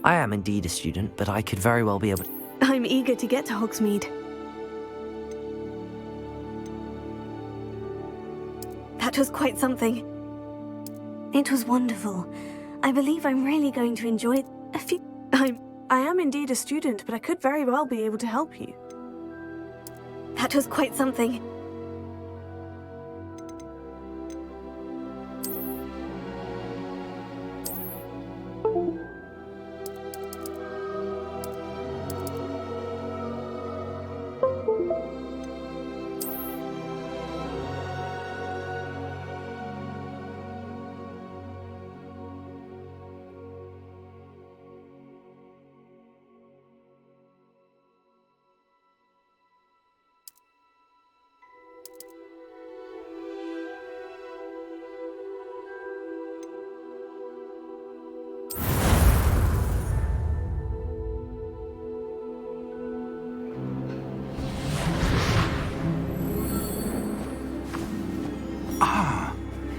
I am indeed a student, but I could very well be able to... I'm eager to get to Hogsmeade. That was quite something. It was wonderful. I believe I'm really going to enjoy it. I am indeed a student, but I could very well be able to help you. That was quite something.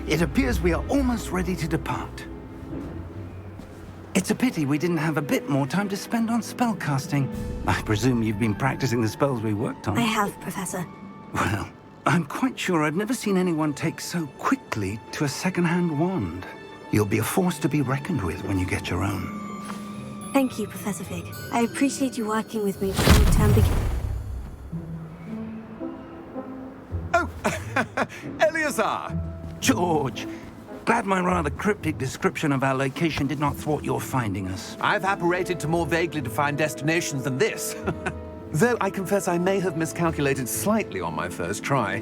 It appears we are almost ready to depart. It's a pity we didn't have a bit more time to spend on spellcasting. I presume you've been practicing the spells we worked on. I have, Professor. Well, I'm quite sure I've never seen anyone take so quickly to a second-hand wand. You'll be a force to be reckoned with when you get your own. Thank you, Professor Fig. I appreciate you working with me before the term begins. Oh, Eleazar! George, glad my rather cryptic description of our location did not thwart your finding us. I've apparated to more vaguely defined destinations than this. Though I confess I may have miscalculated slightly on my first try.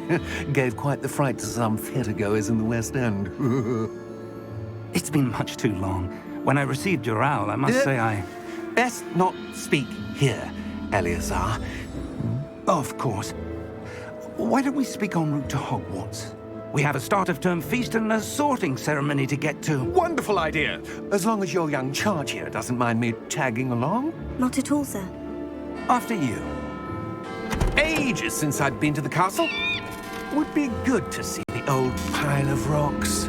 Gave quite the fright to some theatergoers in the West End. It's been much too long. When I received your owl, I must say I... Best not speak here, Eleazar. Of course. Why don't we speak en route to Hogwarts? We have a start-of-term feast and a sorting ceremony to get to. Wonderful idea! As long as your young charge here doesn't mind me tagging along. Not at all, sir. After you. Ages since I'd been to the castle. Would be good to see the old pile of rocks.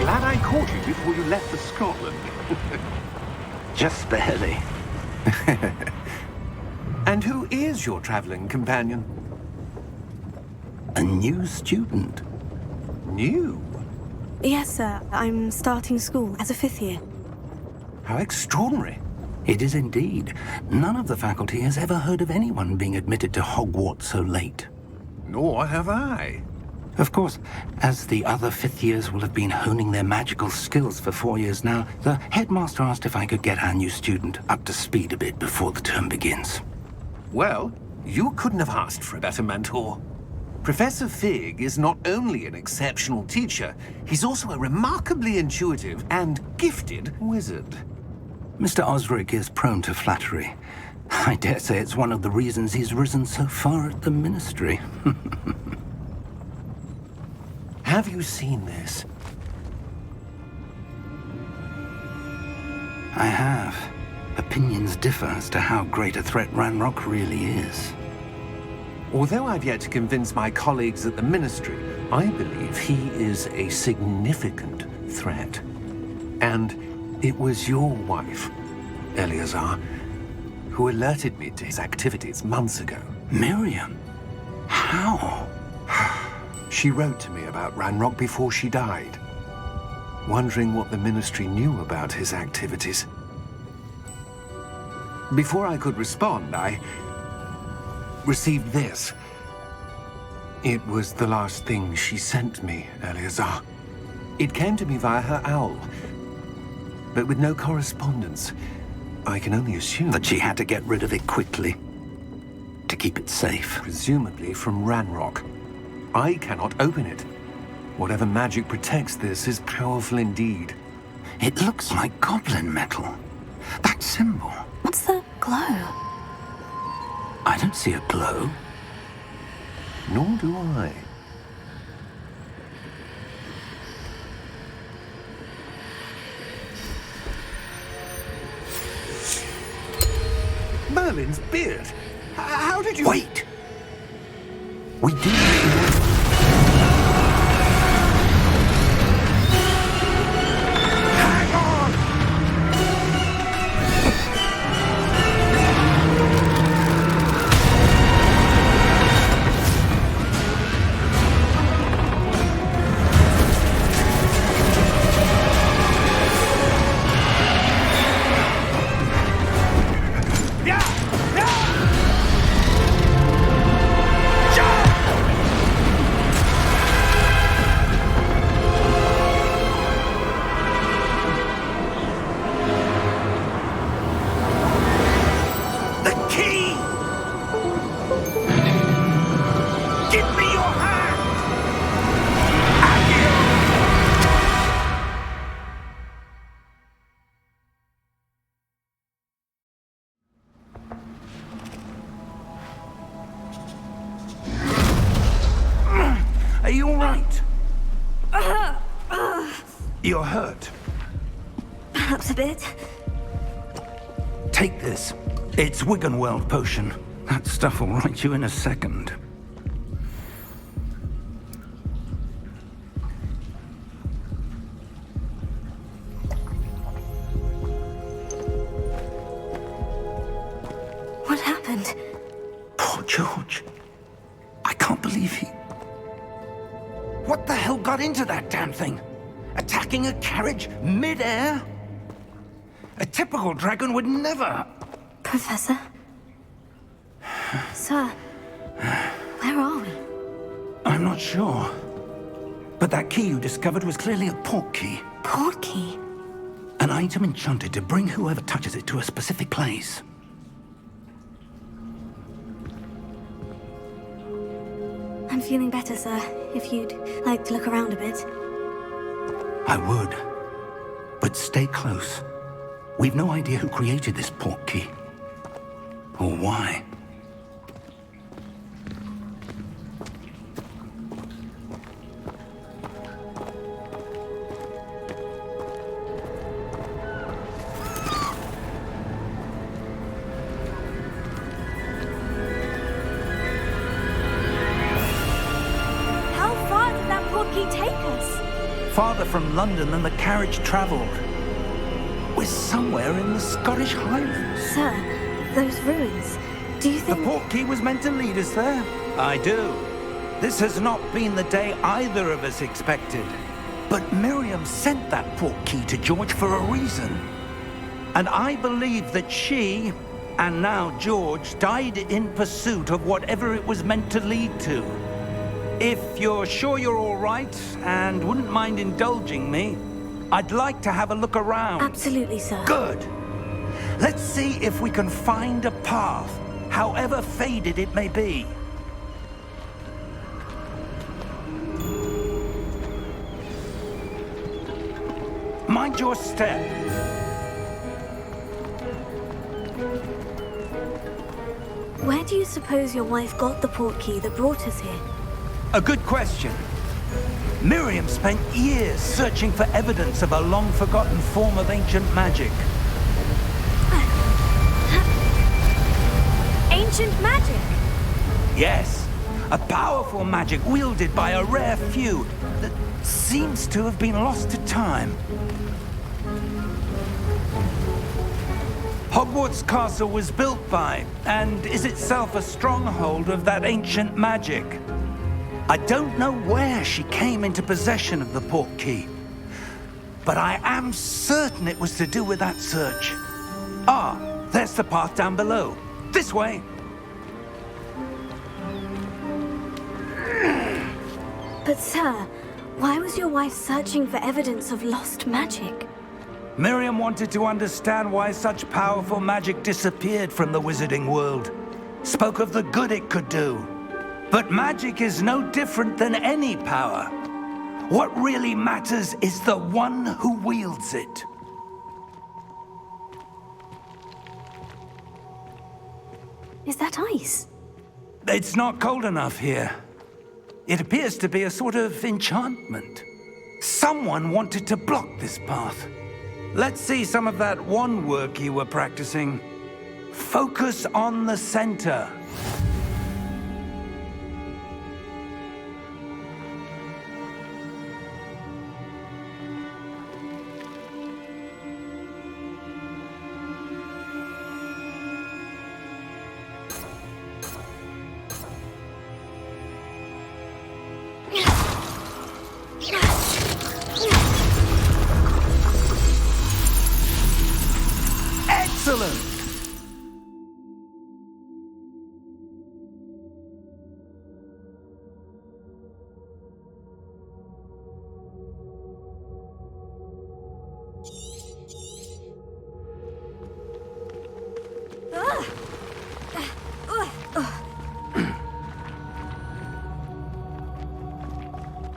Glad I caught you before you left for Scotland. Just barely. And who is your traveling companion? A new student. New? Yes, sir. I'm starting school as a 5th year. How extraordinary. It is indeed. None of the faculty has ever heard of anyone being admitted to Hogwarts so late. Nor have I. Of course, as the other 5th years will have been honing their magical skills for 4 years now, the headmaster asked if I could get our new student up to speed a bit before the term begins. Well, you couldn't have asked for a better mentor. Professor Fig is not only an exceptional teacher, he's also a remarkably intuitive and gifted wizard. Mr. Osric is prone to flattery. I dare say it's one of the reasons he's risen so far at the Ministry. Have you seen this? I have. Opinions differ as to how great a threat Ranrock really is. Although I've yet to convince my colleagues at the Ministry, I believe he is a significant threat. And it was your wife, Eleazar, who alerted me to his activities months ago. Miriam? How? She wrote to me about Ranrock before she died, wondering what the Ministry knew about his activities. Before I could respond, I received this. It was the last thing she sent me, Eleazar. It came to me via her owl, but with no correspondence. I can only assume That she had to get rid of it quickly to keep it safe. presumably from Ranrock. I cannot open it. Whatever magic protects this is powerful indeed. It looks like goblin metal. That symbol. What's the glow? I don't see a glow. Nor do I. Merlin's beard. How did you... Wait! We do... Hang on! The key! Give me your hand! Are you all right? You're hurt. Perhaps a bit. Take this. It's Wiggenweld potion. That stuff will right you in a second. What happened? Poor George. I can't believe he... What the hell got into that damn thing? Attacking a carriage mid-air? A typical dragon would never... Professor? Sir, where are we? I'm not sure. But that key you discovered was clearly a port key. Port key? An item enchanted to bring whoever touches it to a specific place. I'm feeling better, sir. If you'd like to look around a bit. I would. But stay close. We've no idea who created this port key. Or why. How far did that port key take us? Farther from London than the carriage traveled. We're somewhere in the Scottish Highlands. Sir, those ruins. Do you The think... port key was meant to lead us there? I do. This has not been the day either of us expected. But Miriam sent that port key to George for a reason. And I believe that she, and now George, died in pursuit of whatever it was meant to lead to. If you're sure you're all right, and wouldn't mind indulging me, I'd like to have a look around. Absolutely, sir. Good. Let's see if we can find a path, however faded it may be. Mind your step. Where do you suppose your wife got the port key that brought us here? A good question. Miriam spent years searching for evidence of a long-forgotten form of ancient magic. Ancient magic? Yes, a powerful magic wielded by a rare few that seems to have been lost to time. Hogwarts Castle was built by, and is itself a stronghold of that ancient magic. I don't know where she came into possession of the portkey, but I am certain it was to do with that search. Ah, there's the path down below. This way. But sir, why was your wife searching for evidence of lost magic? Miriam wanted to understand why such powerful magic disappeared from the wizarding world. Spoke of the good it could do. But magic is no different than any power. What really matters is the one who wields it. Is that ice? It's not cold enough here. It appears to be a sort of enchantment. Someone wanted to block this path. Let's see some of that wand work you were practicing. Focus on the center. Excellent!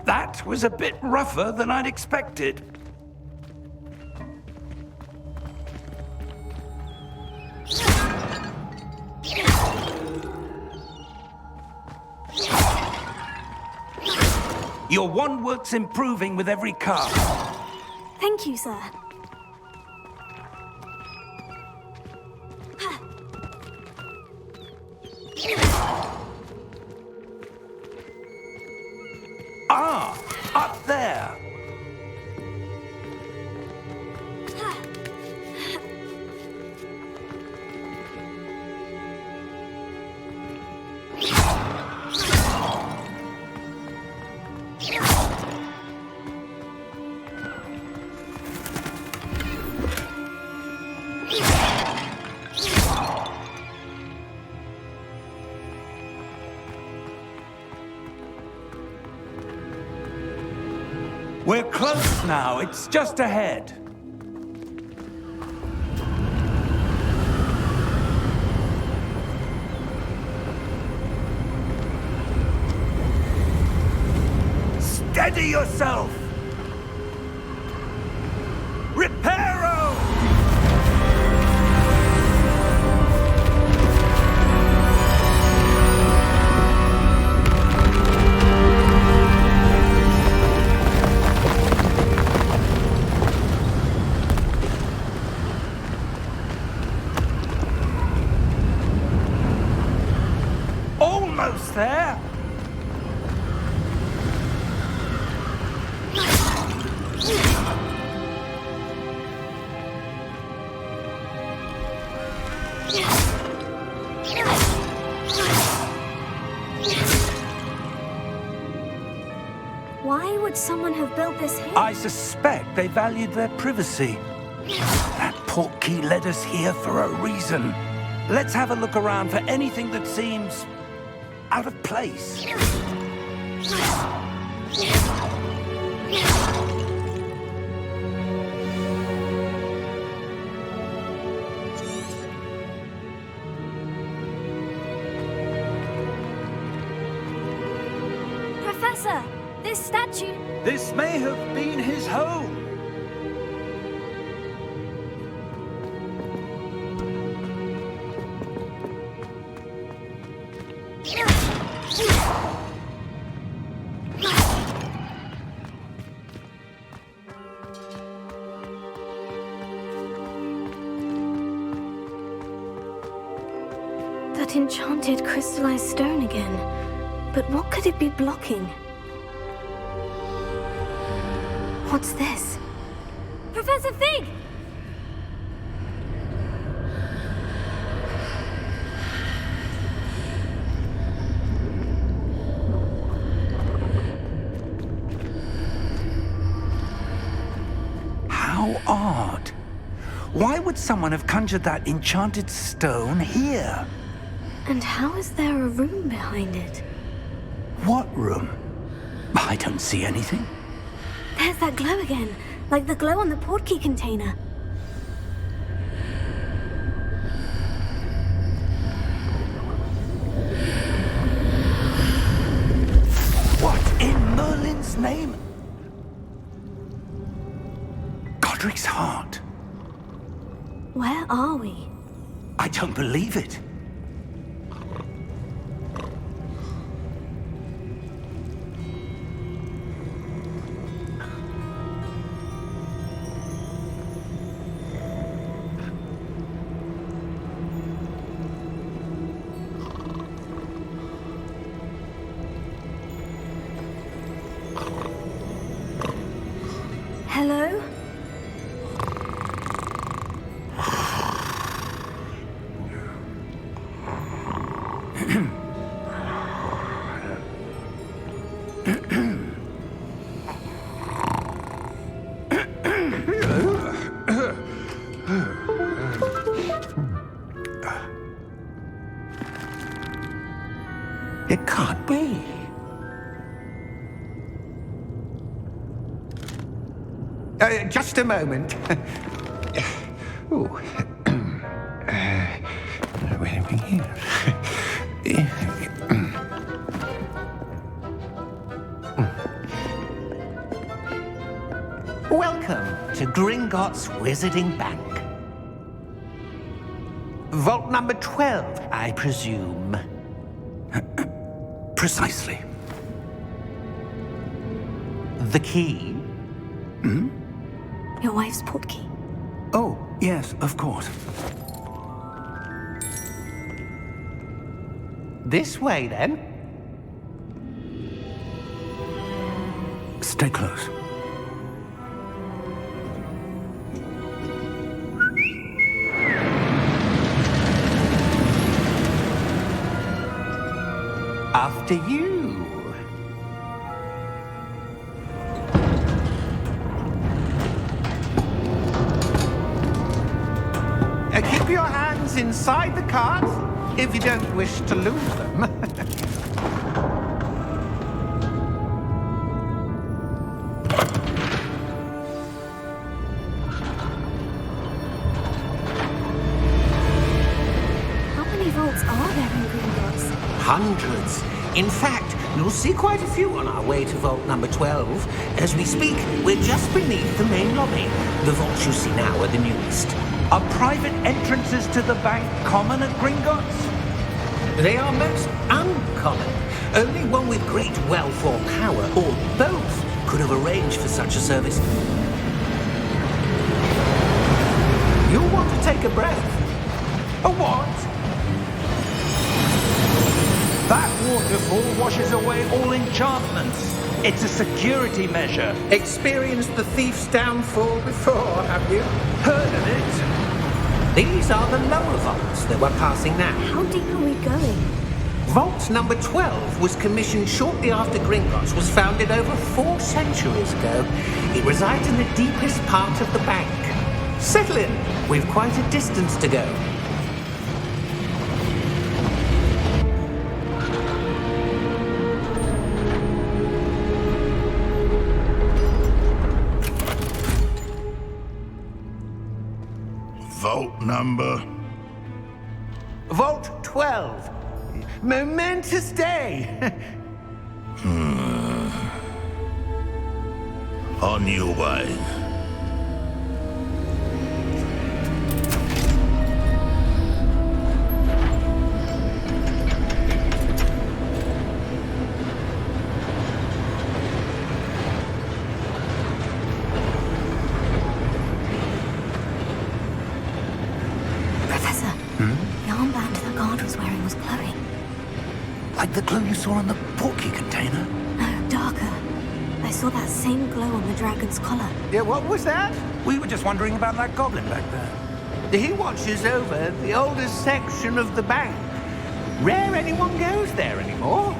That was a bit rougher than I'd expected. Your wand work's improving with every cast. Thank you, sir. Ah, up there. We're close now. It's just ahead. Steady yourself! Reparo! Almost there! Why would someone have built this here? I suspect they valued their privacy. That portkey led us here for a reason. Let's have a look around for anything that seems out of place. Professor, this statue... This may have been his home. That enchanted crystallized stone again. But what could it be blocking? What's this? Professor Fig! How odd. Why would someone have conjured that enchanted stone here? And how is there a room behind it? What room? I don't see anything. There's that glow again, like the glow on the portkey container. What in Merlin's name? Godric's heart. Where are we? I don't believe it. Hello? It can't be. Just a moment. Oh. Where are we here? Welcome to Gringotts Wizarding Bank. Vault number 12, I presume. Precisely. The key? Your wife's portkey. Oh, yes, of course. This way, then. Stay close. After you. Keep your hands inside the cart if you don't wish to lose them. How many vaults are there in Gringotts? Hundreds. In fact, you'll see quite a few on our way to vault number 12. As we speak, we're just beneath the main lobby. The vaults you see now are the newest. Are private entrances to the bank common at Gringotts? They are most uncommon. Only one with great wealth or power, or both, could have arranged for such a service. You'll want to take a breath. A what? That waterfall washes away all enchantments. It's a security measure. Experienced the thief's downfall before, have you? Heard of it? These are the lower vaults that we're passing now. How deep are we going? Vault number 12 was commissioned shortly after Gringotts was founded over 4 centuries ago. It resides in the deepest part of the bank. Settle in. We've quite a distance to go. Vault number? Vault 12. Momentous day. On your way. Professor, the armband the guard was wearing was glowing. Like the glow you saw on the portkey container? No, darker. I saw that same glow on the dragon's collar. Yeah, what was that? We were just wondering about that goblin back there. He watches over the oldest section of the bank. Rare anyone goes there anymore.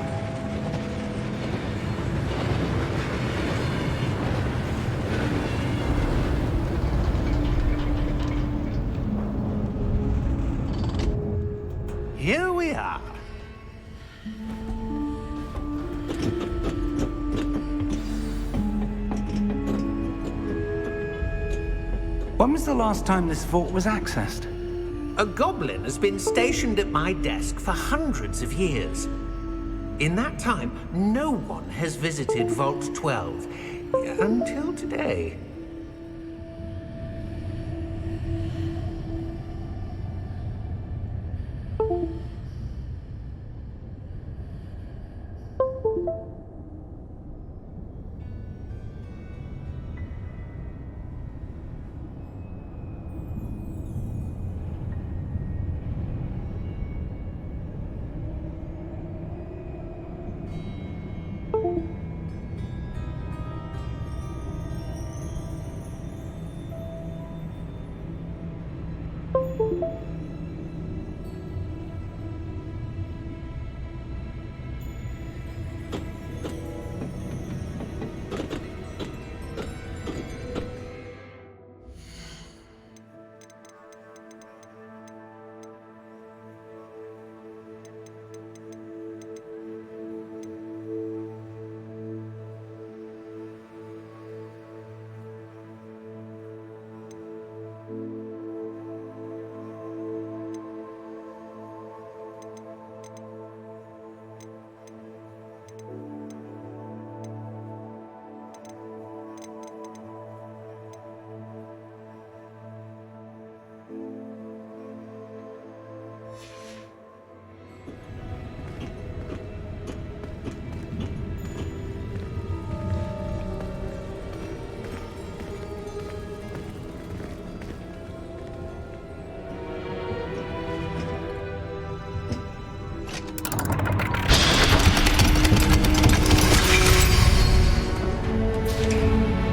When was the last time this vault was accessed? A goblin has been stationed at my desk for hundreds of years. In that time, no one has visited Vault 12 until today.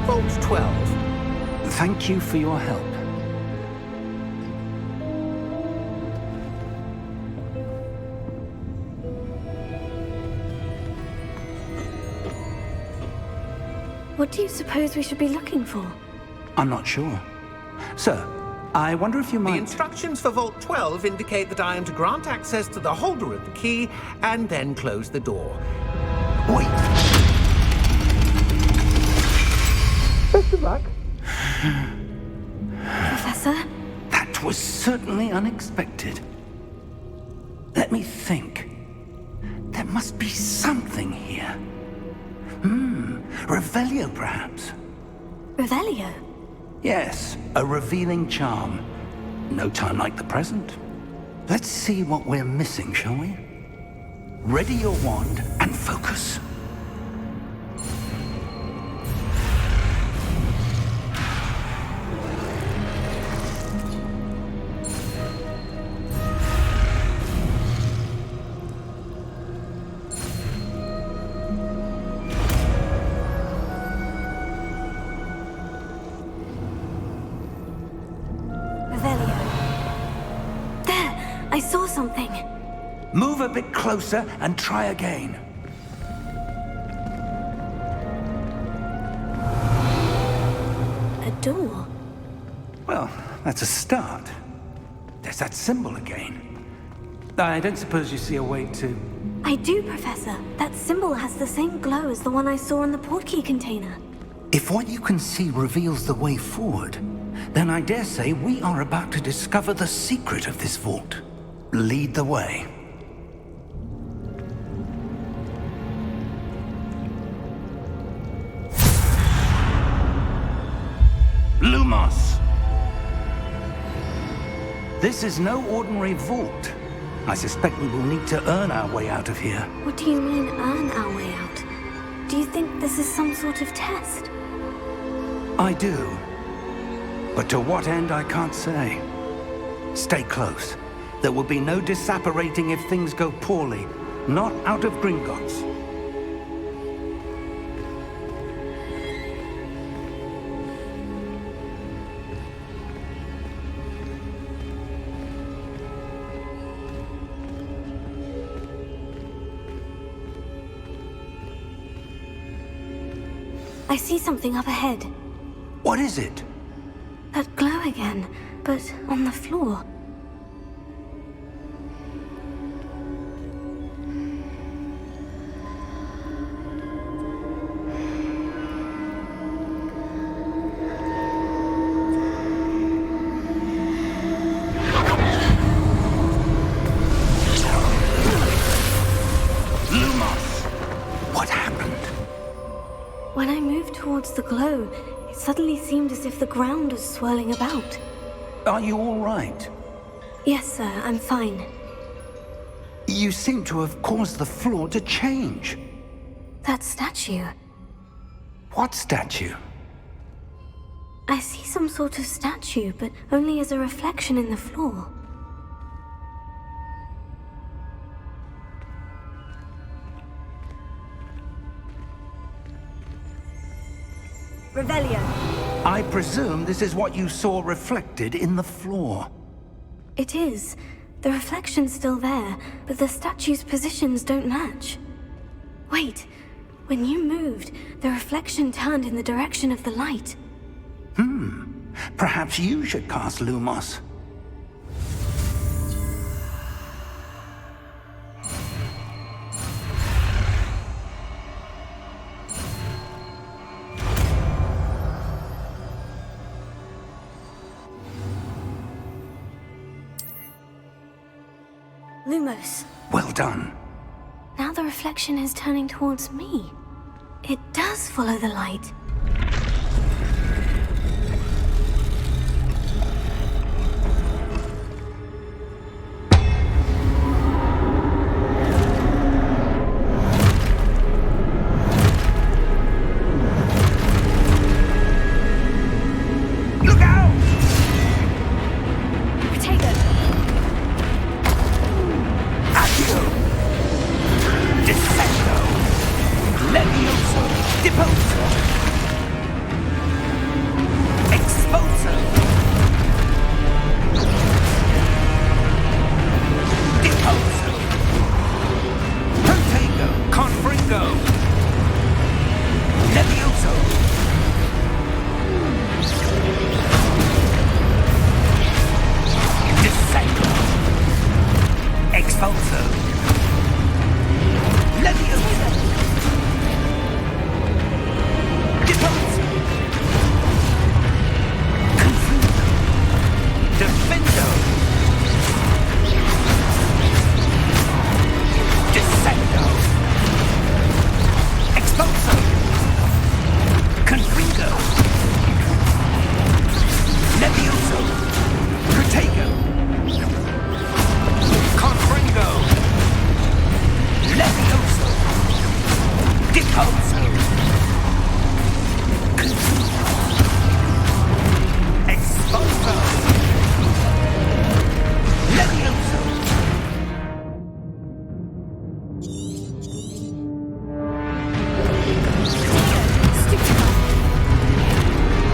Vault 12. Thank you for your help. What do you suppose we should be looking for? I'm not sure. Sir, I wonder if you The might... instructions for Vault 12 indicate that I am to grant access to the holder of the key and then close the door. Wait! Best of luck. Professor? That was certainly unexpected. Let me think. There must be something here. Revelio, perhaps? Revelio? Yes, a revealing charm. No time like the present. Let's see what we're missing, shall we? Ready your wand and focus. I saw something. Move a bit closer and try again. A door. Well, that's a start. There's that symbol again. I don't suppose you see a way to... I do, Professor. That symbol has the same glow as the one I saw in the portkey container. If what you can see reveals the way forward, then I dare say we are about to discover the secret of this vault. Lead the way. Lumos! This is no ordinary vault. I suspect we will need to earn our way out of here. What do you mean, earn our way out? Do you think this is some sort of test? I do. But to what end, I can't say. Stay close. There will be no disapparating if things go poorly. Not out of Gringotts. I see something up ahead. What is it? That glow again, but on the floor. suddenly seemed as if the ground was swirling about. Are you all right? Yes, sir, I'm fine. You seem to have caused the floor to change. That statue. What statue? I see some sort of statue, but only as a reflection in the floor. Revelio. I presume this is what you saw reflected in the floor. It is. The reflection's still there, but the statue's positions don't match. Wait. When you moved, the reflection turned in the direction of the light. Perhaps you should cast Lumos. Lumos. Well done. Now the reflection is turning towards me. It does follow the light. Look out! Potato. Accio! Descendo! Levioso! Deposo! Exposo! Deposo! Protego! Confringo! Levioso! Descendo! Expulso! Levioso! Deposo! Confringo! Defendo! Descendo! Expulso! Confringo! Levioso! Protego! Confringo! Levioso! Deposo! Exposo! Levioso!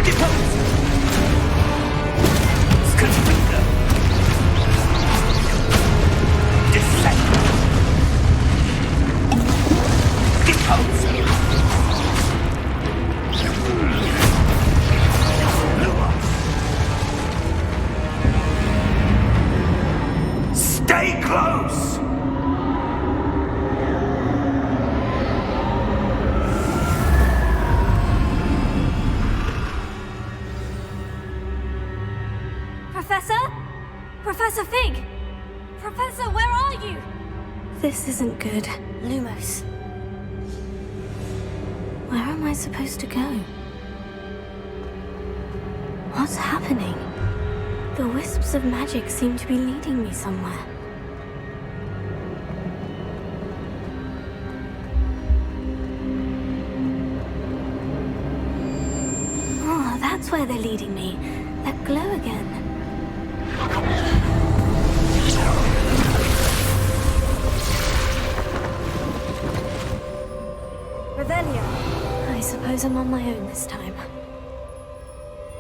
Deposo! Confringo! Descendo! Deposo! Lumos! Stay close! Professor? Professor Fig! Professor, where are you? This isn't good. Lumos. Where am I supposed to go? What's happening? The wisps of magic seem to be leading me somewhere. Oh, that's where they're leading me. That glow again. Revelio. I suppose I'm on my own this time.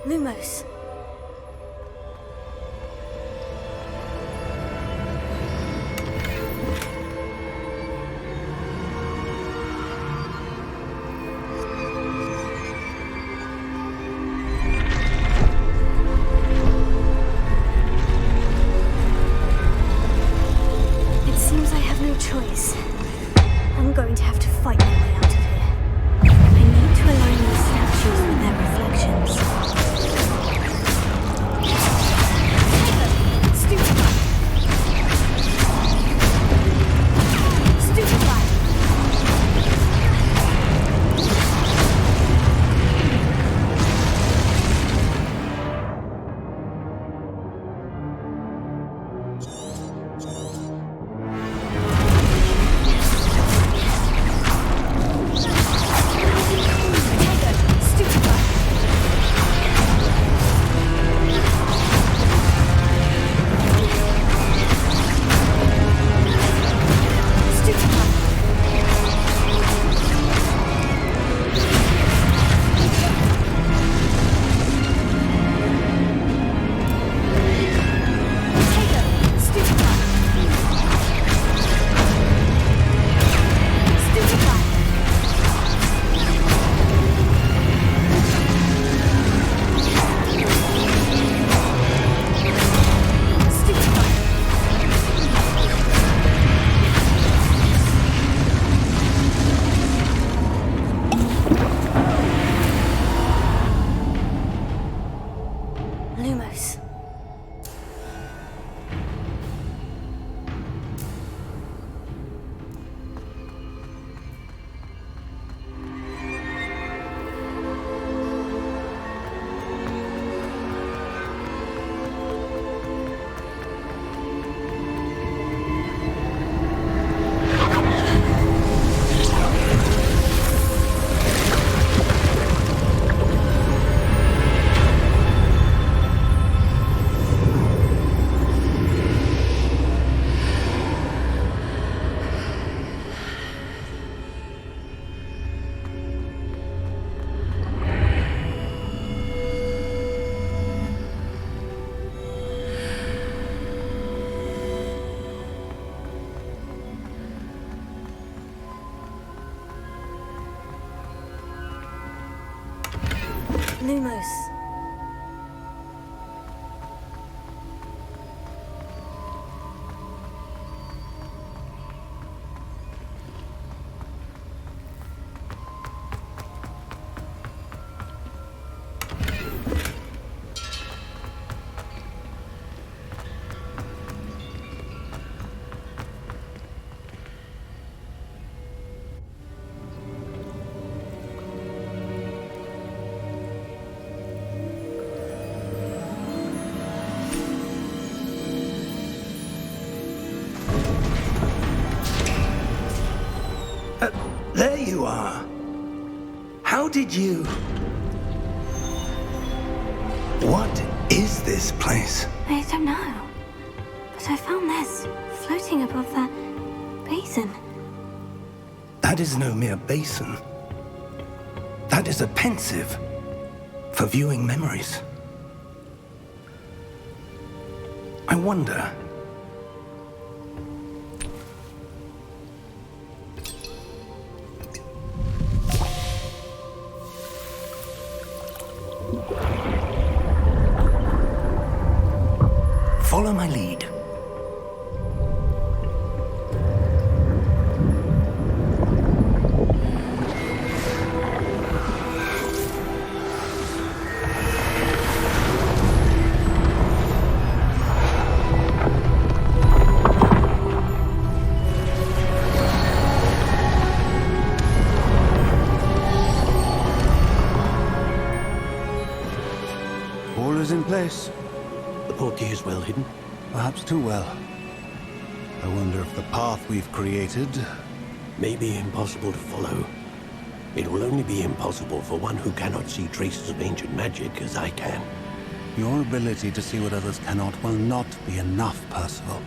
Lumos. It seems I have no choice. I'm going to have to fight my way out of here. I need to align these statues with their reflections. Lumos. There you are. How did you... What is this place? I don't know. But I found this floating above that basin. That is no mere basin. That is a pensive for viewing memories. I wonder... Follow my lead. All is in place. The portkey is well hidden. Perhaps too well. I wonder if the path we've created... May be impossible to follow. It will only be impossible for one who cannot see traces of ancient magic as I can. Your ability to see what others cannot will not be enough, Percival.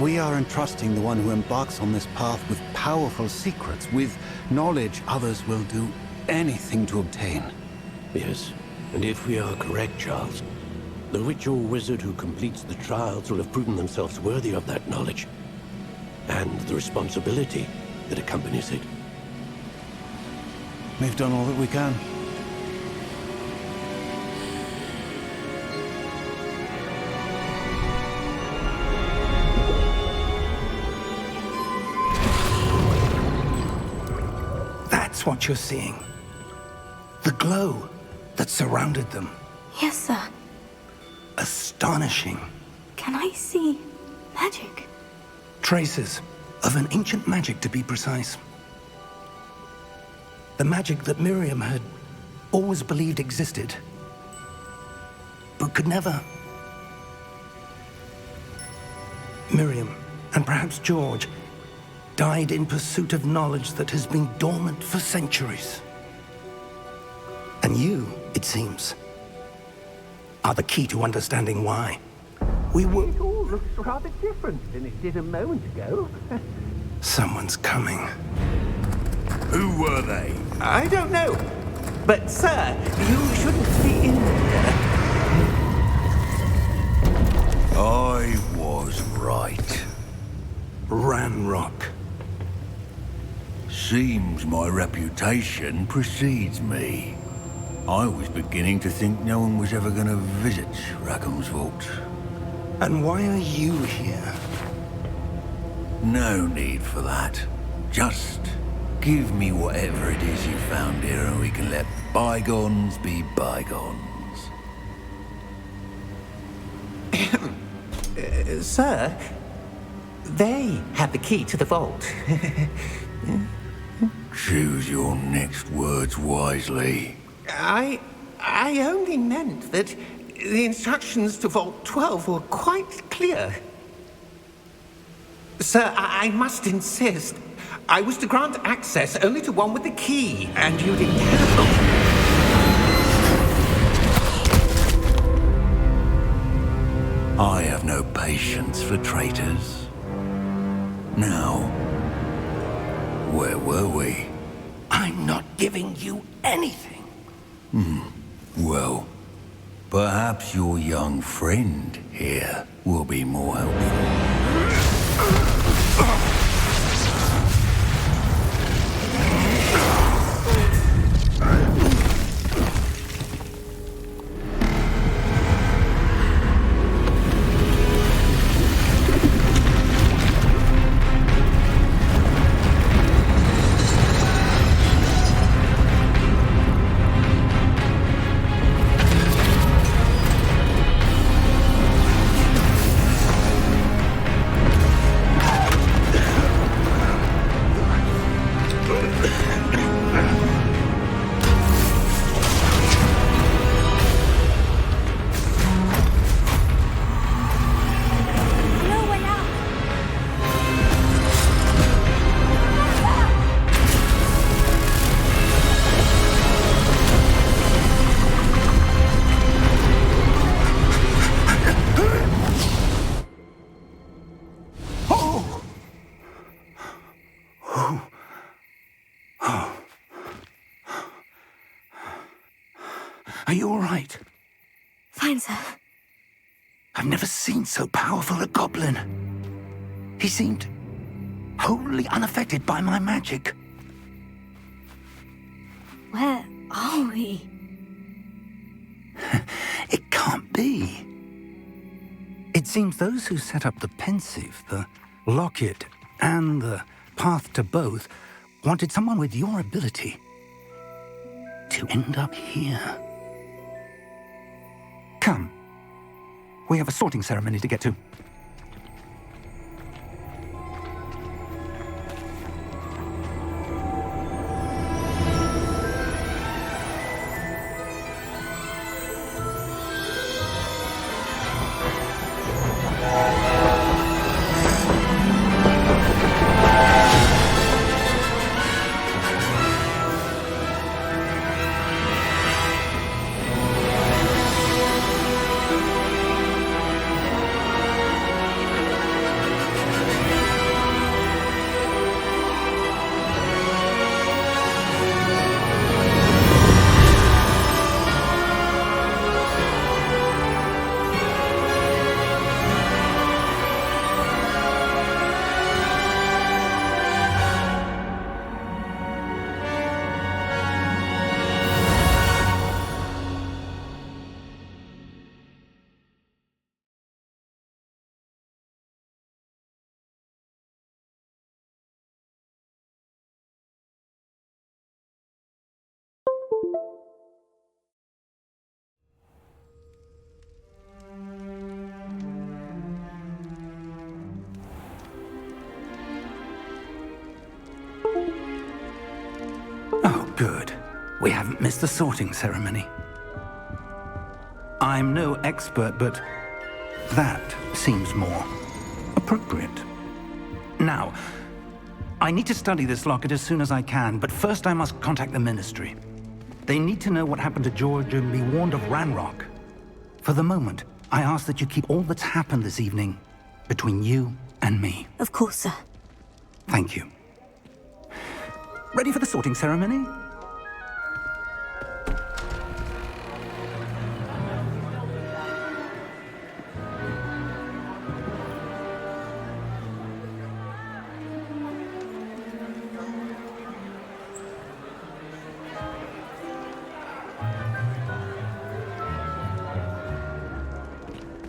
We are entrusting the one who embarks on this path with powerful secrets, with knowledge others will do anything to obtain. Yes, and if we are correct, Charles, the witch or wizard who completes the trials will have proven themselves worthy of that knowledge, and the responsibility that accompanies it. We've done all that we can. That's what you're seeing. The glow that surrounded them. Yes, sir. Astonishing. Can I see magic? Traces of an ancient magic, to be precise. The magic that Miriam had always believed existed, but could never. Miriam, and perhaps George, died in pursuit of knowledge that has been dormant for centuries. And you, it seems, are the key to understanding why. We were... It all looks rather different than it did a moment ago. Someone's coming. Who were they? I don't know. But, sir, you shouldn't be in here. I was right. Ranrock. Seems my reputation precedes me. I was beginning to think no one was ever going to visit Rackham's vault. And why are you here? No need for that. Just give me whatever it is you found here and we can let bygones be bygones. Sir, they have the key to the vault. Choose your next words wisely. I only meant that the instructions to Vault 12 were quite clear. Sir, I must insist. I was to grant access only to one with the key, and you didn't have... I have no patience for traitors. Now, where were we? I'm not giving you anything. Well, perhaps your young friend here will be more helpful. Are you all right? Fine, sir. I've never seen so powerful a goblin. He seemed wholly unaffected by my magic. Where are we? It can't be. It seems those who set up the pensive, the locket, and the path to both wanted someone with your ability to end up here. Come. We have a sorting ceremony to get to. Oh, good. We haven't missed the sorting ceremony. I'm no expert, but that seems more appropriate. Now, I need to study this locket as soon as I can, but first I must contact the Ministry. They need to know what happened to George and be warned of Ranrock. For the moment, I ask that you keep all that's happened this evening between you and me. Of course, sir. Thank you. Ready for the sorting ceremony?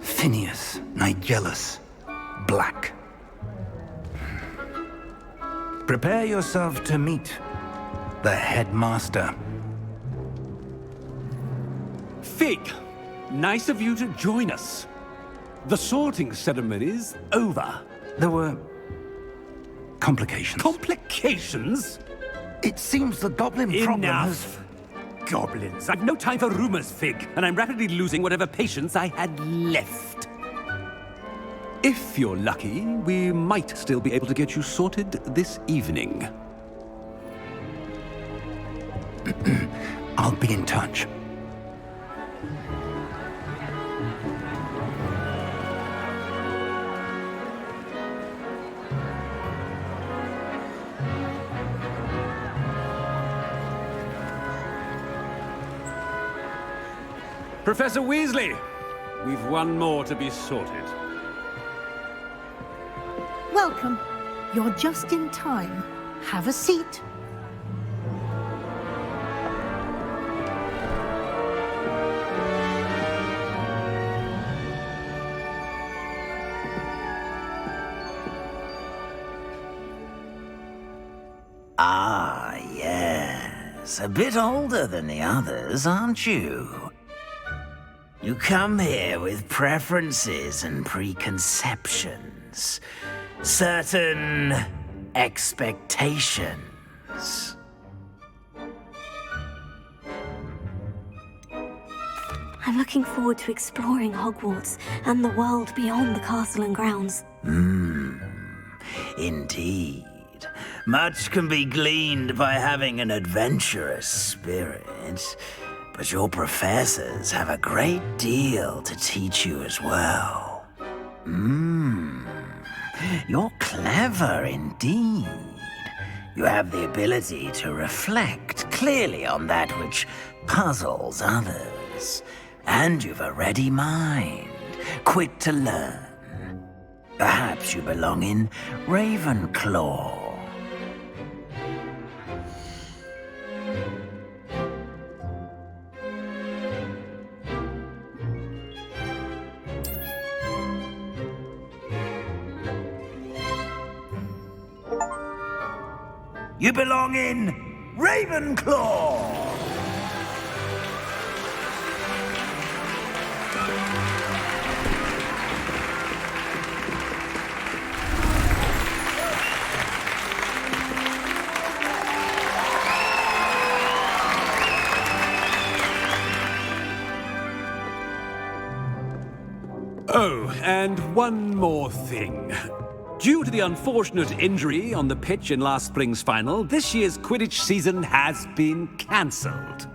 Phineas Nigellus Black. Prepare yourself to meet the headmaster. Fig, nice of you to join us. The sorting ceremony's over. There were complications. Complications? It seems the goblin problem has... Enough. Goblins. I've no time for rumors, Fig, and I'm rapidly losing whatever patience I had left. If you're lucky, we might still be able to get you sorted this evening. I'll be in touch. Professor Weasley, we've one more to be sorted. Welcome. You're just in time. Have a seat. Ah, yes. A bit older than the others, aren't you? You come here with preferences and preconceptions. Certain expectations. I'm looking forward to exploring Hogwarts and the world beyond the castle and grounds. Indeed. Much can be gleaned by having an adventurous spirit, but your professors have a great deal to teach you as well. You're clever indeed. You have the ability to reflect clearly on that which puzzles others. wise. And you've a ready mind, quick to learn. Perhaps you belong in Ravenclaw. You belong in Ravenclaw! Oh, and one more thing. Due to the unfortunate injury on the pitch in last spring's final, this year's Quidditch season has been cancelled.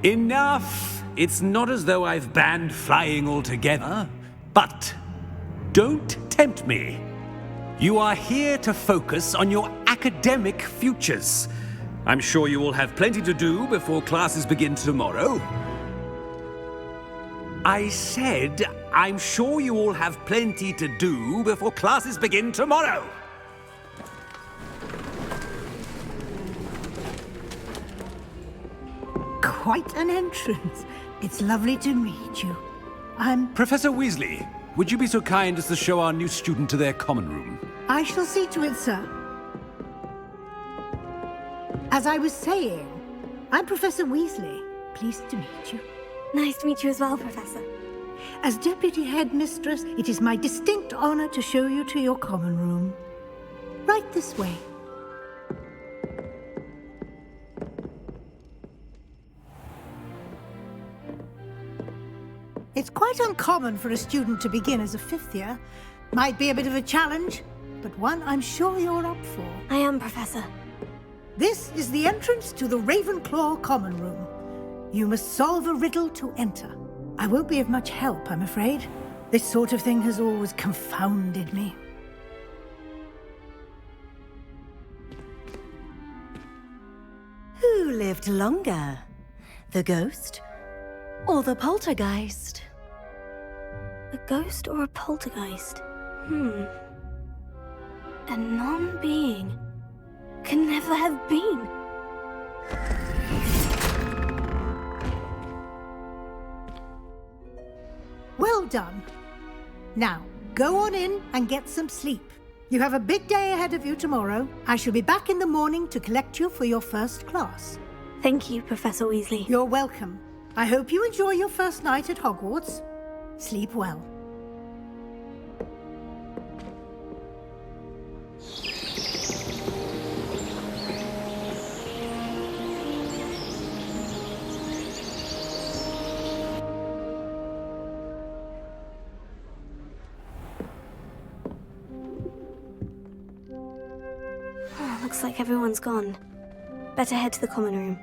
Enough! It's not as though I've banned flying altogether, but don't tempt me. You are here to focus on your academic futures. I'm sure you will have plenty to do before classes begin tomorrow. I said, I'm sure you all have plenty to do before classes begin tomorrow. Quite an entrance. It's lovely to meet you. Professor Weasley, would you be so kind as to show our new student to their common room? I shall see to it, sir. As I was saying, I'm Professor Weasley. Pleased to meet you. Nice to meet you as well, Professor. As Deputy Headmistress, it is my distinct honor to show you to your common room. Right this way. It's quite uncommon for a student to begin as a fifth year. Might be a bit of a challenge, but one I'm sure you're up for. I am, Professor. This is the entrance to the Ravenclaw common room. You must solve a riddle to enter. I won't be of much help, I'm afraid. This sort of thing has always confounded me. Who lived longer? The ghost or the poltergeist? A ghost or a poltergeist? A non-being can never have been. Well done. Now, go on in and get some sleep. You have a big day ahead of you tomorrow. I shall be back in the morning to collect you for your first class. Thank you, Professor Weasley. You're welcome. I hope you enjoy your first night at Hogwarts. Sleep well. Looks like everyone's gone. Better head to the common room.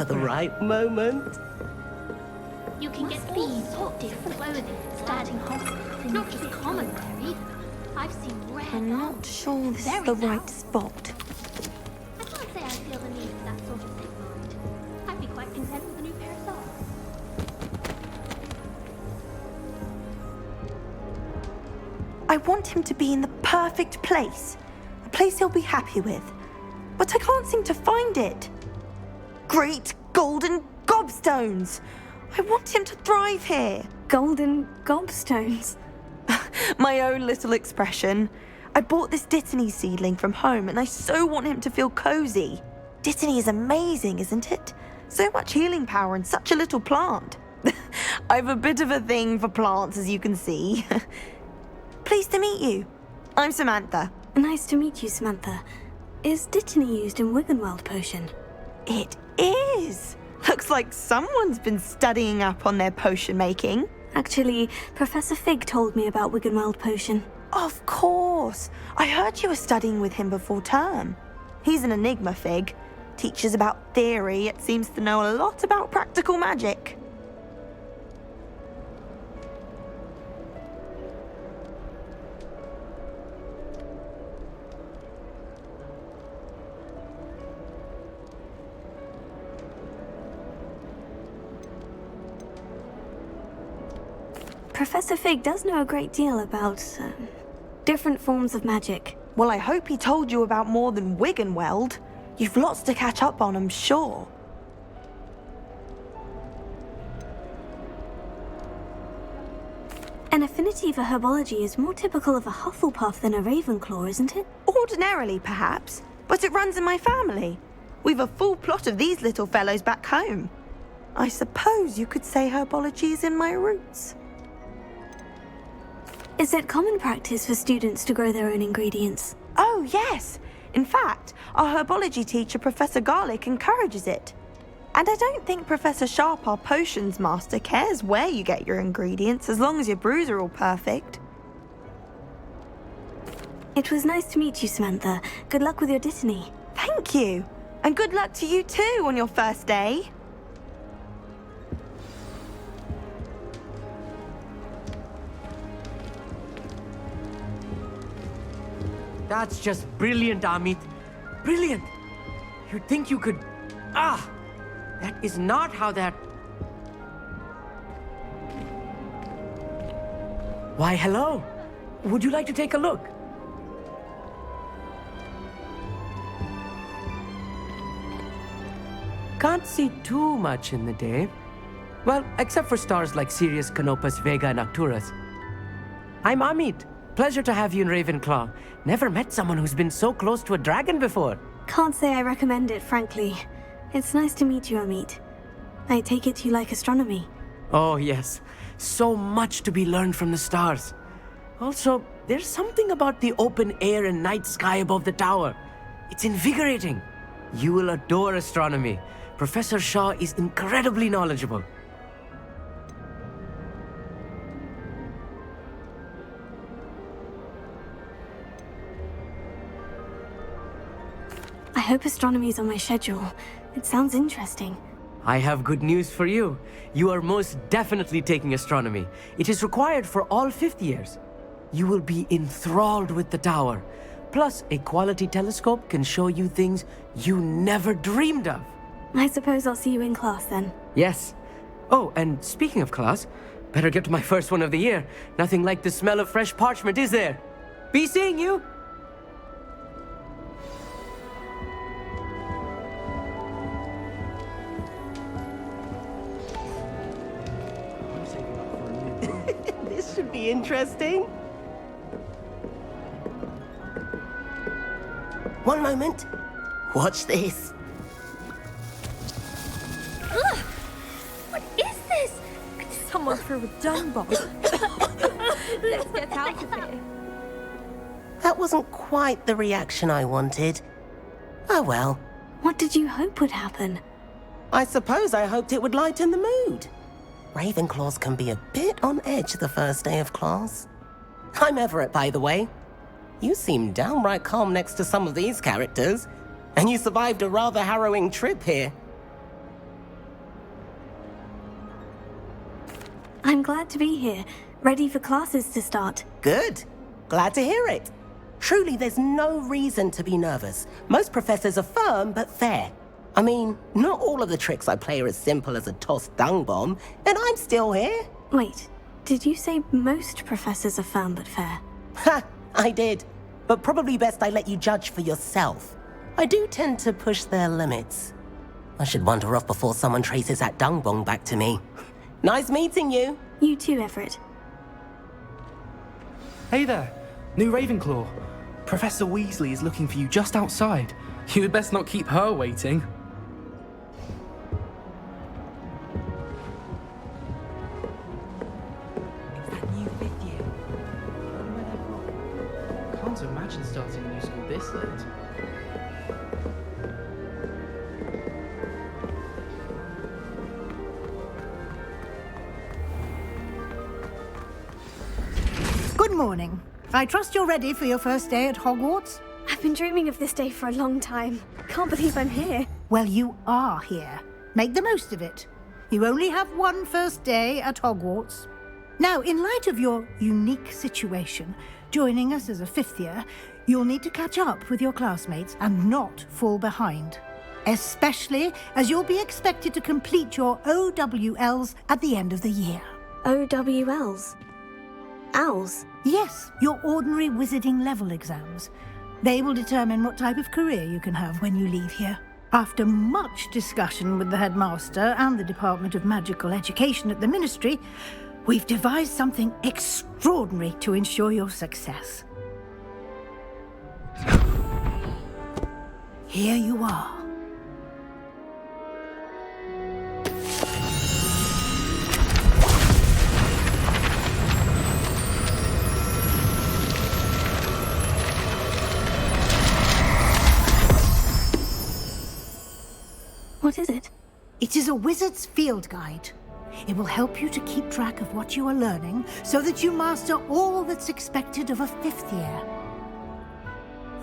for the right moment. You can get these or different clothing starting hospital, not just common wear either. I've seen rare. I'm not sure this is the right spot. I can't say I feel the need for that sort of thing, mind. I'd be quite content with a new pair of socks. I want him to be in the perfect place. A place he'll be happy with. But I can't seem to find it. Great golden gobstones! I want him to thrive here. Golden gobstones? My own little expression. I bought this Dittany seedling from home and I so want him to feel cozy. Dittany is amazing, isn't it? So much healing power in such a little plant. I've a bit of a thing for plants, as you can see. Pleased to meet you. I'm Samantha. Nice to meet you, Samantha. Is Dittany used in Wiggenweld potion? It is. Looks like someone's been studying up on their potion making. Actually, Professor Fig told me about Wiggenweld potion. Of course. I heard you were studying with him before term. He's an enigma, Fig. Teaches about theory, yet seems to know a lot about practical magic. Professor Fig does know a great deal about different forms of magic. Well, I hope he told you about more than Wiggenweld. You've lots to catch up on, I'm sure. An affinity for herbology is more typical of a Hufflepuff than a Ravenclaw, isn't it? Ordinarily, perhaps, but it runs in my family. We've a full plot of these little fellows back home. I suppose you could say herbology is in my roots. Is it common practice for students to grow their own ingredients? Oh, yes. In fact, our herbology teacher, Professor Garlick, encourages it. And I don't think Professor Sharp, our potions master, cares where you get your ingredients, as long as your brews are all perfect. It was nice to meet you, Samantha. Good luck with your Dittany. Thank you. And good luck to you too on your first day. That's just brilliant, Amit. Brilliant! You'd think you could... Ah! That is not how that... Why, hello. Would you like to take a look? Can't see too much in the day. Well, except for stars like Sirius, Canopus, Vega, and Arcturus. I'm Amit. Pleasure to have you in Ravenclaw. Never met someone who's been so close to a dragon before. Can't say I recommend it, frankly. It's nice to meet you, Amit. I take it you like astronomy. Oh, yes. So much to be learned from the stars. Also, there's something about the open air and night sky above the tower. It's invigorating. You will adore astronomy. Professor Shaw is incredibly knowledgeable. I hope astronomy's on my schedule. It sounds interesting. I have good news for you. You are most definitely taking astronomy. It is required for all 5th years. You will be enthralled with the tower. Plus, a quality telescope can show you things you never dreamed of. I suppose I'll see you in class then. Yes. Oh, and speaking of class, better get to my first one of the year. Nothing like the smell of fresh parchment, is there? Be seeing you! This should be interesting. One moment. Watch this. Ugh! What is this? Someone threw a dung bomb. Let's get out of here. That wasn't quite the reaction I wanted. Oh well. What did you hope would happen? I suppose I hoped it would lighten the mood. Ravenclaws can be a bit on edge the first day of class. I'm Everett, by the way. You seem downright calm next to some of these characters, and you survived a rather harrowing trip here. I'm glad to be here, ready for classes to start. Good. Glad to hear it. Truly, there's no reason to be nervous. Most professors are firm but fair. I mean, not all of the tricks I play are as simple as a tossed dung bomb, and I'm still here. Wait, did you say most professors are firm but fair? Ha! I did. But probably best I let you judge for yourself. I do tend to push their limits. I should wander off before someone traces that dung bomb back to me. Nice meeting you. You too, Everett. Hey there, new Ravenclaw. Professor Weasley is looking for you just outside. You had best not keep her waiting. It's that new fifth year. I wonder where they're from. Can't imagine starting a new school this late. Good morning. I trust you're ready for your first day at Hogwarts? I've been dreaming of this day for a long time. Can't believe I'm here. Well, you are here. Make the most of it. You only have one first day at Hogwarts. Now, in light of your unique situation, joining us as a fifth year, you'll need to catch up with your classmates and not fall behind. Especially as you'll be expected to complete your OWLs at the end of the year. OWLs? Owls? Yes, your ordinary wizarding level exams. They will determine what type of career you can have when you leave here. After much discussion with the headmaster and the Department of Magical Education at the Ministry, we've devised something extraordinary to ensure your success. Here you are. What is it? It is a wizard's field guide. It will help you to keep track of what you are learning so that you master all that's expected of a fifth year.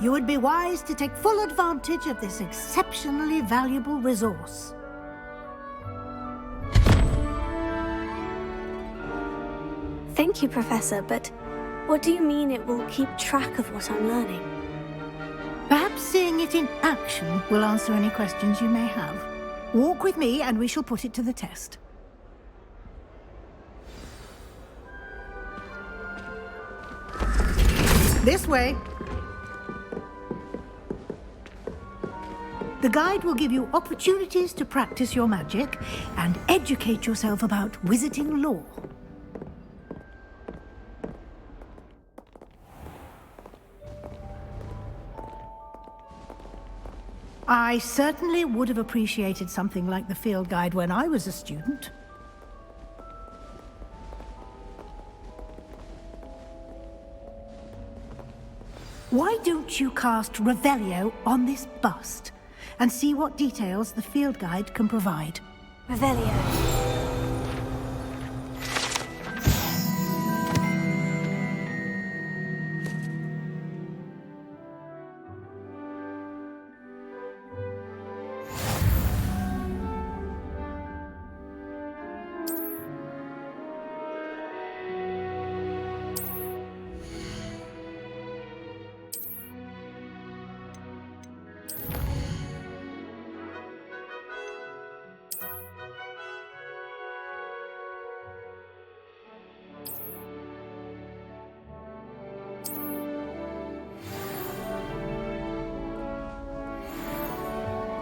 You would be wise to take full advantage of this exceptionally valuable resource. Thank you, Professor, but what do you mean it will keep track of what I'm learning? Perhaps seeing it in action will answer any questions you may have. Walk with me and we shall put it to the test. This way. The guide will give you opportunities to practice your magic and educate yourself about wizarding lore. I certainly would have appreciated something like the field guide when I was a student. Why don't you cast Revelio on this bust and see what details the field guide can provide? Revelio.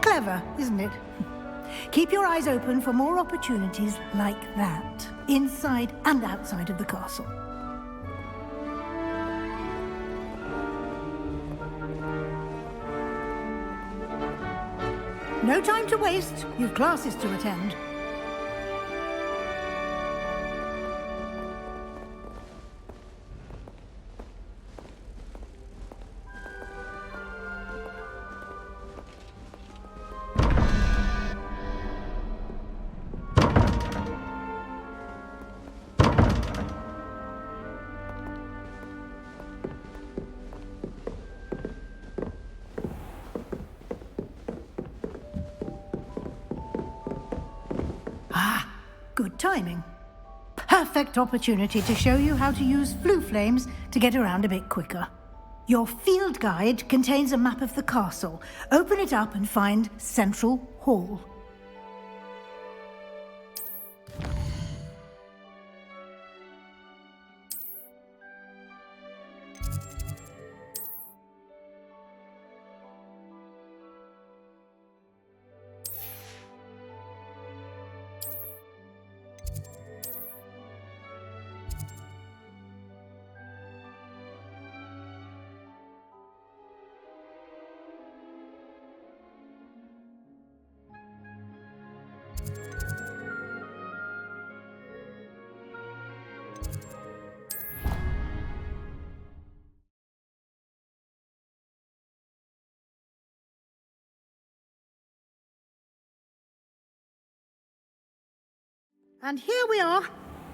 Clever, isn't it? Keep your eyes open for more opportunities like that, inside and outside of the castle. No time to waste. You've classes to attend. Good timing. perfect opportunity to show you how to use flue flames to get around a bit quicker. Your field guide contains a map of the castle. Open it up and find Central Hall. And here we are.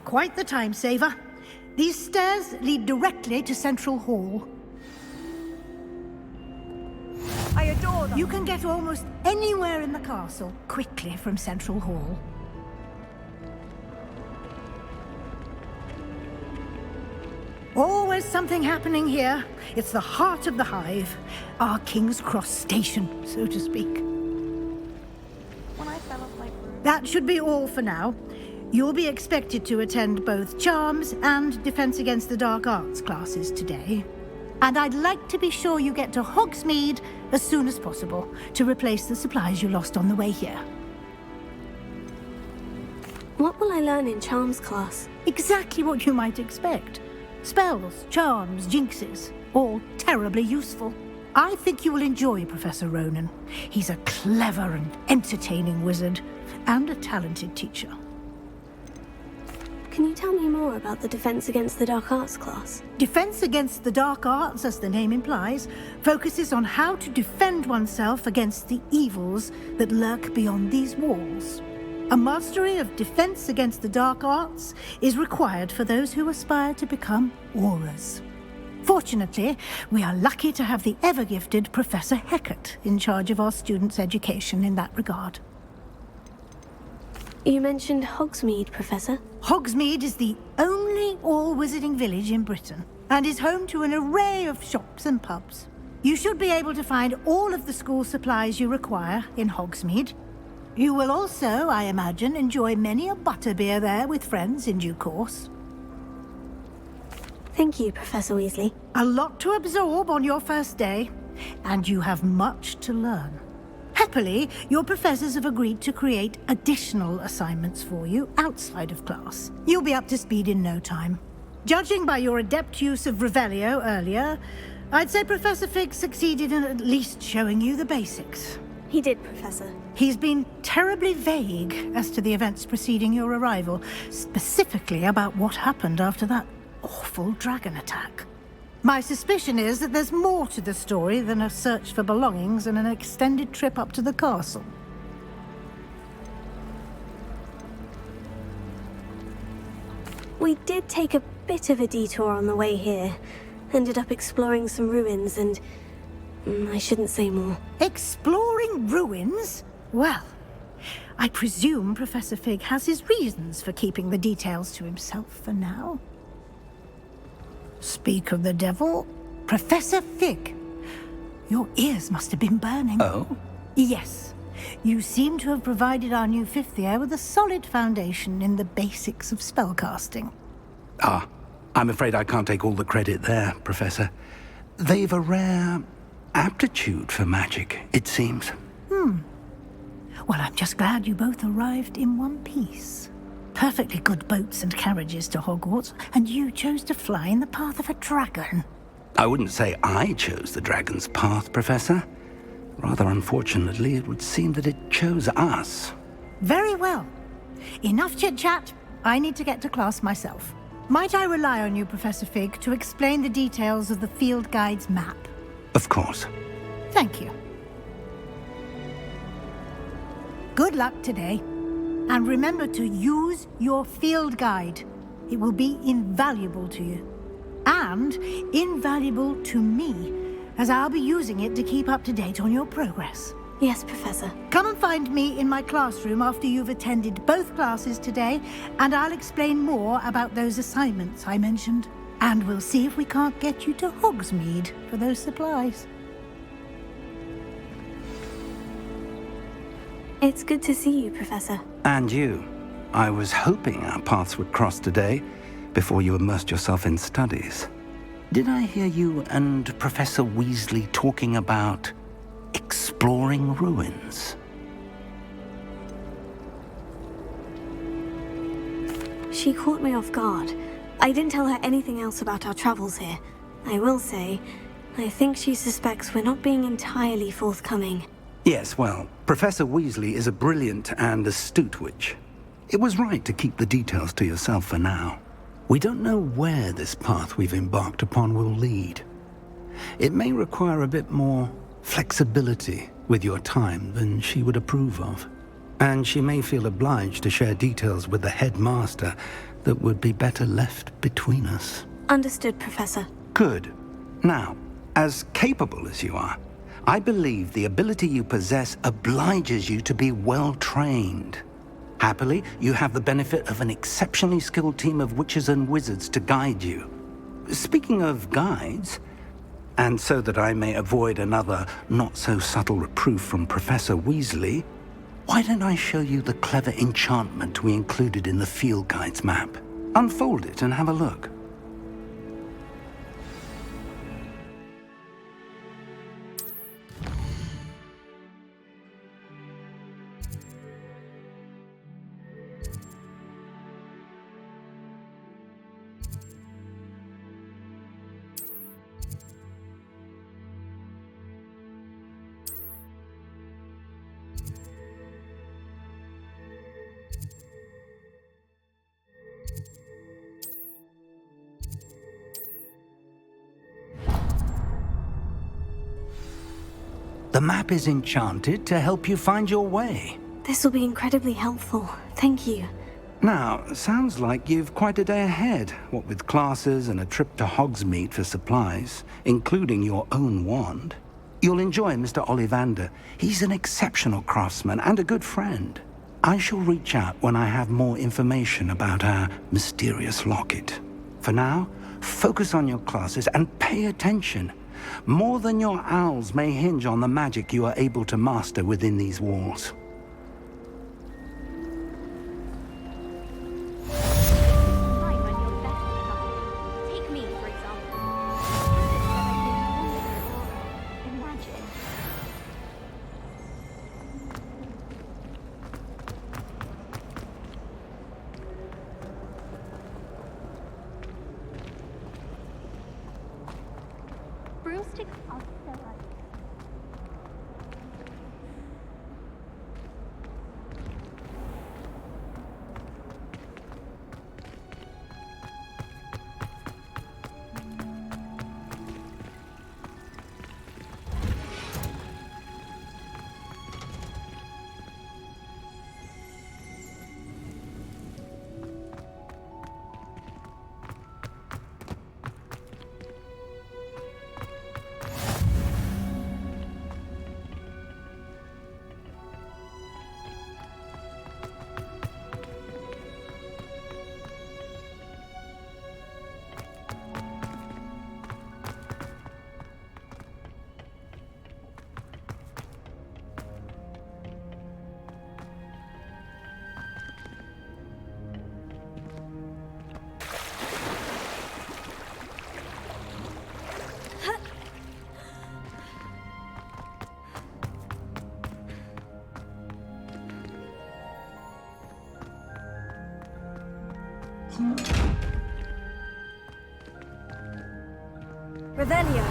Quite the time saver. These stairs lead directly to Central Hall. I adore them. You can get almost anywhere in the castle quickly from Central Hall. Always something happening here. It's the heart of the hive. Our King's Cross station, so to speak. When I fell off my broom. That should be all for now. You'll be expected to attend both Charms and Defense Against the Dark Arts classes today. And I'd like to be sure you get to Hogsmeade as soon as possible to replace the supplies you lost on the way here. What will I learn in Charms class? Exactly what you might expect. Spells, charms, jinxes, all terribly useful. I think you will enjoy Professor Ronan. He's a clever and entertaining wizard and a talented teacher. Can you tell me more about the Defense Against the Dark Arts class? Defense Against the Dark Arts, as the name implies, focuses on how to defend oneself against the evils that lurk beyond these walls. A mastery of Defense Against the Dark Arts is required for those who aspire to become Aurors. Fortunately, we are lucky to have the ever-gifted Professor Hecat in charge of our students' education in that regard. You mentioned Hogsmeade, Professor. Hogsmeade is the only all-wizarding village in Britain and is home to an array of shops and pubs. You should be able to find all of the school supplies you require in Hogsmeade. You will also, I imagine, enjoy many a butterbeer there with friends in due course. Thank you, Professor Weasley. A lot to absorb on your first day, and you have much to learn. Happily, your professors have agreed to create additional assignments for you outside of class. You'll be up to speed in no time. Judging by your adept use of Revelio earlier, I'd say Professor Fig succeeded in at least showing you the basics. He did, Professor. He's been terribly vague as to the events preceding your arrival, specifically about what happened after that awful dragon attack. My suspicion is that there's more to the story than a search for belongings and an extended trip up to the castle. We did take a bit of a detour on the way here. Ended up exploring some ruins and... I shouldn't say more. Exploring ruins? Well, I presume Professor Fig has his reasons for keeping the details to himself for now. Speak of the devil, Professor Fig. Your ears must have been burning. Oh? Yes. You seem to have provided our new fifth year with a solid foundation in the basics of spellcasting. Ah, I'm afraid I can't take all the credit there, Professor. They've a rare aptitude for magic, it seems. Well, I'm just glad you both arrived in one piece. Perfectly good boats and carriages to Hogwarts, and you chose to fly in the path of a dragon. I wouldn't say I chose the dragon's path, Professor. Rather unfortunately, it would seem that it chose us. Very well. Enough chit-chat. I need to get to class myself. Might I rely on you, Professor Fig, to explain the details of the field guide's map? Of course. Thank you. Good luck today. And remember to use your field guide. It will be invaluable to you. And invaluable to me, as I'll be using it to keep up to date on your progress. Yes, Professor. Come and find me in my classroom after you've attended both classes today, and I'll explain more about those assignments I mentioned. And we'll see if we can't get you to Hogsmeade for those supplies. It's good to see you, Professor. And you. I was hoping our paths would cross today, before you immersed yourself in studies. Did I hear you and Professor Weasley talking about exploring ruins? She caught me off guard. I didn't tell her anything else about our travels here. I will say, I think she suspects we're not being entirely forthcoming. Yes, well, Professor Weasley is a brilliant and astute witch. It was right to keep the details to yourself for now. We don't know where this path we've embarked upon will lead. It may require a bit more flexibility with your time than she would approve of. And she may feel obliged to share details with the headmaster that would be better left between us. Understood, Professor. Good. Now, as capable as you are, I believe the ability you possess obliges you to be well-trained. Happily, you have the benefit of an exceptionally skilled team of witches and wizards to guide you. Speaking of guides, and so that I may avoid another not-so-subtle reproof from Professor Weasley, why don't I show you the clever enchantment we included in the field guide's map? Unfold it and have a look. The map is enchanted to help you find your way. This will be incredibly helpful. Thank you. Now, sounds like you've quite a day ahead, what with classes and a trip to Hogsmeade for supplies, including your own wand. You'll enjoy Mr. Ollivander. He's an exceptional craftsman and a good friend. I shall reach out when I have more information about our mysterious locket. For now, focus on your classes and pay attention. More than your owls may hinge on the magic you are able to master within these walls. Take me, for example. Imagine. Broomsticks are so ugly. Revelio.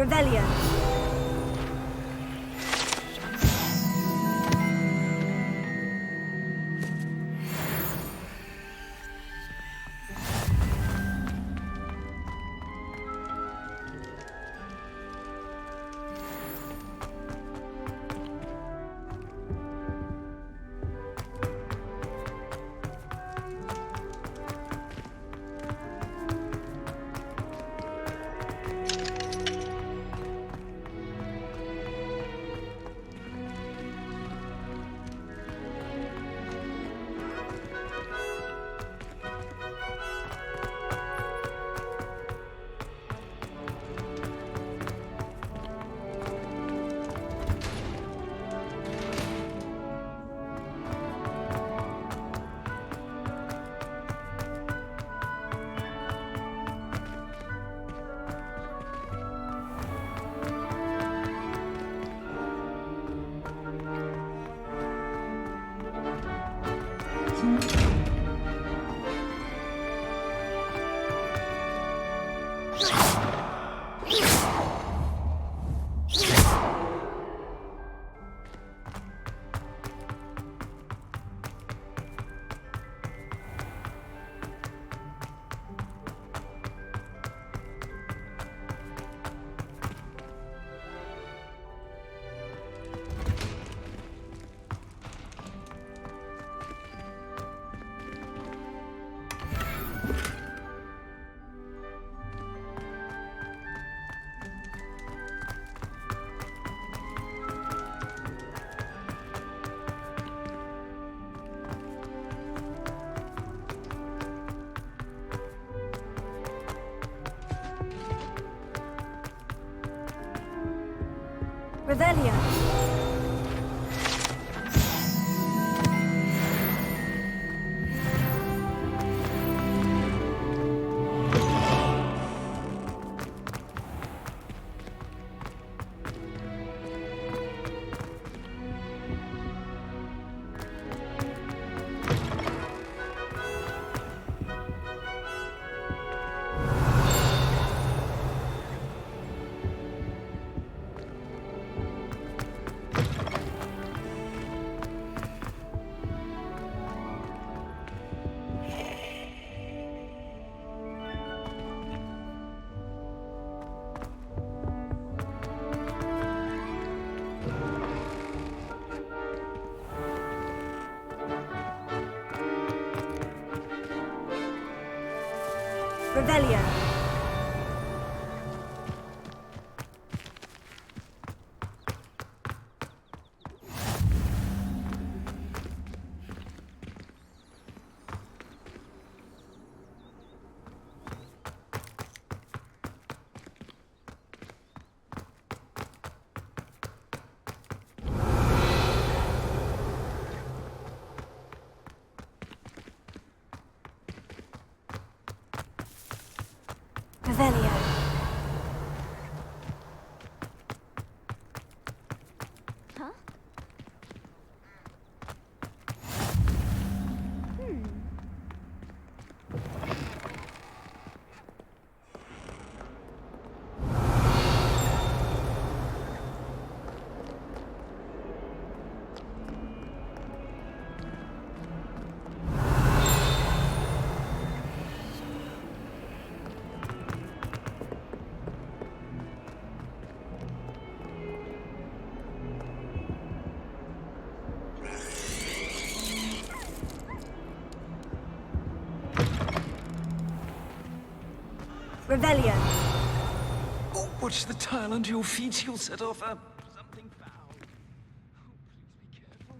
Revelio. Revelio. Revelio. Revelio. Oh, watch the tile under your feet. You'll set off something foul. Oh, please be careful.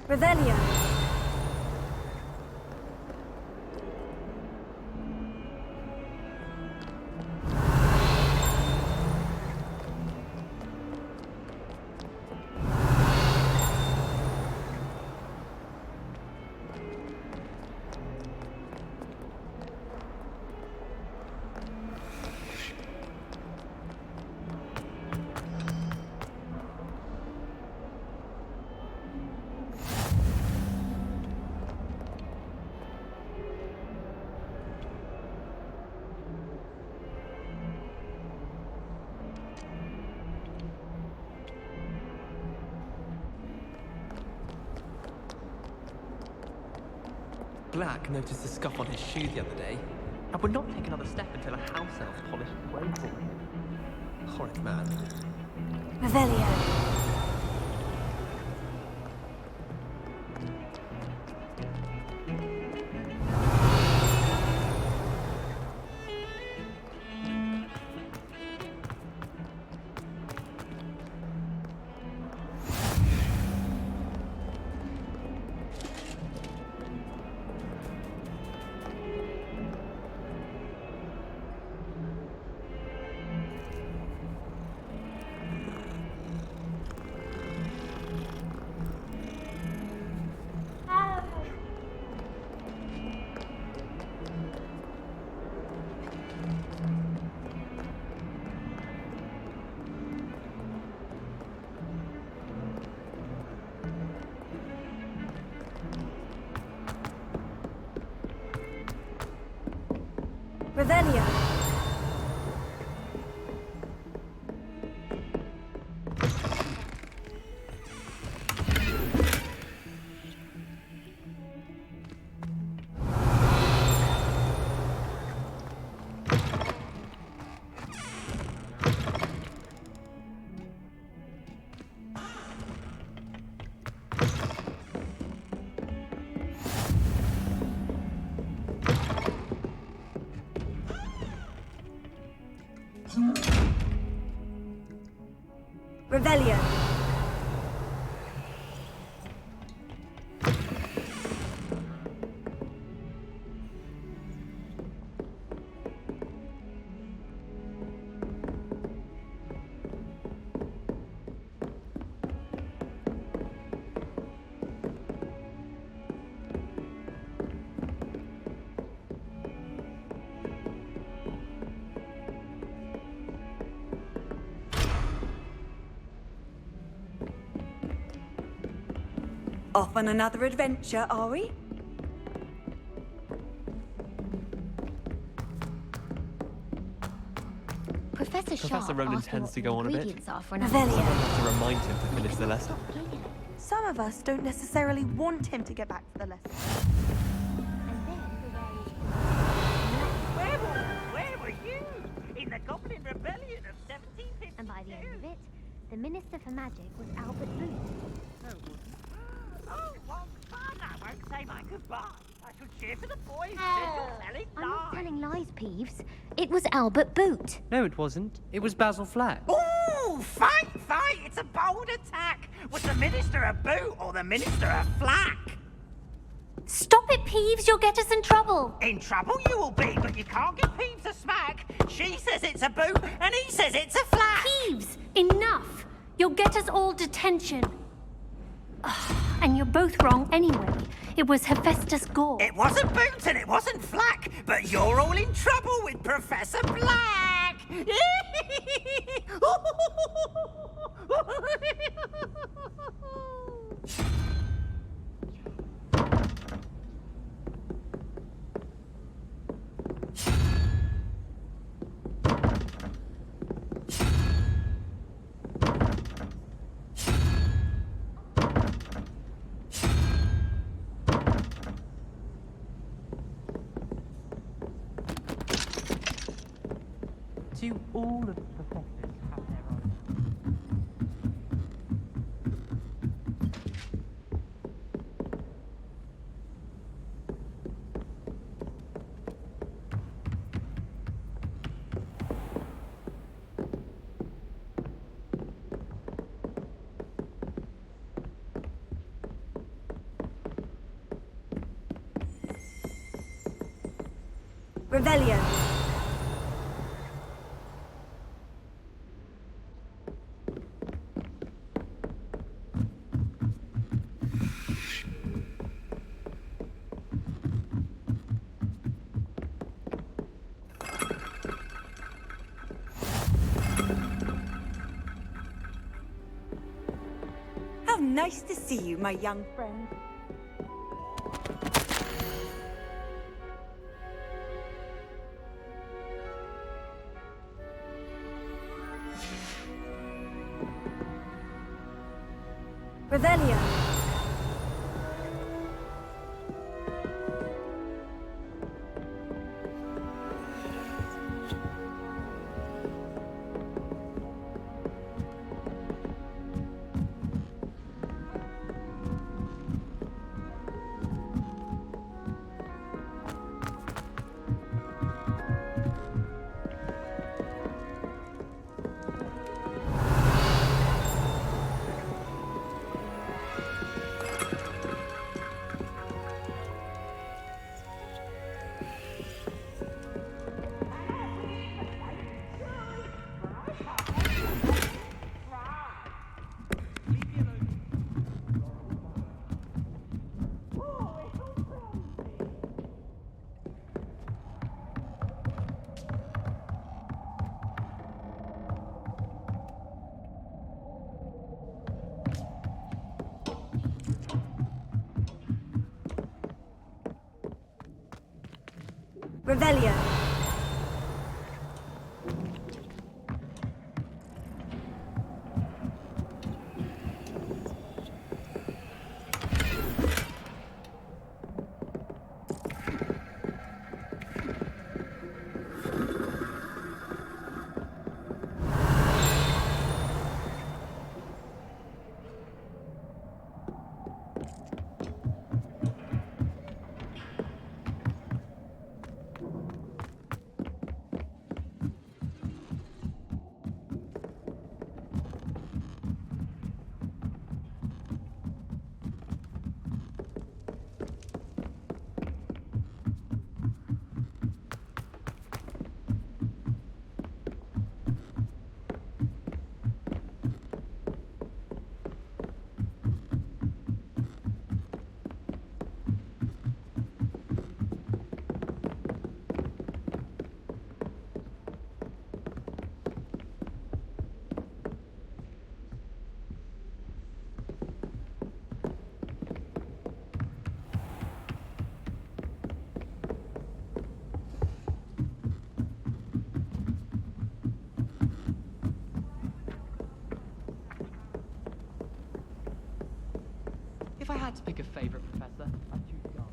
Revelio. Black noticed a scuff on his shoe the other day, and would not take another step until a house elf polished the way for him. Horrid man. Revelio. Revelio. Revelio. Off on another adventure, are we? Professor Roland tends to go on a bit. For Someone has to remind him to finish the lesson. Some of us don't necessarily want him to get back to the lesson. Where were you? In the Goblin Rebellion of 1752? And by the end of it, the Minister for Magic was Albert Booth. Oh, what fun! I won't say my goodbye. I shall cheer for the boys. I'm not telling lies, Peeves. It was Albert Boot. No, it wasn't. It was Basil Flack. Ooh, fight! It's a bold attack. Was the Minister a boot or the Minister a flack? Stop it, Peeves. You'll get us in trouble. In trouble you will be, but you can't give Peeves a smack. She says it's a boot, and he says it's a flack. Peeves, enough. You'll get us all detention. And you're both wrong anyway. It was Hephaestus Gore. It wasn't boot and it wasn't flack, but you're all in trouble with Professor Black. Do all of the professors have their own? Revelio. How nice to see you, my young friend. Revelio. Revelio. If I had to pick a favorite professor, I'd choose Garth.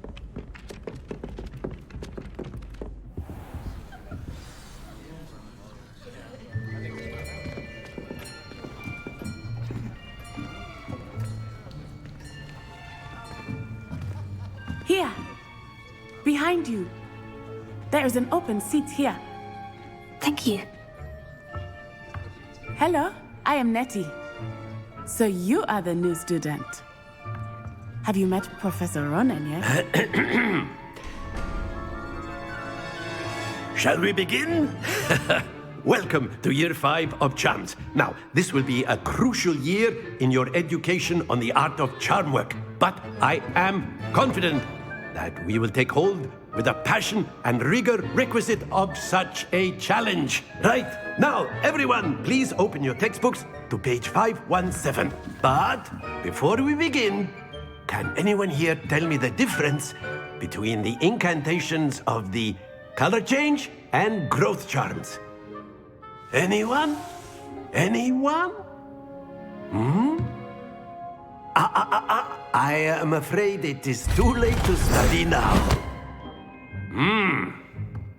Here! Behind you! There is an open seat here. Thank you. Hello, I am Nettie. So you are the new student. Have you met Professor Ronan yet? Shall we begin? Welcome to Year 5 of Charms. Now, this will be a crucial year in your education on the art of charm work. But I am confident that we will take hold with the passion and rigor requisite of such a challenge. Right, now, everyone, please open your textbooks to page 517. But before we begin, can anyone here tell me the difference between the incantations of the color change and growth charms? Anyone? Anyone? I am afraid it is too late to study now.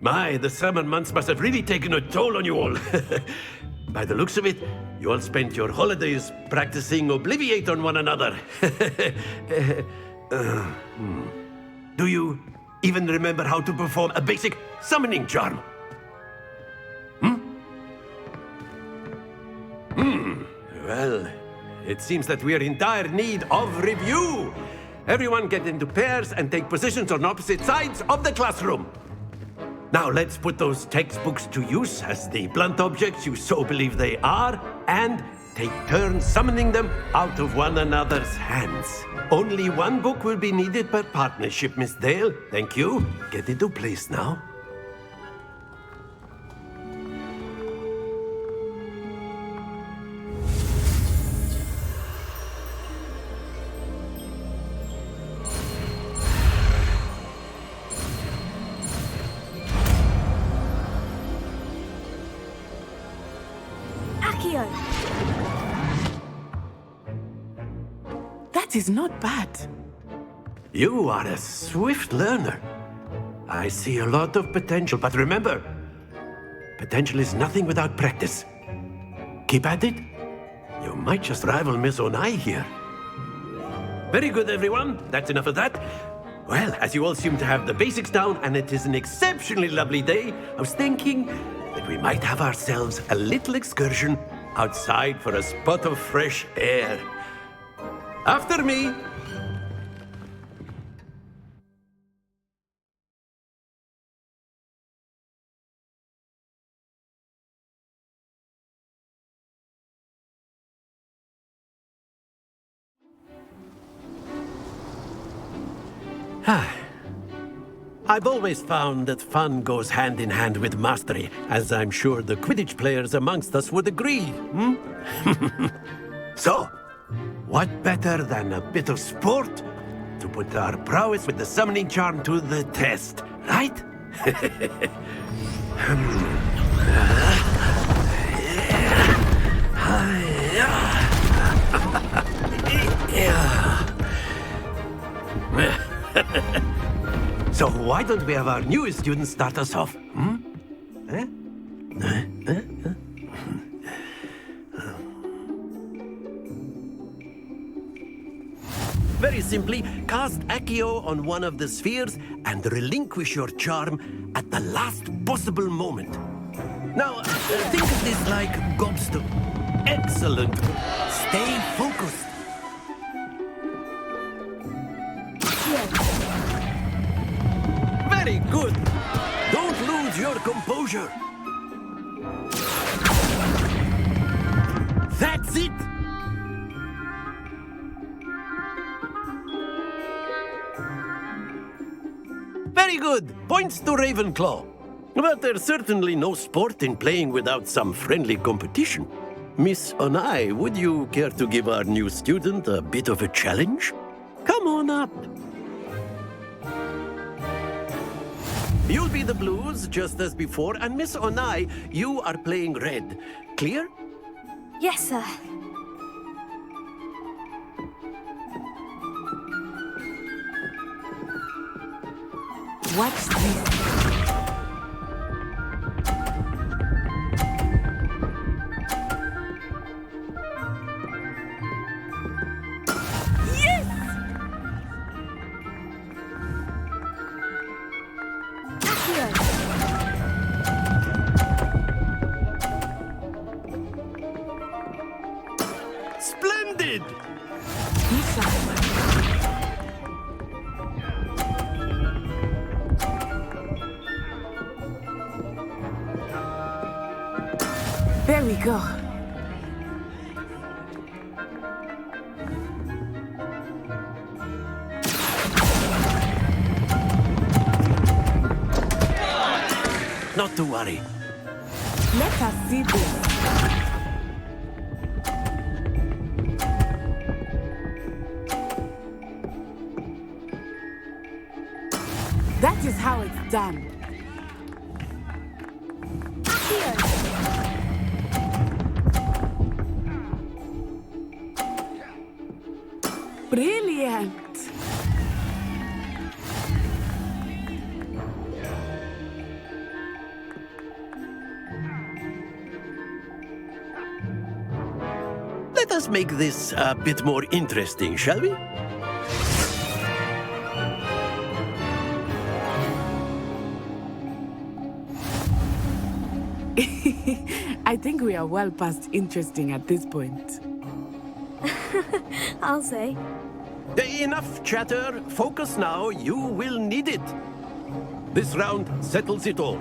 My, the summer months must have really taken a toll on you all. By the looks of it, you all spent your holidays practicing Obliviate on one another. Do you even remember how to perform a basic summoning charm? Well, it seems that we are in dire need of review. Everyone get into pairs and take positions on opposite sides of the classroom. Now let's put those textbooks to use as the blunt objects you so believe they are, and take turns summoning them out of one another's hands. Only one book will be needed per partnership, Miss Dale. Thank you. Get into place now. That is not bad. You are a swift learner. I see a lot of potential, but remember, potential is nothing without practice. Keep at it. You might just rival Miss Onai here. Very good, everyone. That's enough of that. Well, as you all seem to have the basics down, and it is an exceptionally lovely day, I was thinking that we might have ourselves a little excursion outside for a spot of fresh air. After me. I've always found that fun goes hand in hand with mastery, as I'm sure the Quidditch players amongst us would agree. So, what better than a bit of sport to put our prowess with the summoning charm to the test, right? So why don't we have our newest student start us off? Very simply, cast Accio on one of the spheres and relinquish your charm at the last possible moment. Now, think of this like gobstone. Excellent. Stay focused. Very good. Don't lose your composure. That's it. Very good. Points to Ravenclaw. But there's certainly no sport in playing without some friendly competition. Miss Onai, would you care to give our new student a bit of a challenge? Come on up. You'll be the blues, just as before, and Miss Onai, you are playing red. Clear? Yes, sir. What's this? Splendid! There we go. Not to worry. Let us see this. That is how it's done. Brilliant! us make this a bit more interesting, shall we? I think we are well past interesting at this point. I'll say. Enough chatter. Focus now. You will need it. This round settles it all.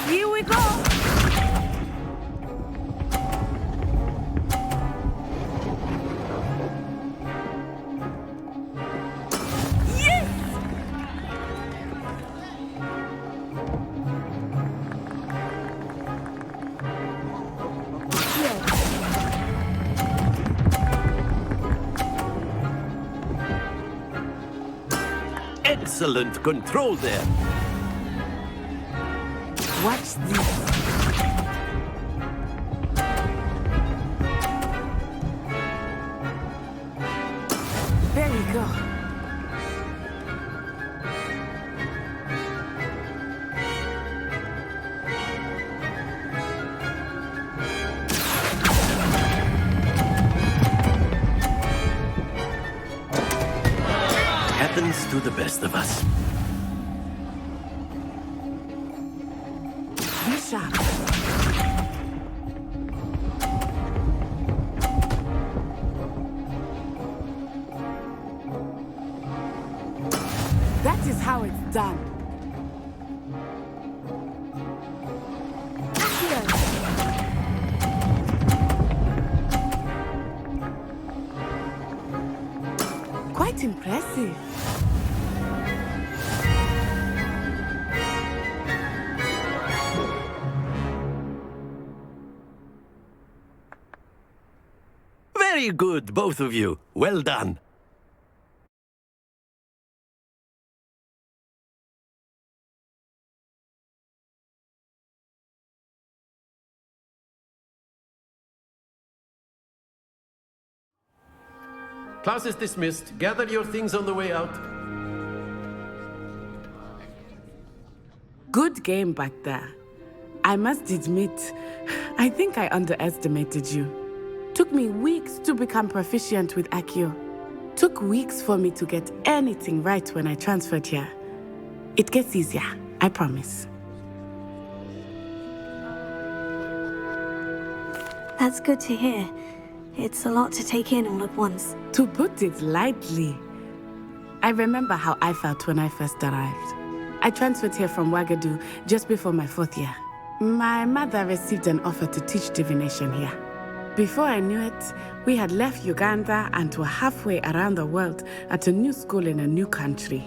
Here we go! Excellent control there. Watch this. There we go. Happens to the best of us. Be sharp. That is how it's done. Quite impressive. Very good, both of you. Well done. Class is dismissed. Gather your things on the way out. Good game back there. I must admit, I think I underestimated you. Took me weeks to become proficient with Accio. Took weeks for me to get anything right when I transferred here. It gets easier, I promise. That's good to hear. It's a lot to take in all at once. To put it lightly, I remember how I felt when I first arrived. I transferred here from Ouagadougou just before my 4th year. My mother received an offer to teach divination here. Before I knew it, we had left Uganda and were halfway around the world at a new school in a new country.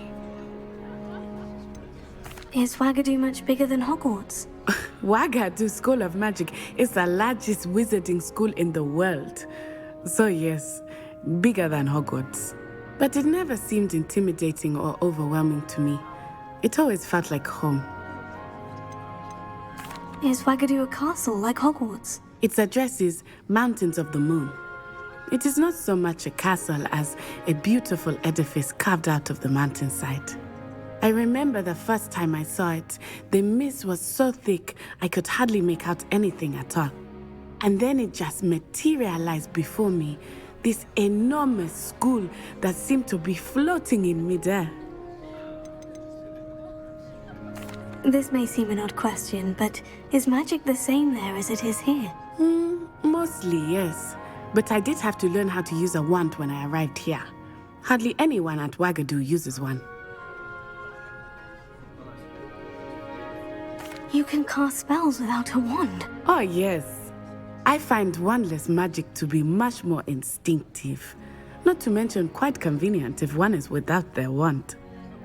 Is Ouagadougou much bigger than Hogwarts? Ouagadougou School of Magic is the largest wizarding school in the world. So yes, bigger than Hogwarts. But it never seemed intimidating or overwhelming to me. It always felt like home. Is Ouagadougou a castle like Hogwarts? Its address is Mountains of the Moon. It is not so much a castle as a beautiful edifice carved out of the mountainside. I remember the first time I saw it, the mist was so thick I could hardly make out anything at all. And then it just materialized before me, this enormous school that seemed to be floating in midair. This may seem an odd question, but is magic the same there as it is here? Mostly, yes. But I did have to learn how to use a wand when I arrived here. Hardly anyone at Ouagadougou uses one. You can cast spells without a wand? Oh, yes. I find wandless magic to be much more instinctive. Not to mention quite convenient if one is without their wand.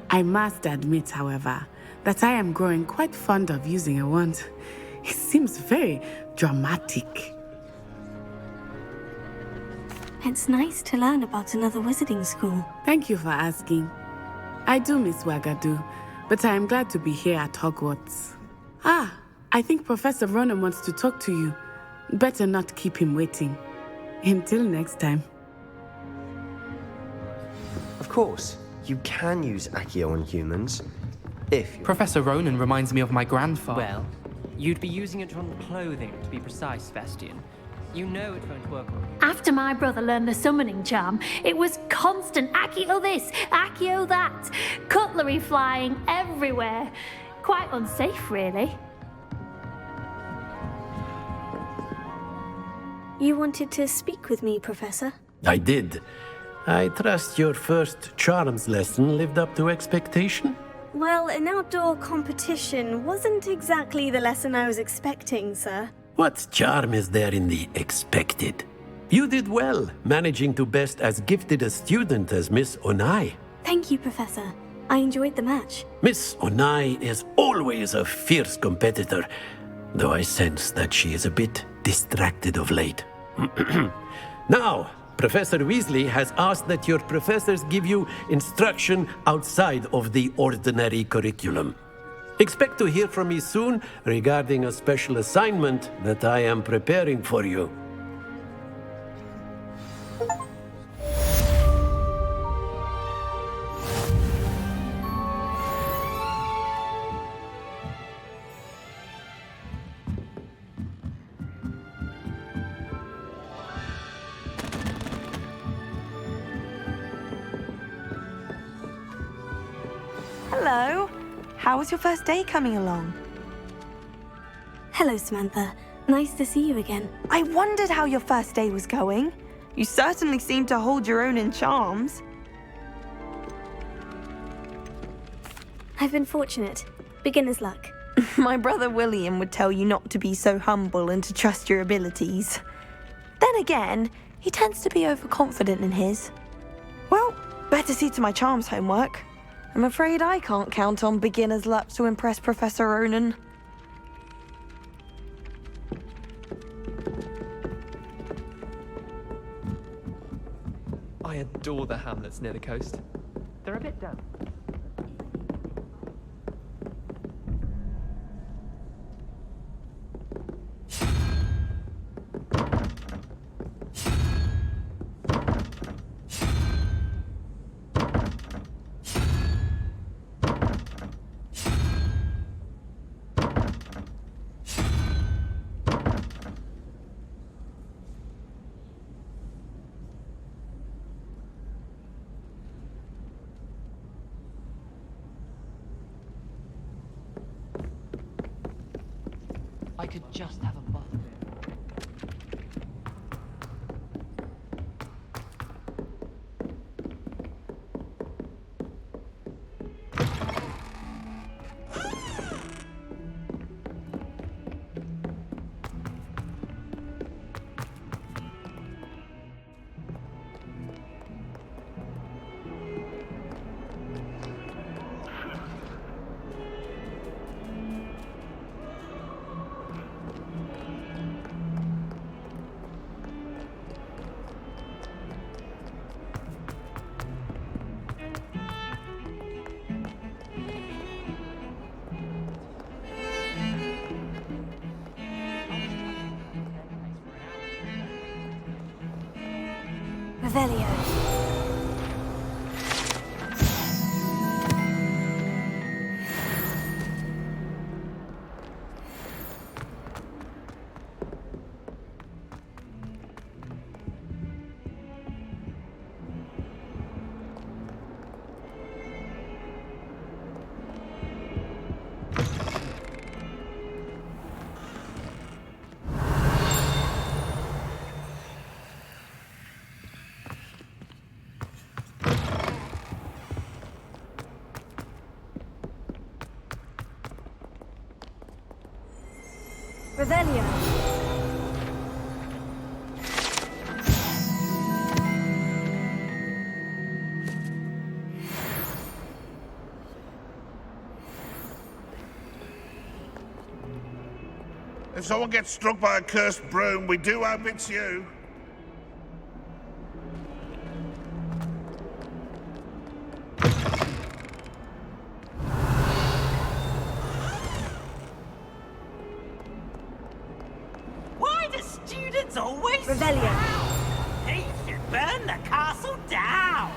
I must admit, however, that I am growing quite fond of using a wand. It seems very dramatic. It's nice to learn about another wizarding school. Thank you for asking. I do miss Ouagadougou, but I am glad to be here at Hogwarts. Ah, I think Professor Ronan wants to talk to you. Better not keep him waiting. Until next time. Of course, you can use Accio on humans, if you... Professor Ronan reminds me of my grandfather. Well, you'd be using it on clothing, to be precise, Vestian. You know it won't work on you. After my brother learned the summoning charm, it was constant Accio this, Accio that, cutlery flying everywhere. Quite unsafe, really. You wanted to speak with me, Professor? I did. I trust your first charms lesson lived up to expectation? Well, an outdoor competition wasn't exactly the lesson I was expecting, sir. What charm is there in the expected? You did well, managing to best as gifted a student as Miss Onai. Thank you, Professor. I enjoyed the match. Miss Onai is always a fierce competitor, though I sense that she is a bit distracted of late. Now, Professor Weasley has asked that your professors give you instruction outside of the ordinary curriculum. Expect to hear from me soon regarding a special assignment that I am preparing for you. Hello. How was your first day coming along? Hello, Samantha. Nice to see you again. I wondered how your first day was going. You certainly seem to hold your own in charms. I've been fortunate. Beginner's luck. My brother William would tell you not to be so humble and to trust your abilities. Then again, he tends to be overconfident in his. Well, better see to my charms homework. I'm afraid I can't count on beginner's luck to impress Professor Ronan. I adore the hamlets near the coast. They're a bit damp. I could just have a bath. Revelio. Revelio. If someone gets struck by a cursed broom, we do hope it's you. Why do students always Revelio. shout? He should burn the castle down.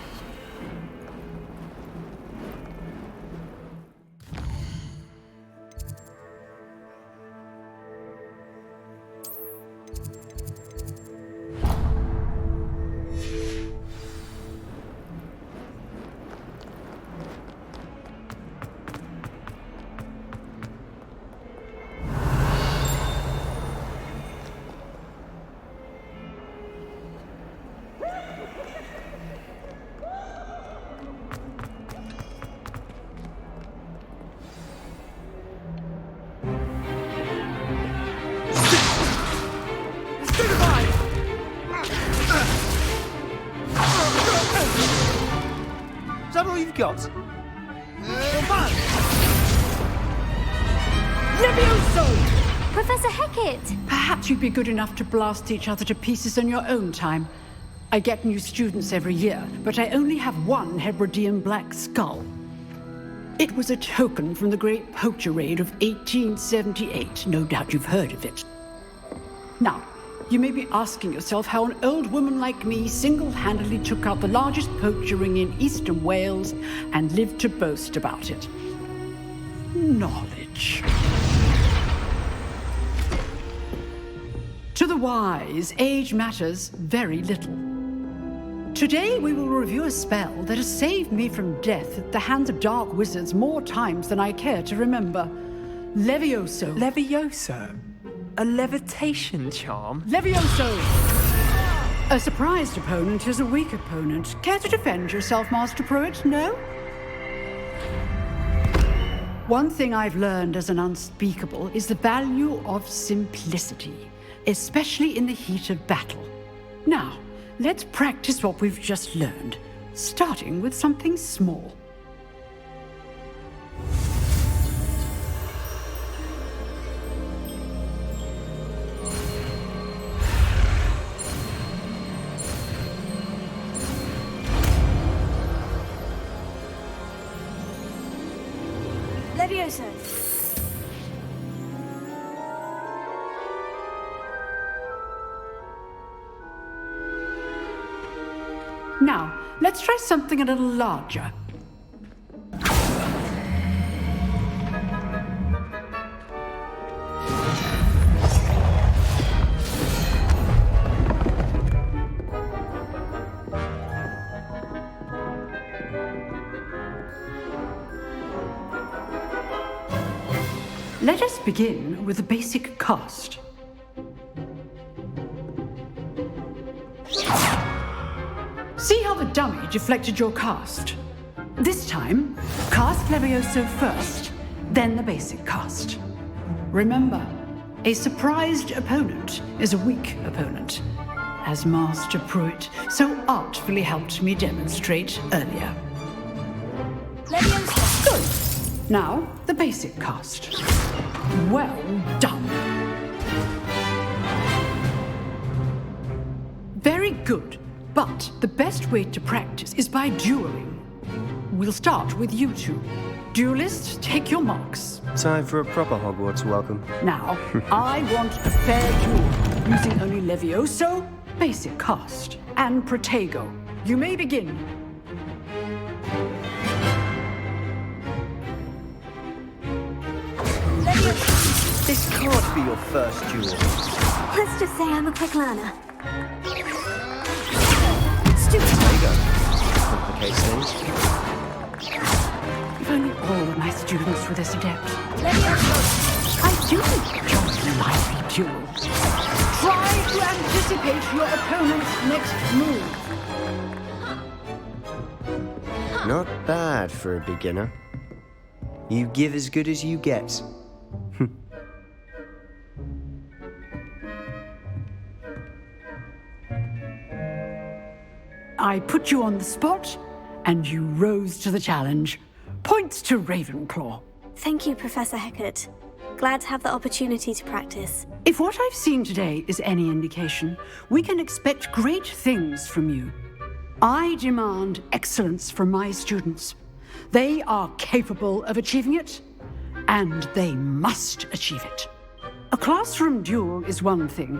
you've got. Levioso! Professor Hecat! Perhaps you'd be good enough to blast each other to pieces in your own time. I get new students every year, but I only have one Hebridean black skull. It was a token from the Great Poacher Raid of 1878. No doubt you've heard of it. Now, you may be asking yourself how an old woman like me single-handedly took out the largest poacher ring in eastern Wales and lived to boast about it. Knowledge. To the wise, age matters very little. Today we will review a spell that has saved me from death at the hands of dark wizards more times than I care to remember. Levioso. Levioso? A levitation charm? Levioso! A surprised opponent is a weak opponent. Care to defend yourself, Master Pruitt? No? One thing I've learned as an unspeakable is the value of simplicity, especially in the heat of battle. Now, let's practice what we've just learned, starting with something small. Levioso. Now, let's try something a little larger. Let us begin with the basic cast. See how the dummy deflected your cast? This time, cast Levioso first, then the basic cast. Remember, a surprised opponent is a weak opponent, as Master Pruitt so artfully helped me demonstrate earlier. Levioso. Good. Now, the basic cast. Well done. Very good. But the best way to practice is by dueling. We'll start with you two. Duelists, take your marks. Time for a proper Hogwarts welcome. Now, I want a fair duel, using only Levioso, basic cast, and Protego. You may begin. This can't be your first duel. Let's just say I'm a quick learner. There you go. Complicates things. If only all of my students were this adept. I do enjoy a lively duel. Try to anticipate your opponent's next move. Not bad for a beginner. You give as good as you get. I put you on the spot, and you rose to the challenge. Points to Ravenclaw. Thank you, Professor Hecat. Glad to have the opportunity to practice. If what I've seen today is any indication, we can expect great things from you. I demand excellence from my students. They are capable of achieving it, and they must achieve it. A classroom duel is one thing,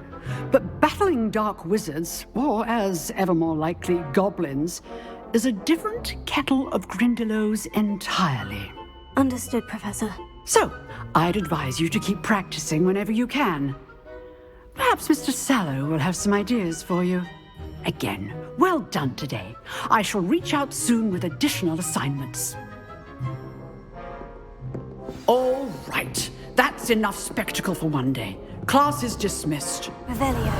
but battling dark wizards, or as ever more likely, goblins, is a different kettle of Grindylows entirely. Understood, Professor. So, I'd advise you to keep practicing whenever you can. Perhaps Mr. Sallow will have some ideas for you. Again, well done today. I shall reach out soon with additional assignments. All right. That's enough spectacle for one day. Class is dismissed. Revelio.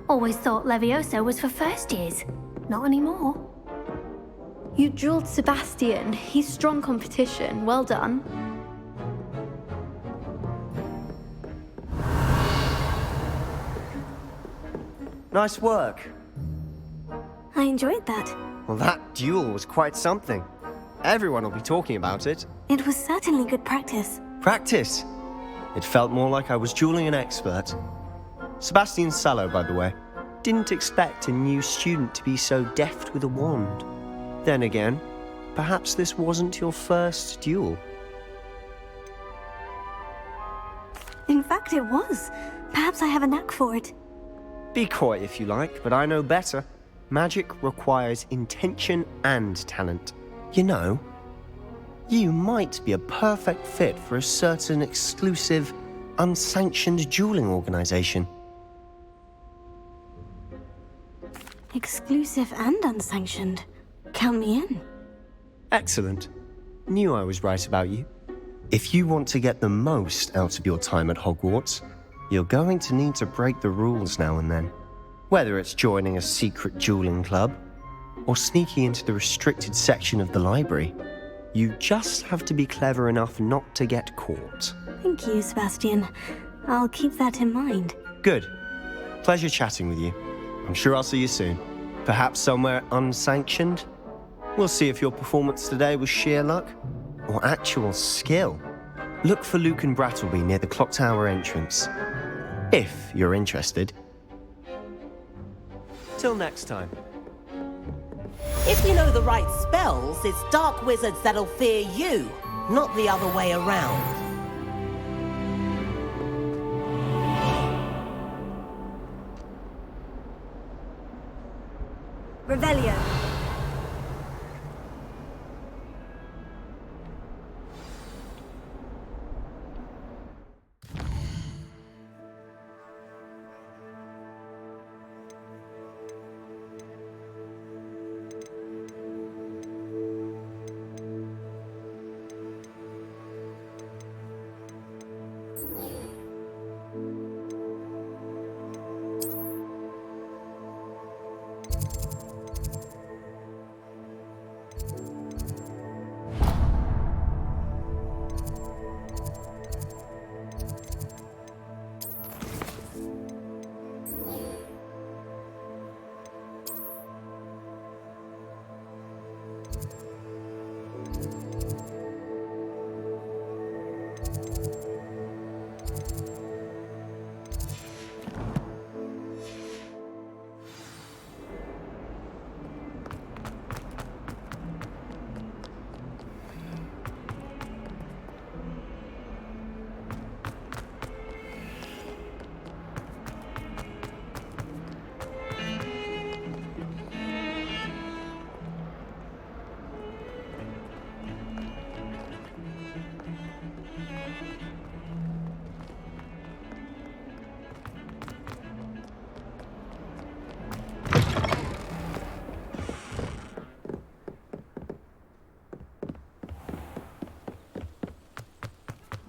Always thought Levioso was for first years. Not anymore. You drilled Sebastian. He's strong competition. Well done. Nice work. I enjoyed that. Well, that duel was quite something. Everyone will be talking about it. It was certainly good practice. Practice? It felt more like I was dueling an expert. Sebastian Sallow, by the way. Didn't expect a new student to be so deft with a wand. Then again, perhaps this wasn't your first duel. In fact, it was. Perhaps I have a knack for it. Be coy if you like, but I know better. Magic requires intention and talent. You know, you might be a perfect fit for a certain exclusive, unsanctioned dueling organization. Exclusive and unsanctioned. Count me in. Excellent. Knew I was right about you. If you want to get the most out of your time at Hogwarts, you're going to need to break the rules now and then. Whether it's joining a secret dueling club, or sneaking into the restricted section of the library, you just have to be clever enough not to get caught. Thank you, Sebastian. I'll keep that in mind. Good. Pleasure chatting with you. I'm sure I'll see you soon. Perhaps somewhere unsanctioned? We'll see if your performance today was sheer luck or actual skill. Look for Luke and Brattleby near the Clock Tower entrance. If you're interested. Till next time. If you know the right spells, it's dark wizards that'll fear you, not the other way around. Revelio.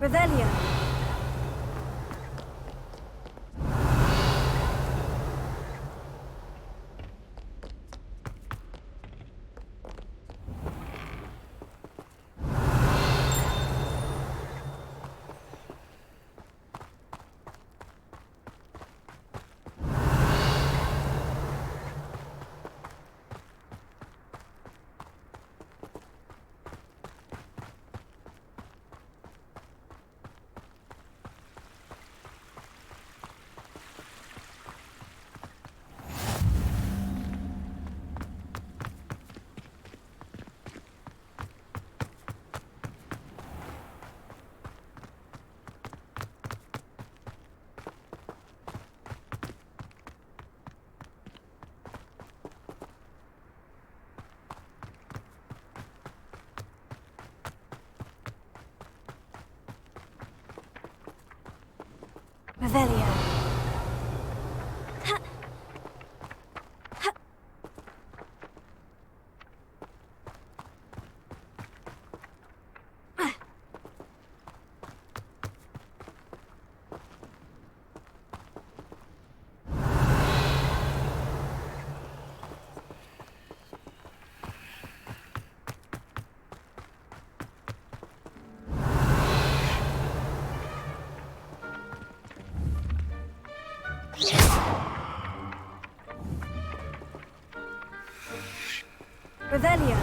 Revelio. Revelio. Revelio.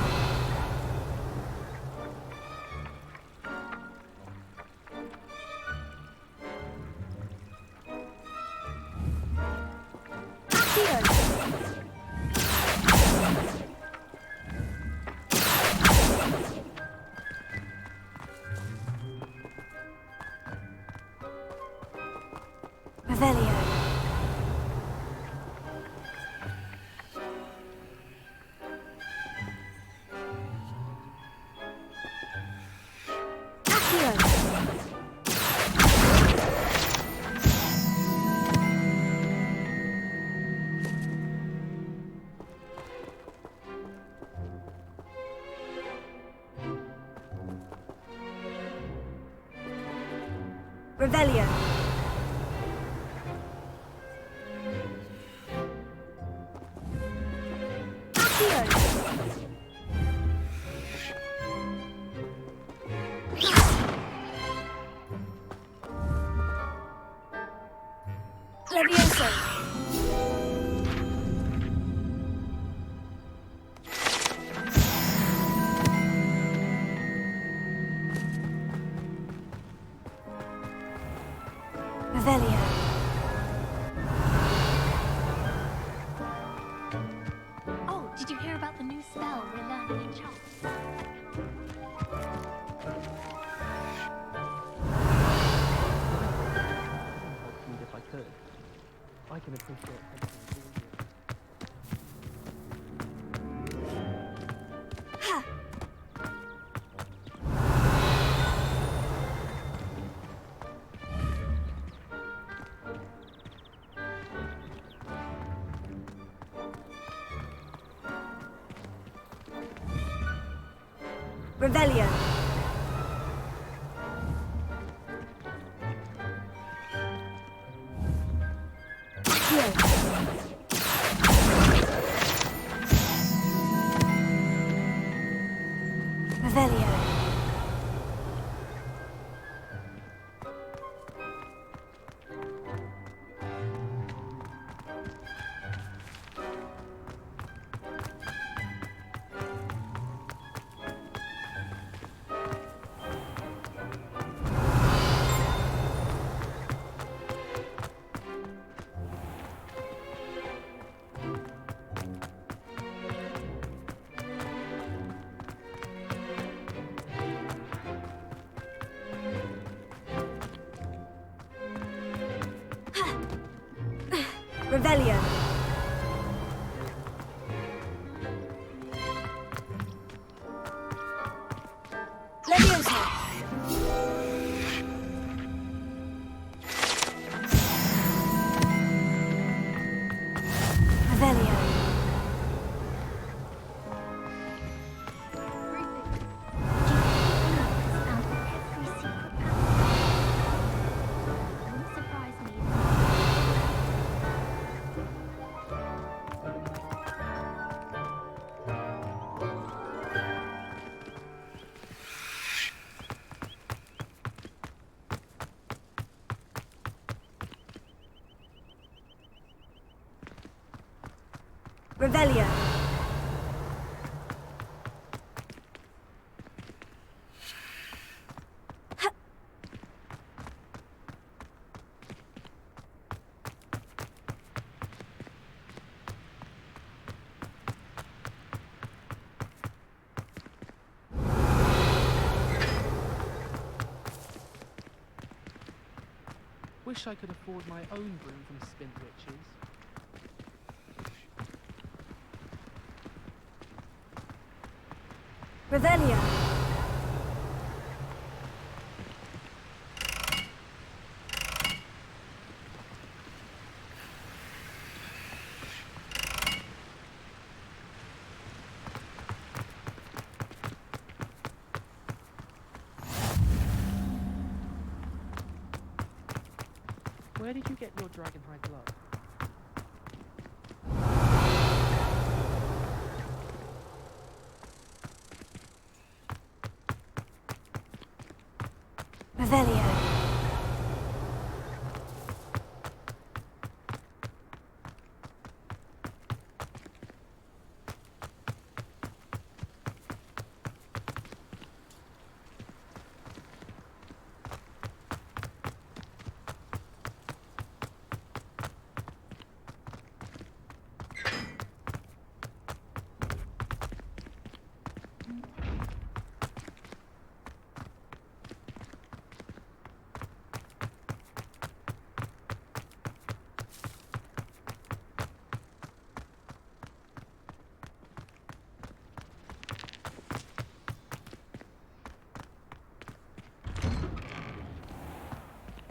Revelio. Revelio. Levioso. Revelio. Oh, did you hear about the new spell we're learning in Charles? If I could, I can appreciate something. Revelio. Revelio. Revelio. Levioso. Revelio. Revelio. Wish I could afford my own broom from Spin Riches. Revelio. Where did you get your dragonhide glove? Revelio.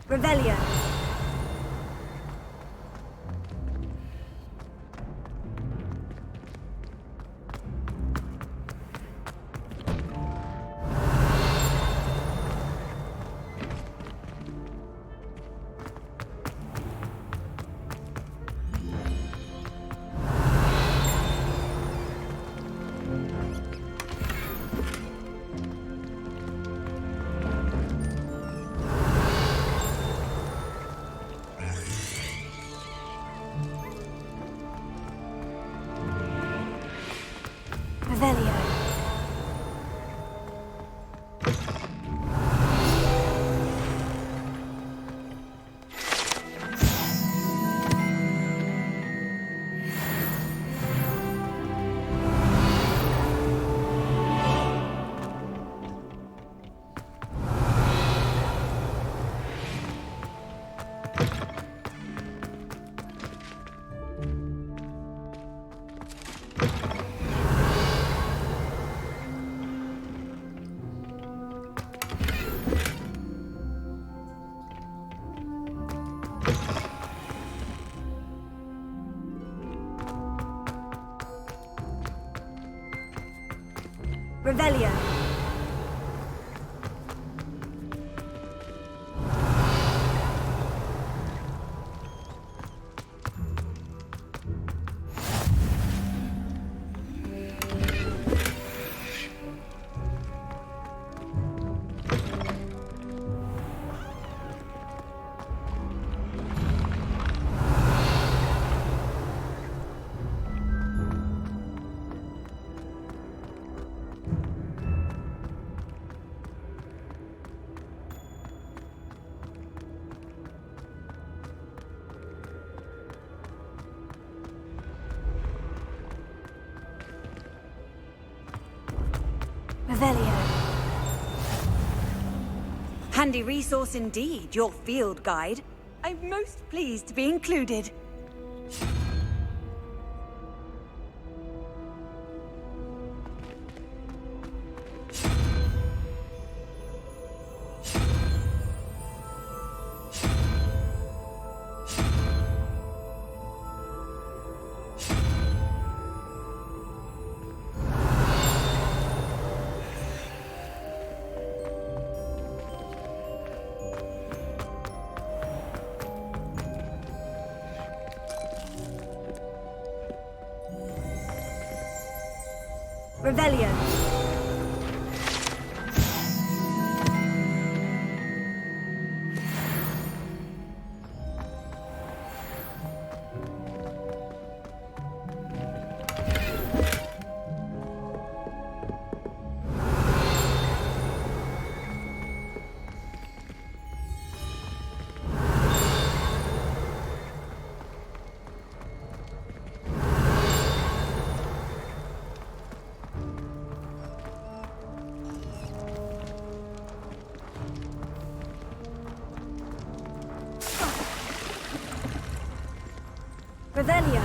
Revelio. Revelio. Revelio. Revelio. Handy resource indeed, your field guide. I'm most pleased to be included. Revelio. Revelio.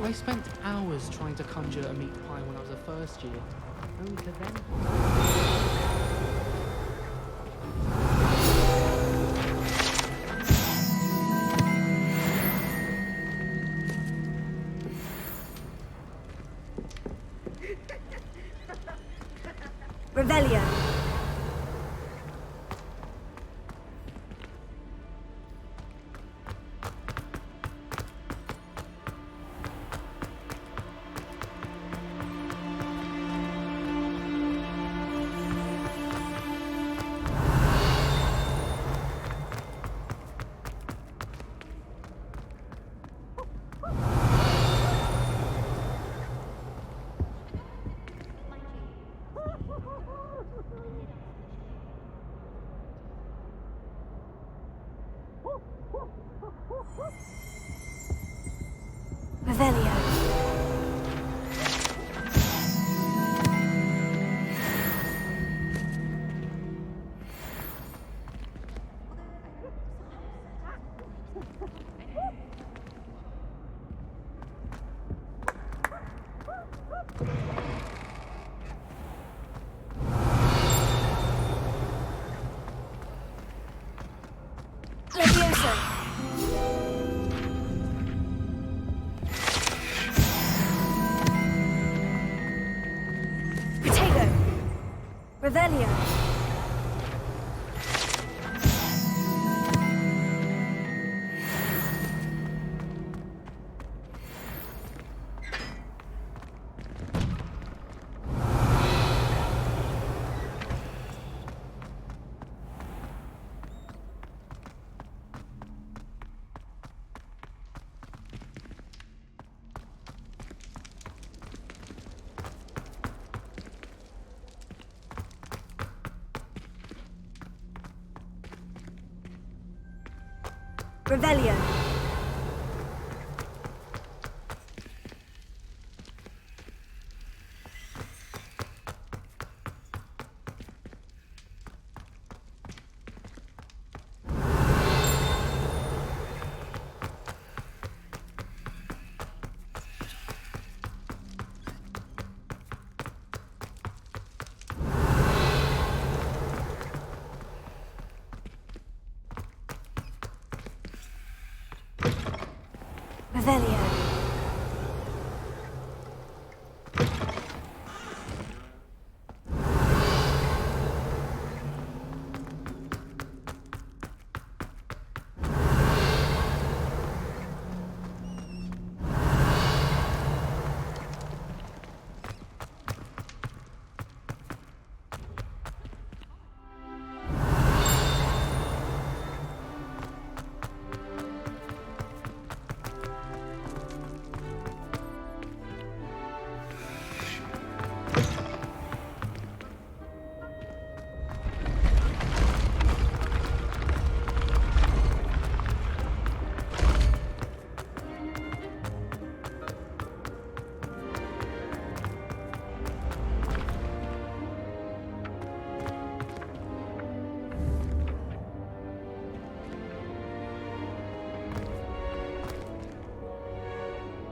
I spent hours trying to conjure a meat pie when I was a first year. Only to then... Revelio. Revelio. Leviosa. Protego. Revelio. Revelio. Revelio.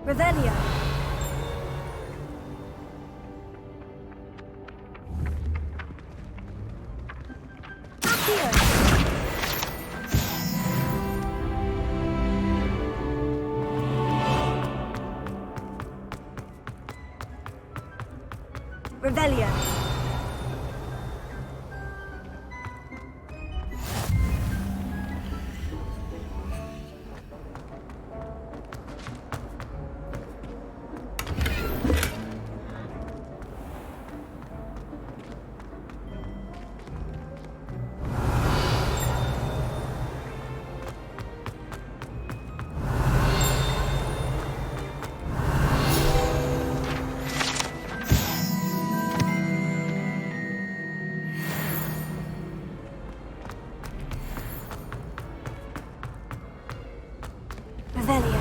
Revelio. Accio. Revelio. Revelio.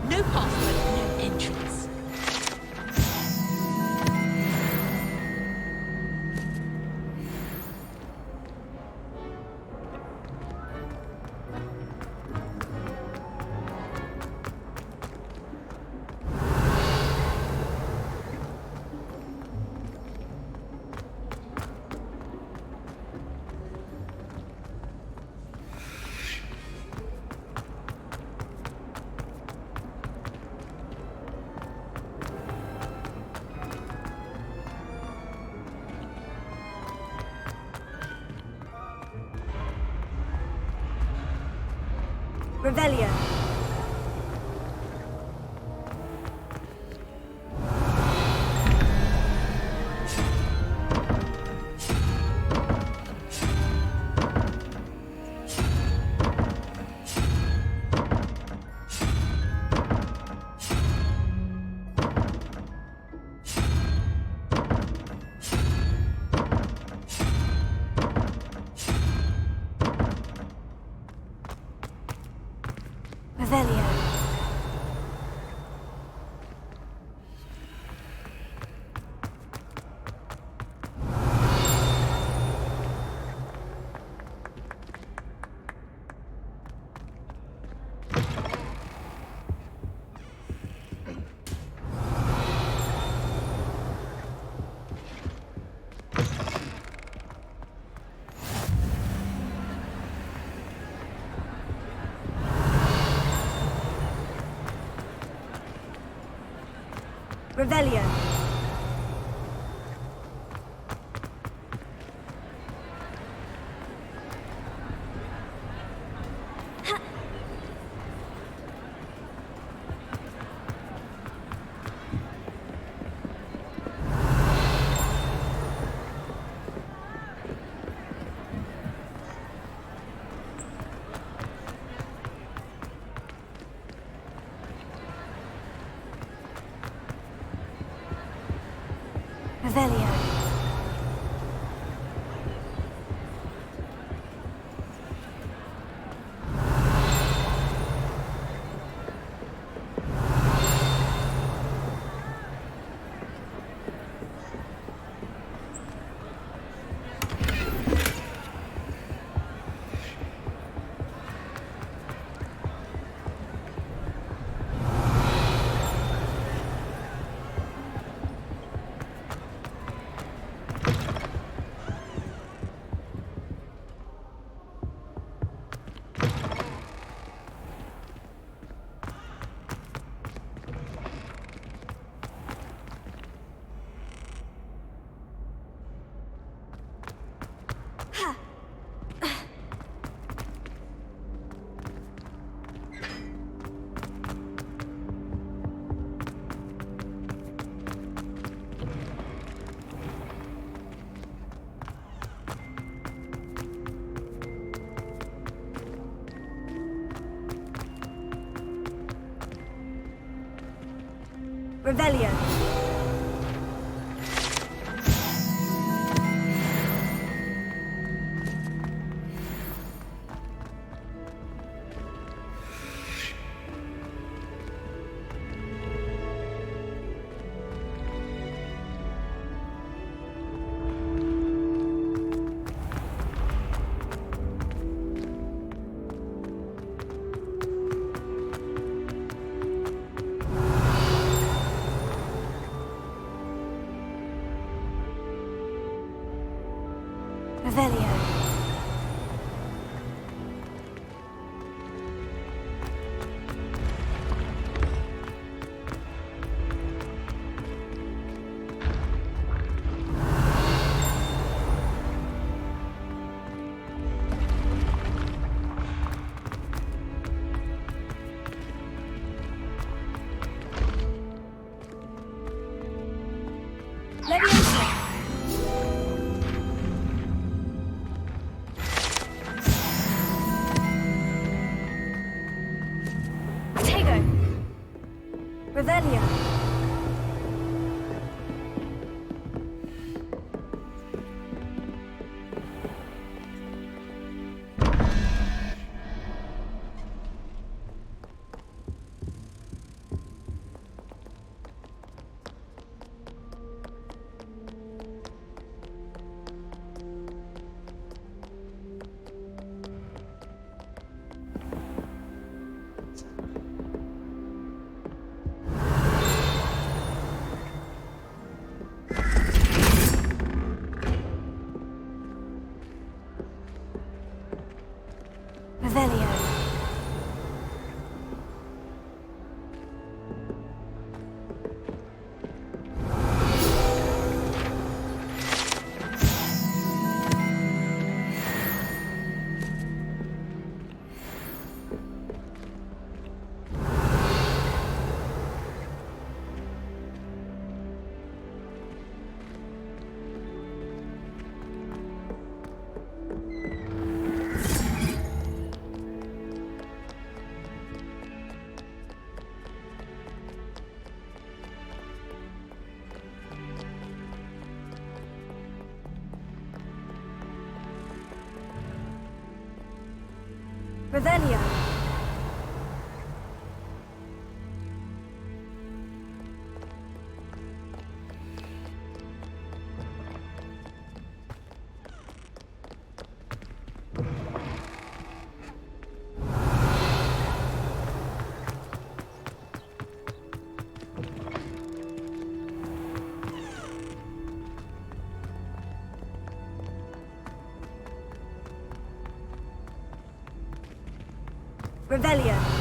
No password, no entrance. Revelio. Revelio. Revelio. Revelio. Revelio. Leviosa. Revelio. Revelio. Revelio. Revelio.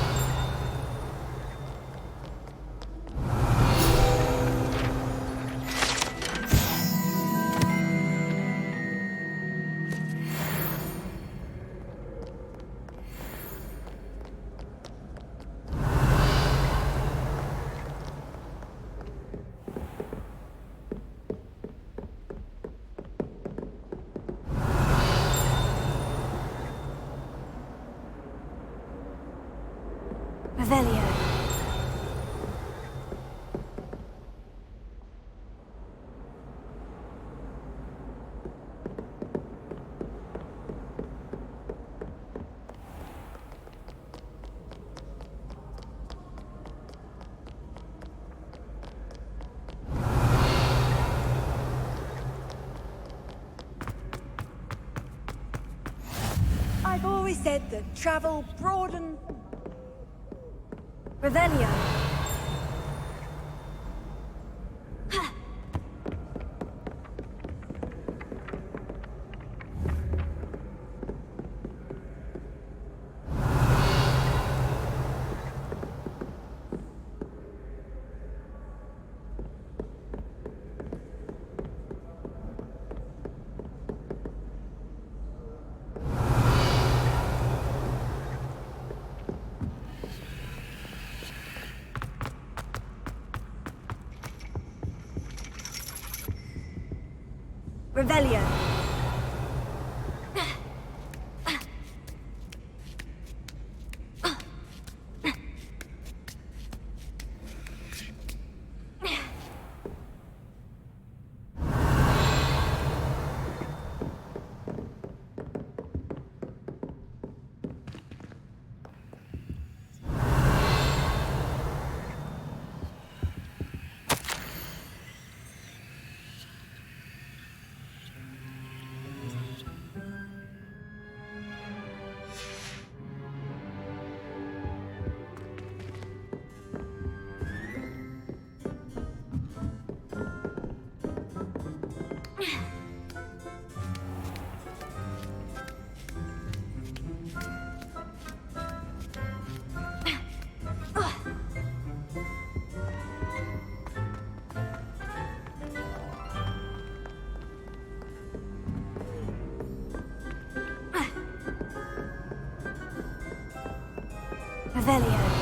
always said that travel broaden... Revelio. Revelio. Revelio.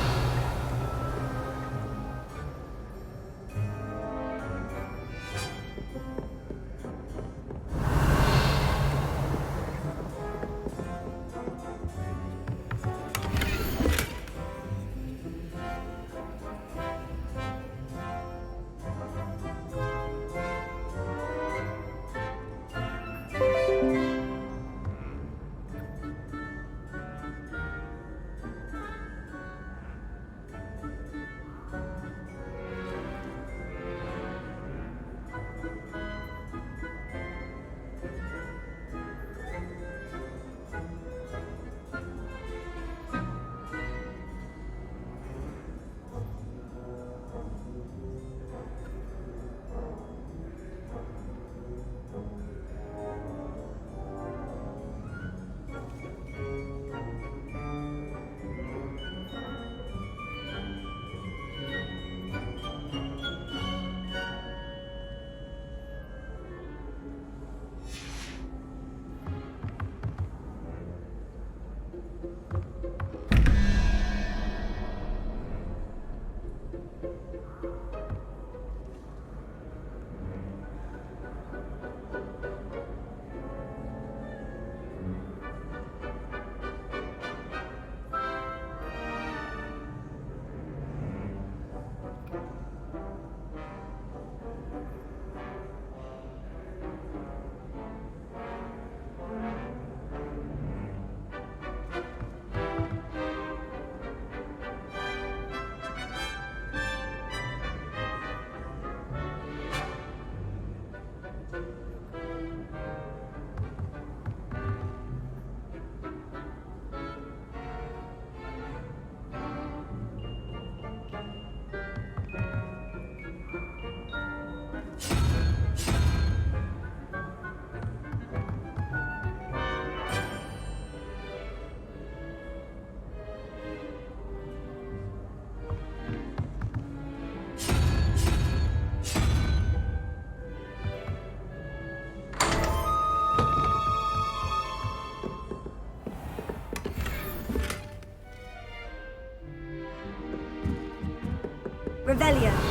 Revelio.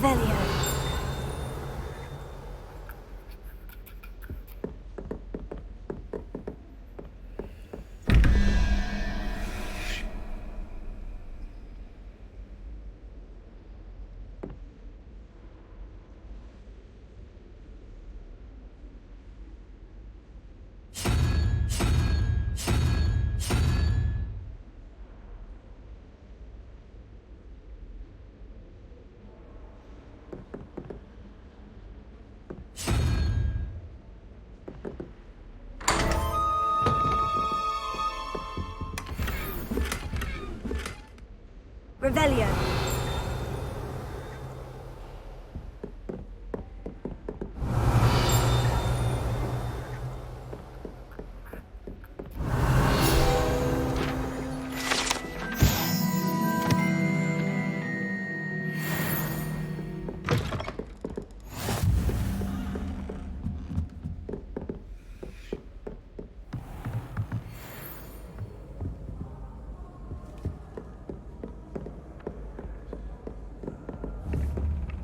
Revelio. Revelio.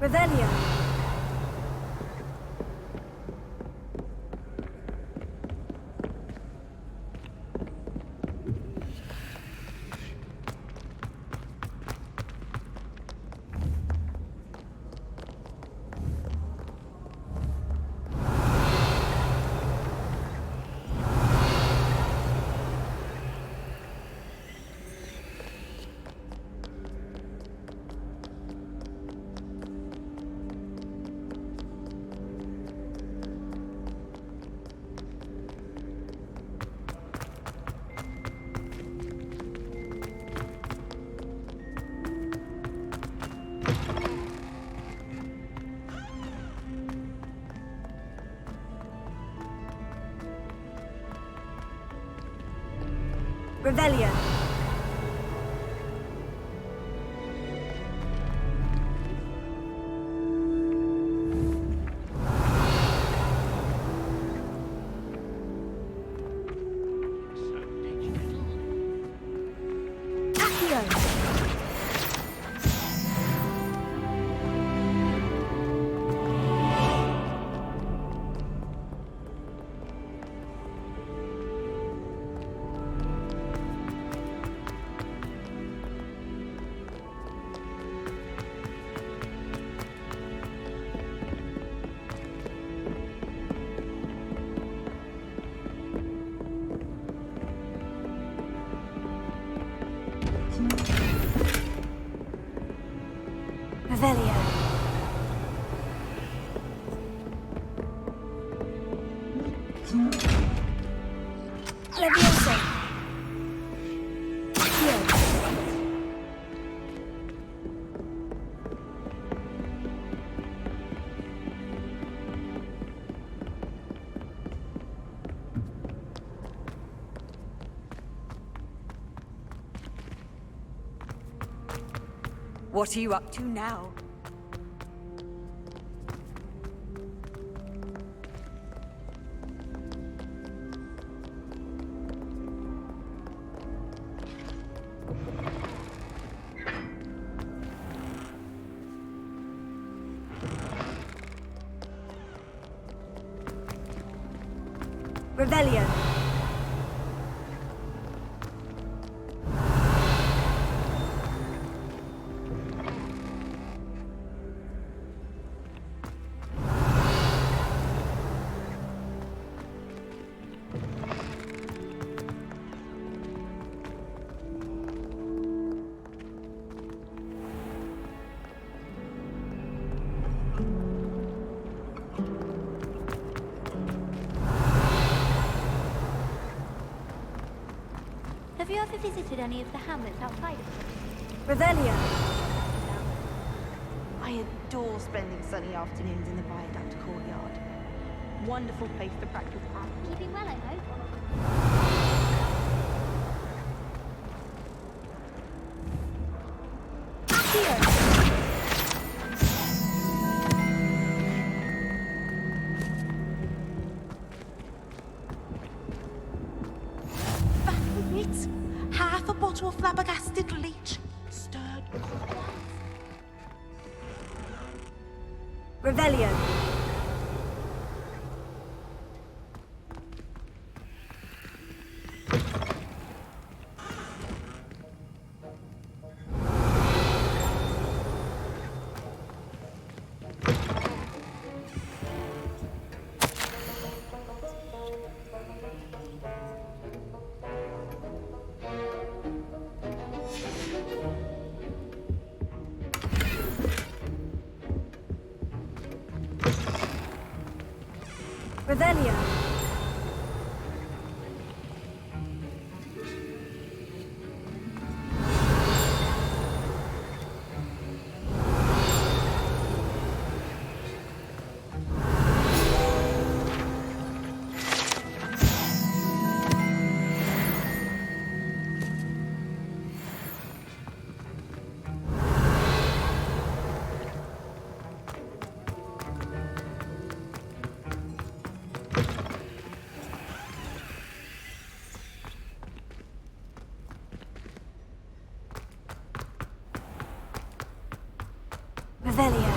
Revelio. Revelio. Revelio. Levioso. What are you up to now? Revelio. Have you ever visited any of the hamlets outside of here? Revelio. I adore spending sunny afternoons in the viaduct courtyard. Wonderful place to practice art. Keeping well, I hope. Half a bottle of flabbergasted leech, stirred. Revelio. Revelio. Revelio.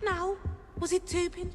Now, was it Tupin?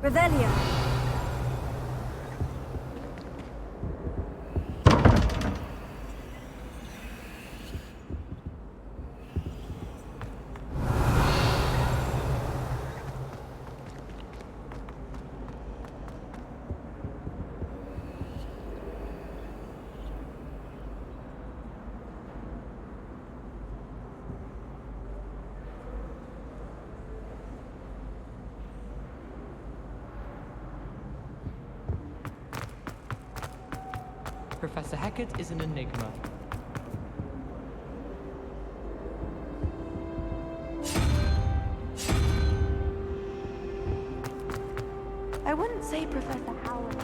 Revelio. Professor Hecat is an enigma. I wouldn't say Professor Howard.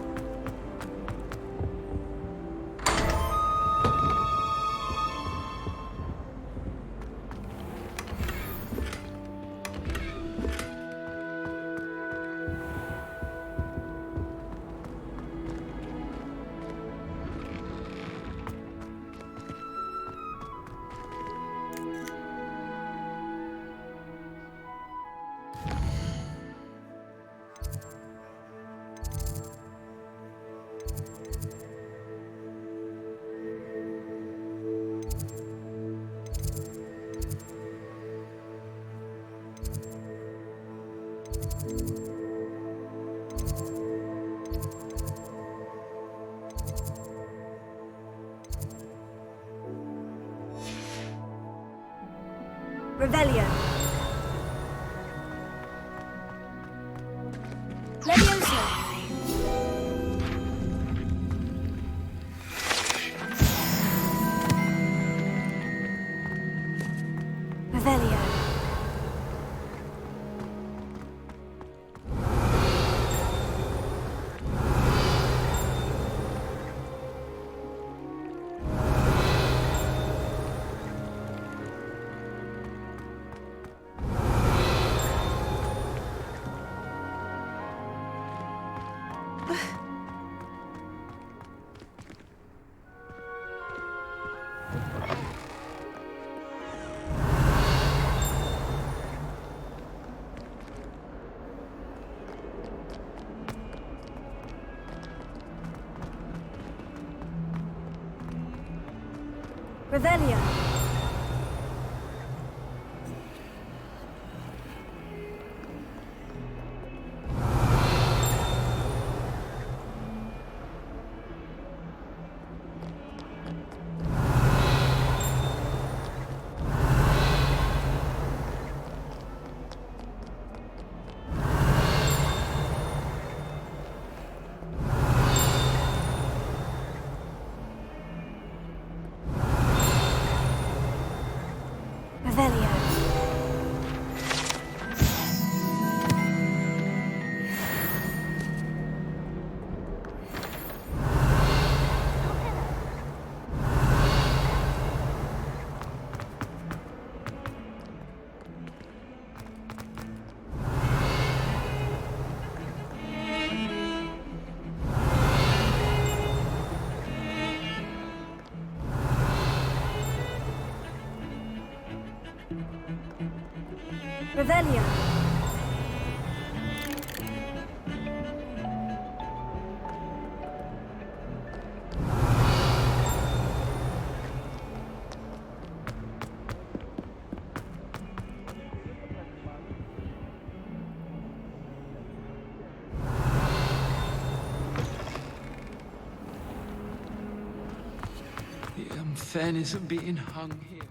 Revelio. Levioso. Revelio. Revelio. Revelio. Revelio. The unfairness of being hung here.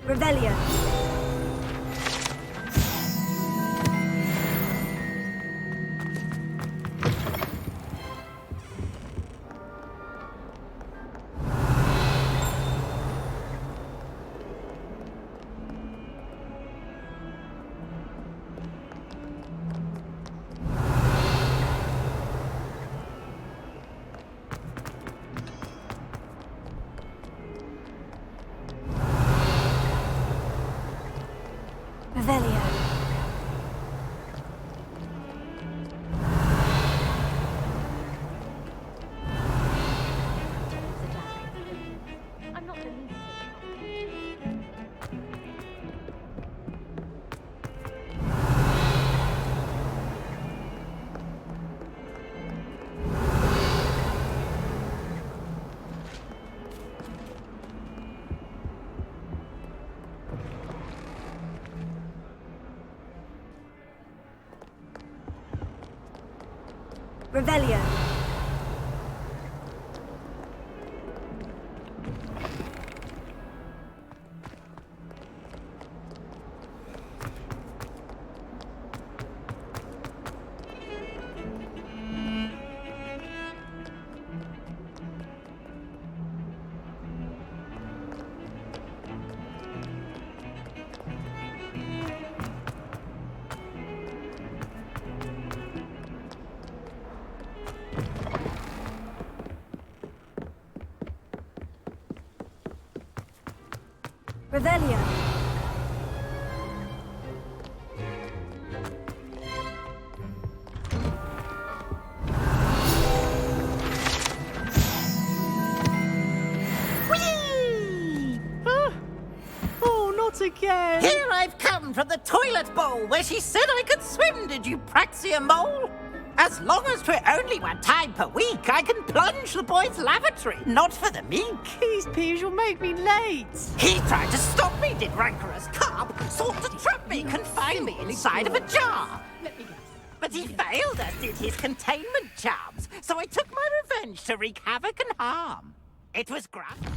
Revelio. Revelio. I'm not the least Revelio. Revelio. Oh, not again! Here I've come from the toilet bowl where she said I could swim, did you praxia mole? As long as 'twere only one time per week, I can plunge the boy's lavatory, not for the meek. These peas will make me late. He tried to stop me, did rancorous carp, sought to trap me, confine me inside of a jar. But he failed, as did his containment charms, so I took my revenge to wreak havoc and harm. It was grand.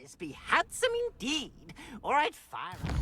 eyes be handsome indeed, or I'd fire up.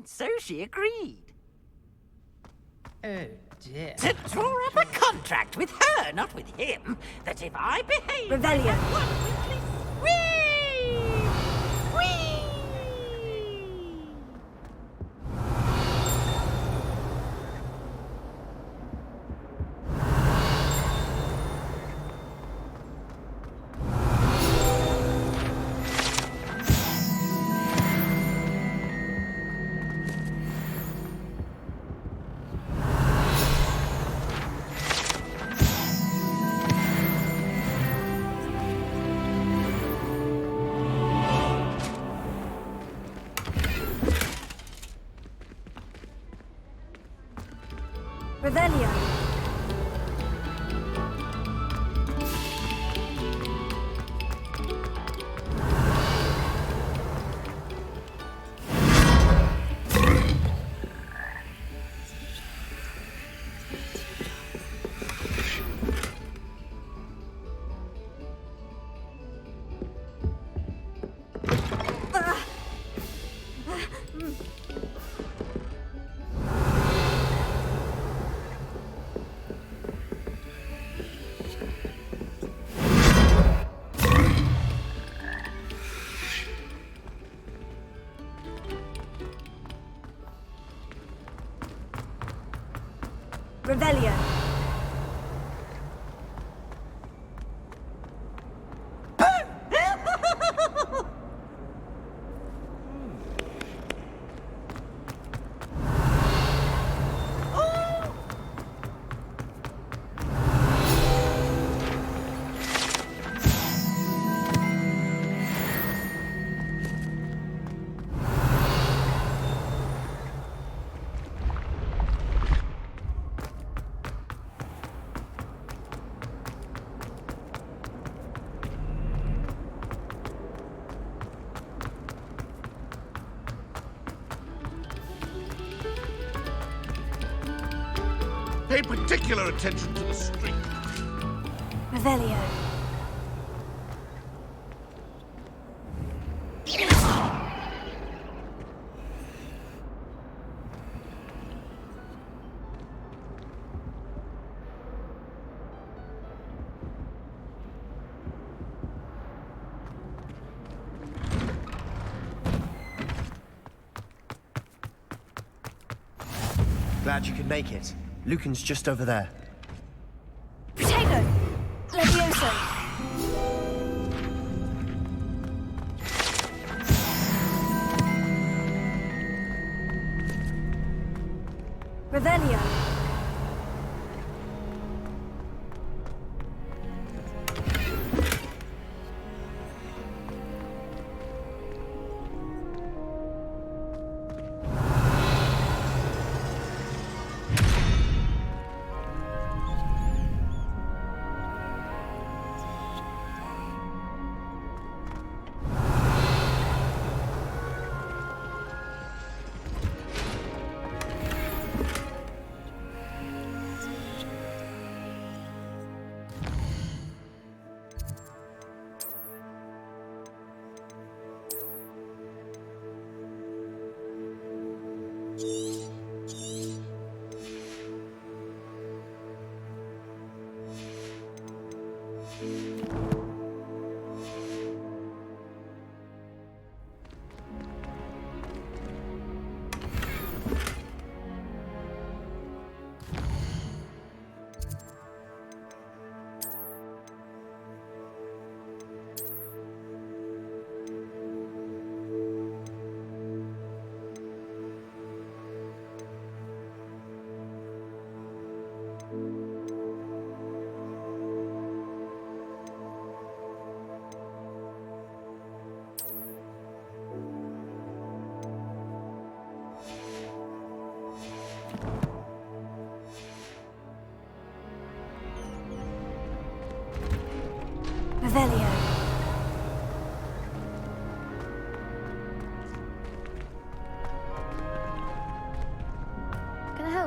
So she agreed. Oh dear. To draw up a contract with her, not with him, that if I behave... Revelio. Revelio. Revelio. Pay particular attention to the street. Revelio. Glad you could make it. Lucan's just over there. Protego! Levioso! Revelio!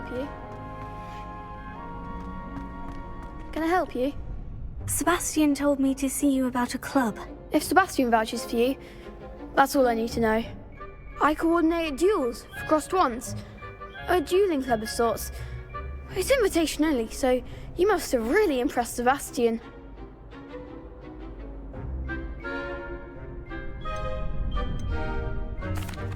help you? Can I help you? Sebastian told me to see you about a club. If Sebastian vouches for you, that's all I need to know. I coordinate duels for crossed wands. A dueling club of sorts. It's invitation only, so you must have really impressed Sebastian.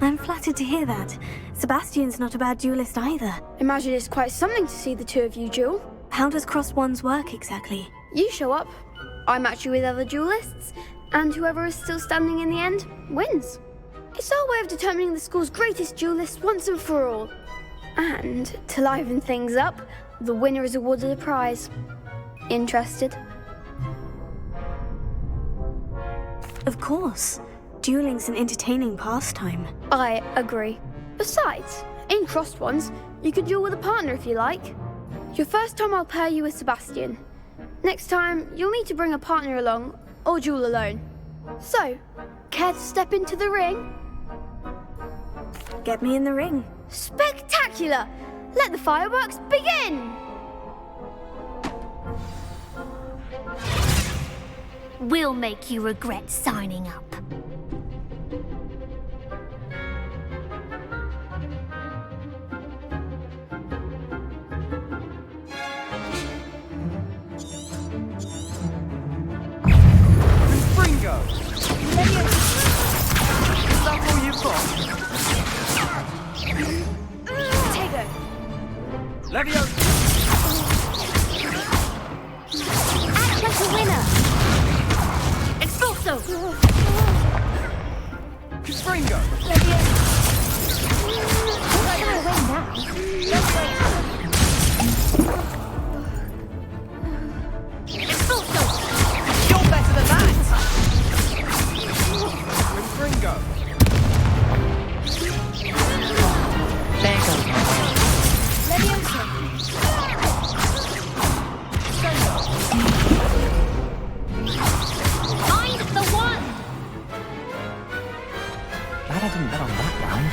I'm flattered to hear that. Sebastian's not a bad duelist either. Imagine it's quite something to see the two of you duel. How does crossed wands work exactly? You show up, I match you with other duelists, and whoever is still standing in the end wins. It's our way of determining the school's greatest duelist once and for all. And to liven things up, the winner is awarded a prize. Interested? Of course. Dueling's an entertaining pastime. I agree. Besides, in crossed wands, you can duel with a partner if you like. Your first time I'll pair you with Sebastian. Next time, you'll need to bring a partner along, or duel alone. So, care to step into the ring? Get me in the ring. Spectacular! Let the fireworks begin! We'll make you regret signing up. Fringo! Is that all you've got? Tego! Leviosa! Act like a winner! Expulso! Fringo! Shy away now. Expulso! You're better than that! Fringo! There goes my way. Leviosa! Find the one! Glad I didn't bet on that round.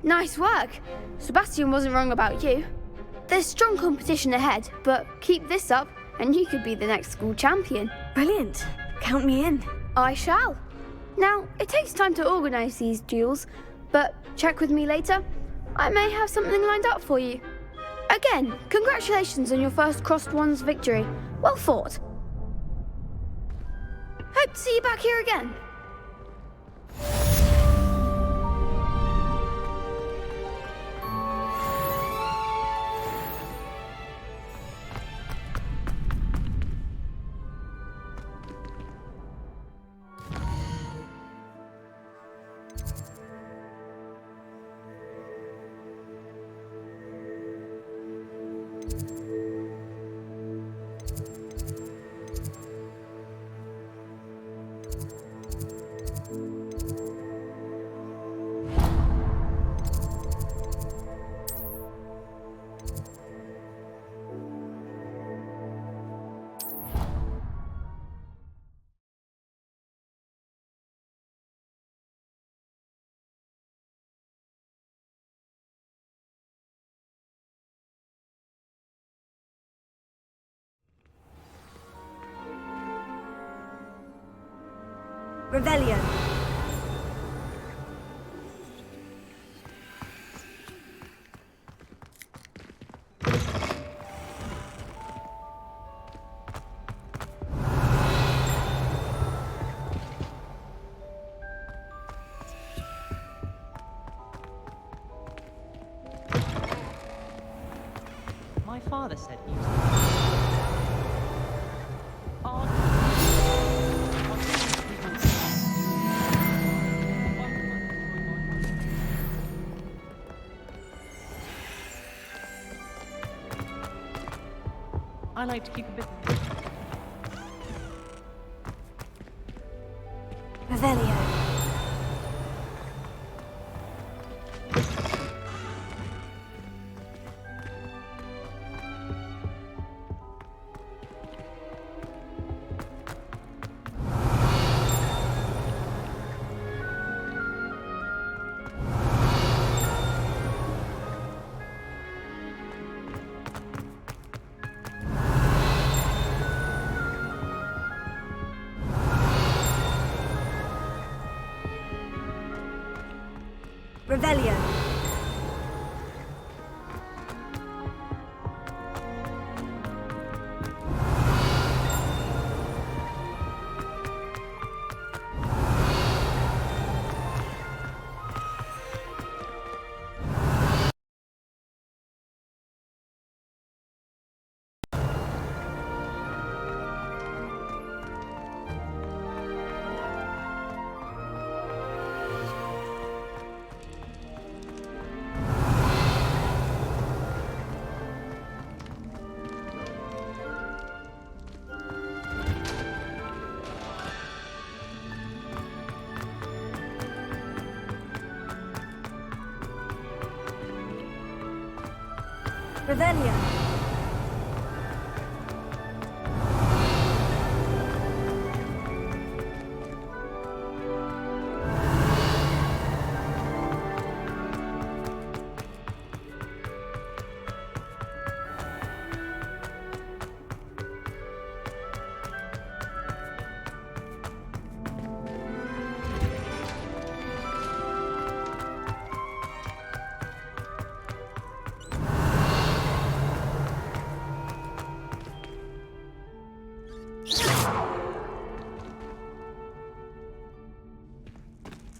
Nice work. Sebastian wasn't wrong about you. There's strong competition ahead, but keep this up and you could be the next school champion. Brilliant. Count me in. I shall. Now, it takes time to organise these duels, but check with me later. I may have something lined up for you. Again, congratulations on your first crossed wands victory. Well fought. Hope to see you back here again. Revelio. My father said he was... I like to keep a bit... Revelio. Revelio. Revelio.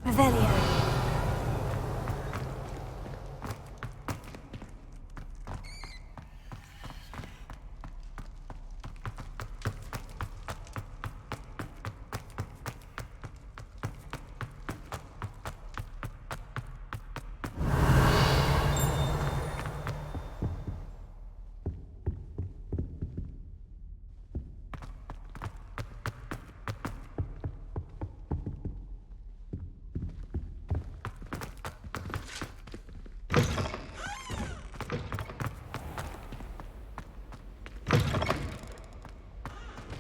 Revelio.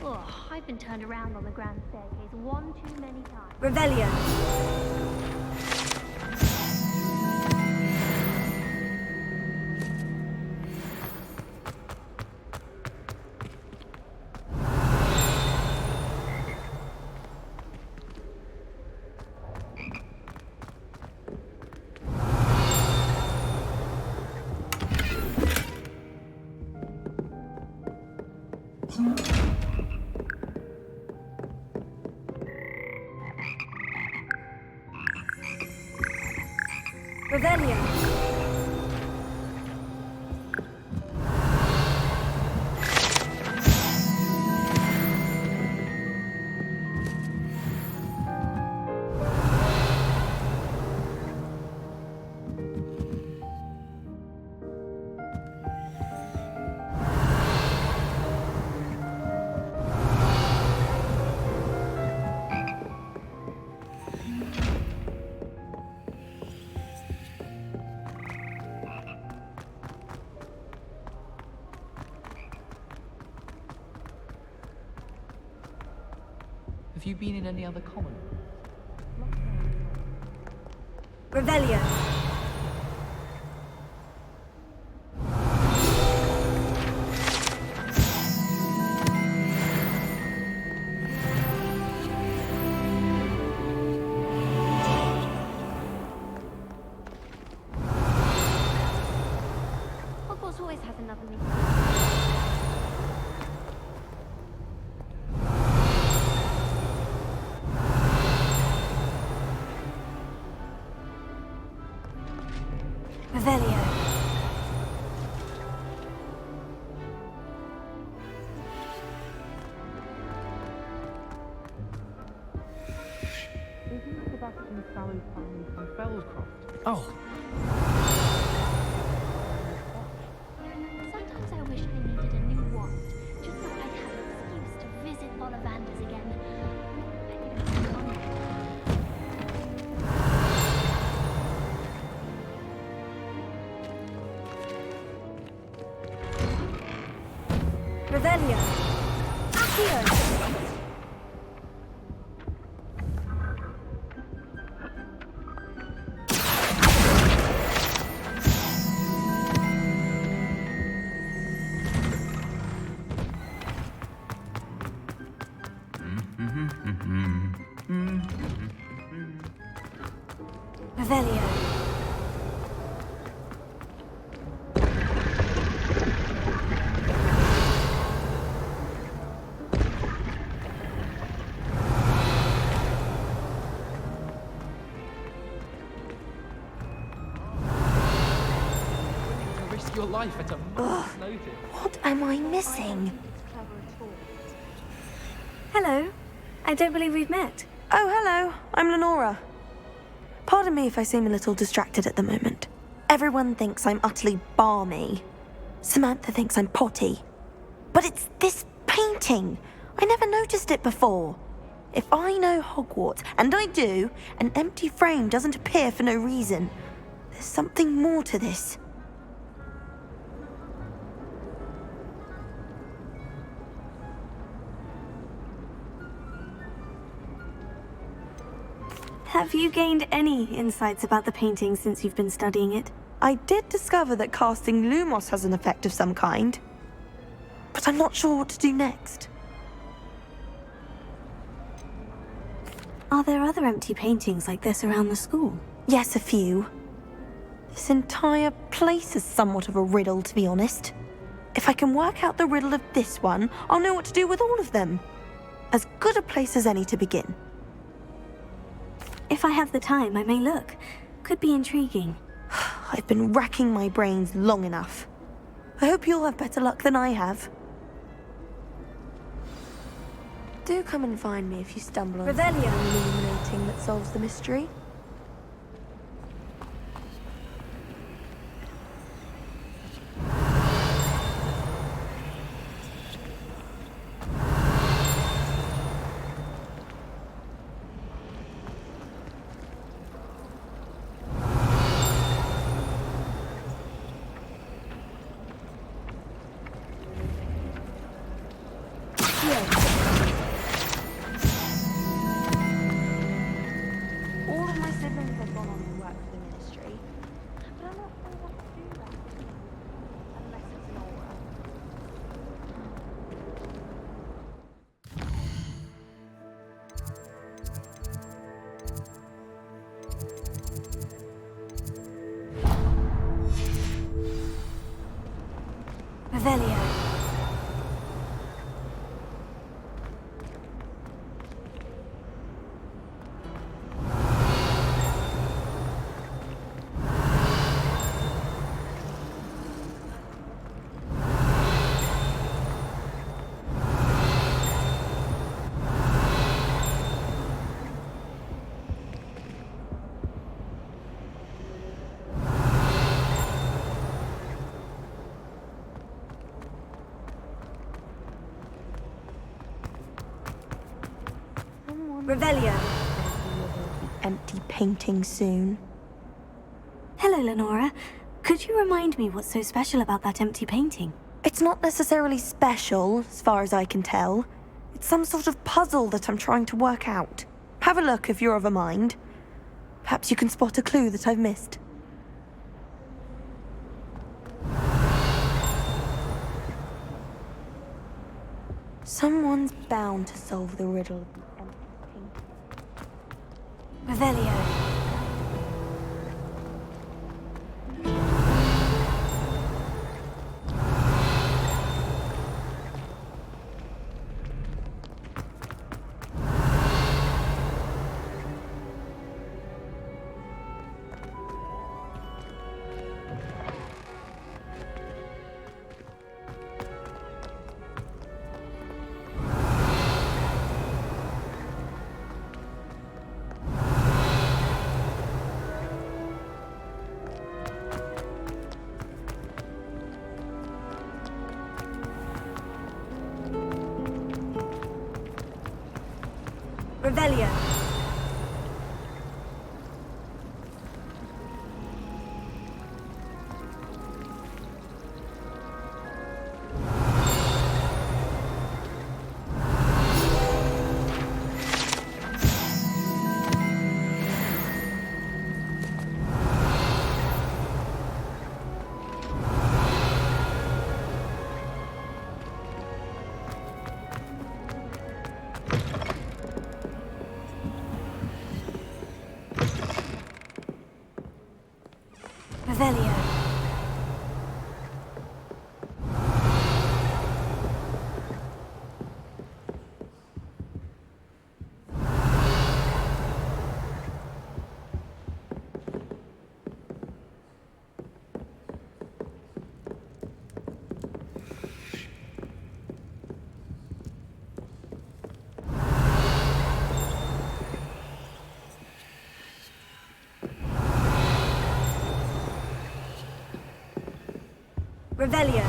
Oh, I've been turned around on the grand staircase one too many times. Revelio. Revelio. Have you been in any other common? Revelio. Hogwarts always has another meeting. Revelio. Isn't Sebastian Sallow's family from Fellscroft? Oh, Sometimes I wish I needed a new wand, just so I'd have an excuse to visit Ollivanders again. Revelio. Accio. Revelio. your life at a moment's notice. What am I missing? Hello. I don't believe we've met. Oh, hello. I'm Lenora. Pardon me if I seem a little distracted at the moment. Everyone thinks I'm utterly balmy. Samantha thinks I'm potty. But it's this painting. I never noticed it before. If I know Hogwarts, and I do, an empty frame doesn't appear for no reason. There's something more to this. Have you gained any insights about the painting since you've been studying it? I did discover that casting Lumos has an effect of some kind, but I'm not sure what to do next. Are there other empty paintings like this around the school? Yes, a few. This entire place is somewhat of a riddle, to be honest. If I can work out the riddle of this one, I'll know what to do with all of them. As good a place as any to begin. If I have the time, I may look. Could be intriguing. I've been racking my brains long enough. I hope you'll have better luck than I have. Do come and find me if you stumble on something illuminating that solves the mystery. All of my siblings have gone on to work for the ministry, but I'm not sure what to do about it. Unless it's Nora. Revelio. Revelio. Empty painting soon. Hello, Lenora. Could you remind me what's so special about that empty painting? It's not necessarily special, as far as I can tell. It's some sort of puzzle that I'm trying to work out. Have a look if you're of a mind. Perhaps you can spot a clue that I've missed. Someone's bound to solve the riddle of the empty painting. Revelio. Revelio. Revelio. Revelio.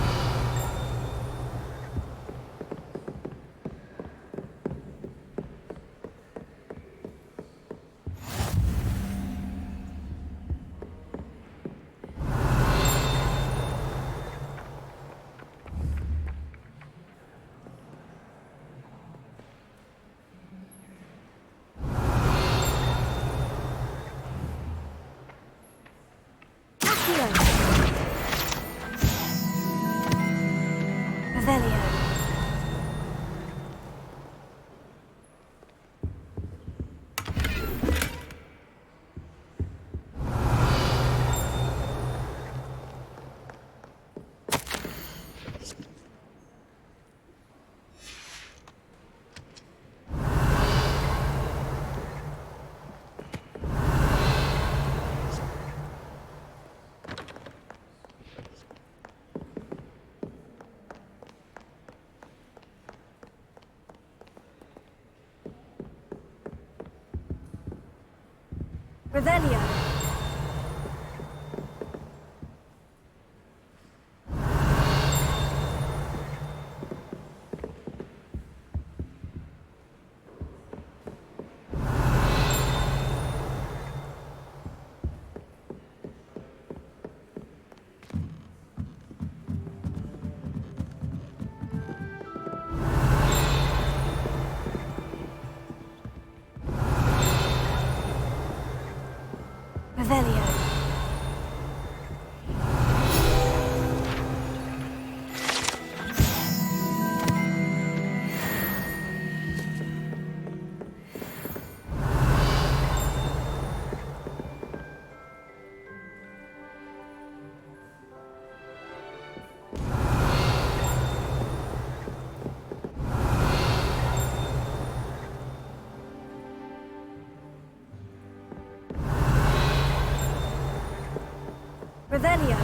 Revelio. Revelio. Revelio. Revelio.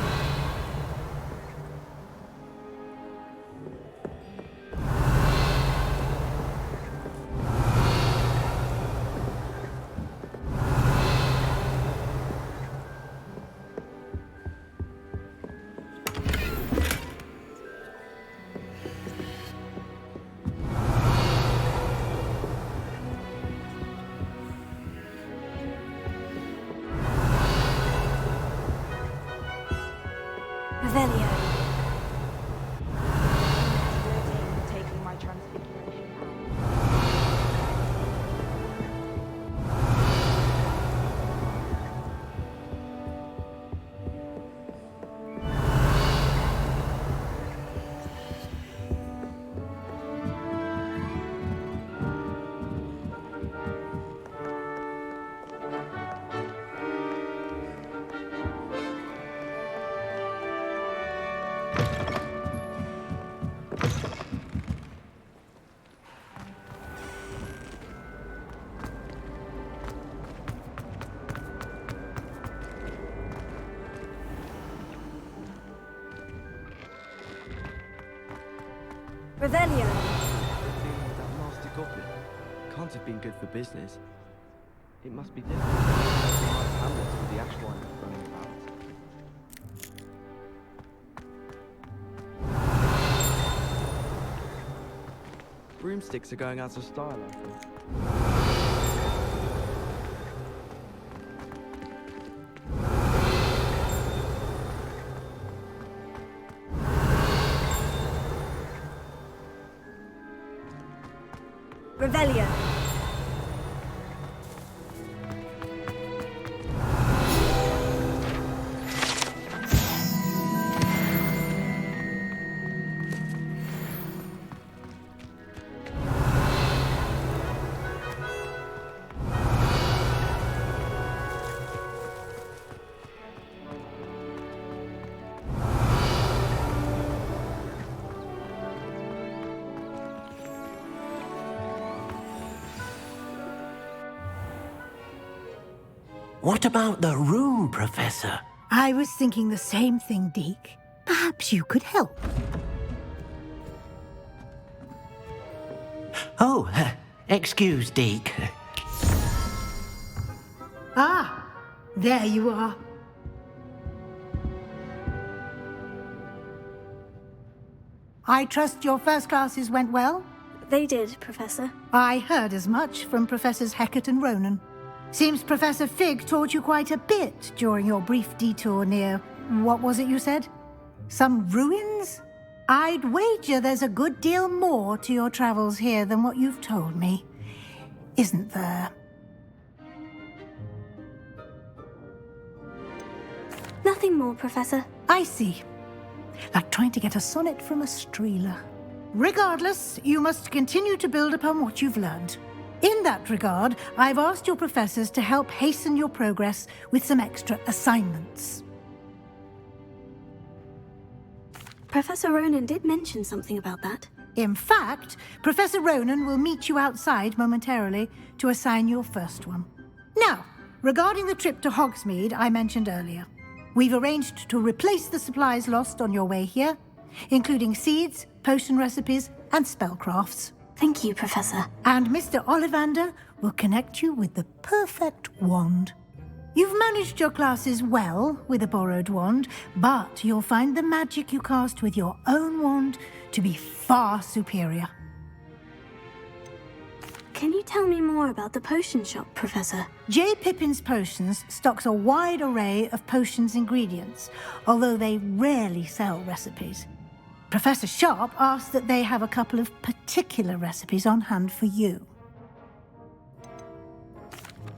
Revelio. Taking my transfiguration Revelio. That nasty goblin can't have been good for business. It must be difficult to nice hamlets with the ash wine running about. Broomsticks are going out of style, I think. Revelio. What about the room, Professor? I was thinking the same thing, Deke. Perhaps you could help. Oh, excuse, Deke. Ah, there you are. I trust your first classes went well? They did, Professor. I heard as much from Professors Hecat and Ronan. Seems Professor Fig taught you quite a bit during your brief detour near... what was it you said? Some ruins? I'd wager there's a good deal more to your travels here than what you've told me. Isn't there? Nothing more, Professor. I see. Like trying to get a sonnet from a streeler. Regardless, you must continue to build upon what you've learned. In that regard, I've asked your professors to help hasten your progress with some extra assignments. Professor Ronan did mention something about that. In fact, Professor Ronan will meet you outside momentarily to assign your first one. Now, regarding the trip to Hogsmeade I mentioned earlier, we've arranged to replace the supplies lost on your way here, including seeds, potion recipes, and spellcrafts. Thank you, Professor. And Mr. Ollivander will connect you with the perfect wand. You've managed your classes well with a borrowed wand, but you'll find the magic you cast with your own wand to be far superior. Can you tell me more about the potion shop, Professor? J. Pippin's Potions stocks a wide array of potions ingredients, although they rarely sell recipes. Professor Sharp asks that they have a couple of particular recipes on hand for you.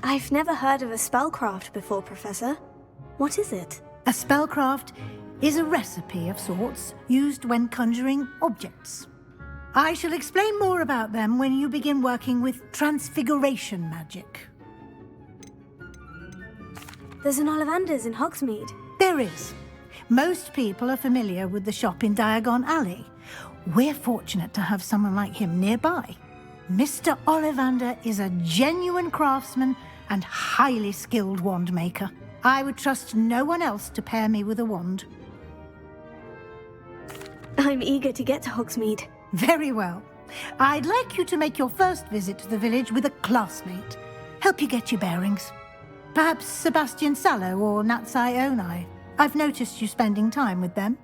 I've never heard of a spellcraft before, Professor. What is it? A spellcraft is a recipe of sorts used when conjuring objects. I shall explain more about them when you begin working with transfiguration magic. There's an Ollivander's in Hogsmeade. There is. Most people are familiar with the shop in Diagon Alley. We're fortunate to have someone like him nearby. Mr. Ollivander is a genuine craftsman and highly skilled wand maker. I would trust no one else to pair me with a wand. I'm eager to get to Hogsmeade. Very well. I'd like you to make your first visit to the village with a classmate. Help you get your bearings. Perhaps Sebastian Sallow or Natsai Onai. I've noticed you spending time with them.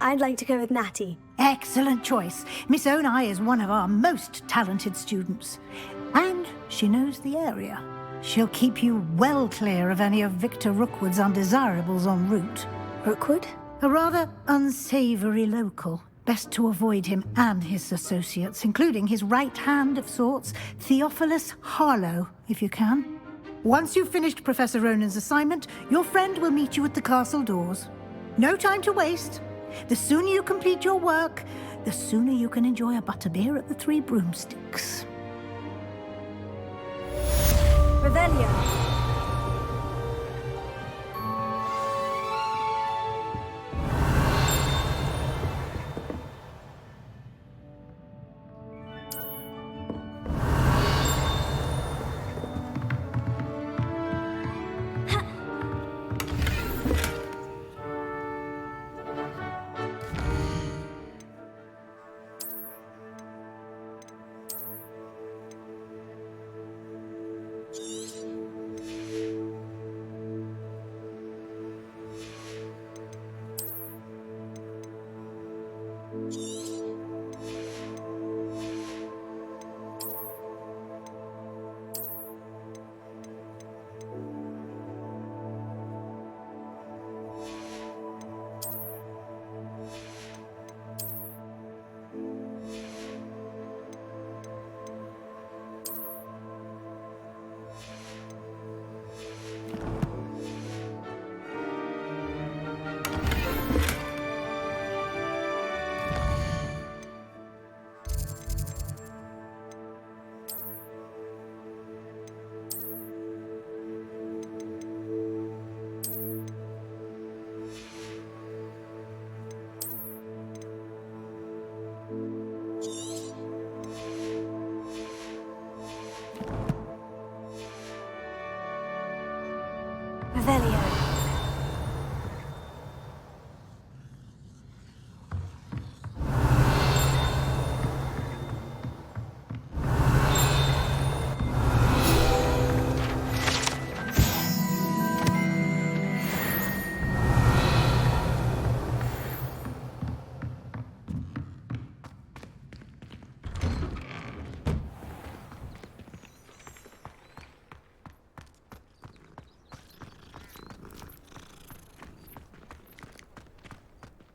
I'd like to go with Natty. Excellent choice. Miss Onai is one of our most talented students. And she knows the area. She'll keep you well clear of any of Victor Rookwood's undesirables en route. Rookwood? A rather unsavoury local. Best to avoid him and his associates, including his right hand of sorts, Theophilus Harlow, if you can. Once you've finished Professor Ronan's assignment, your friend will meet you at the castle doors. No time to waste. The sooner you complete your work, the sooner you can enjoy a butterbeer at the Three Broomsticks. Revelio.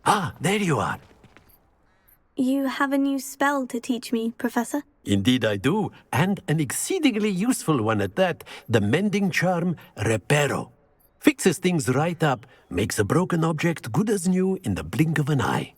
Ah, there you are. You have a new spell to teach me, Professor? Indeed I do, and an exceedingly useful one at that. The mending charm, Reparo. Fixes things right up, makes a broken object good as new in the blink of an eye.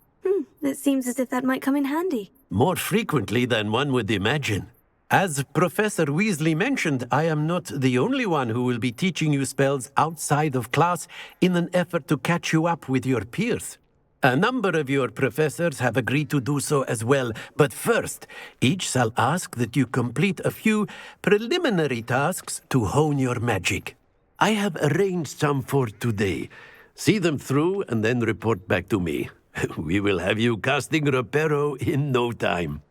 It seems as if that might come in handy. More frequently than one would imagine. As Professor Weasley mentioned, I am not the only one who will be teaching you spells outside of class in an effort to catch you up with your peers. A number of your professors have agreed to do so as well, but first, each shall ask that you complete a few preliminary tasks to hone your magic. I have arranged some for today. See them through and then report back to me. We will have you casting Reparo in no time.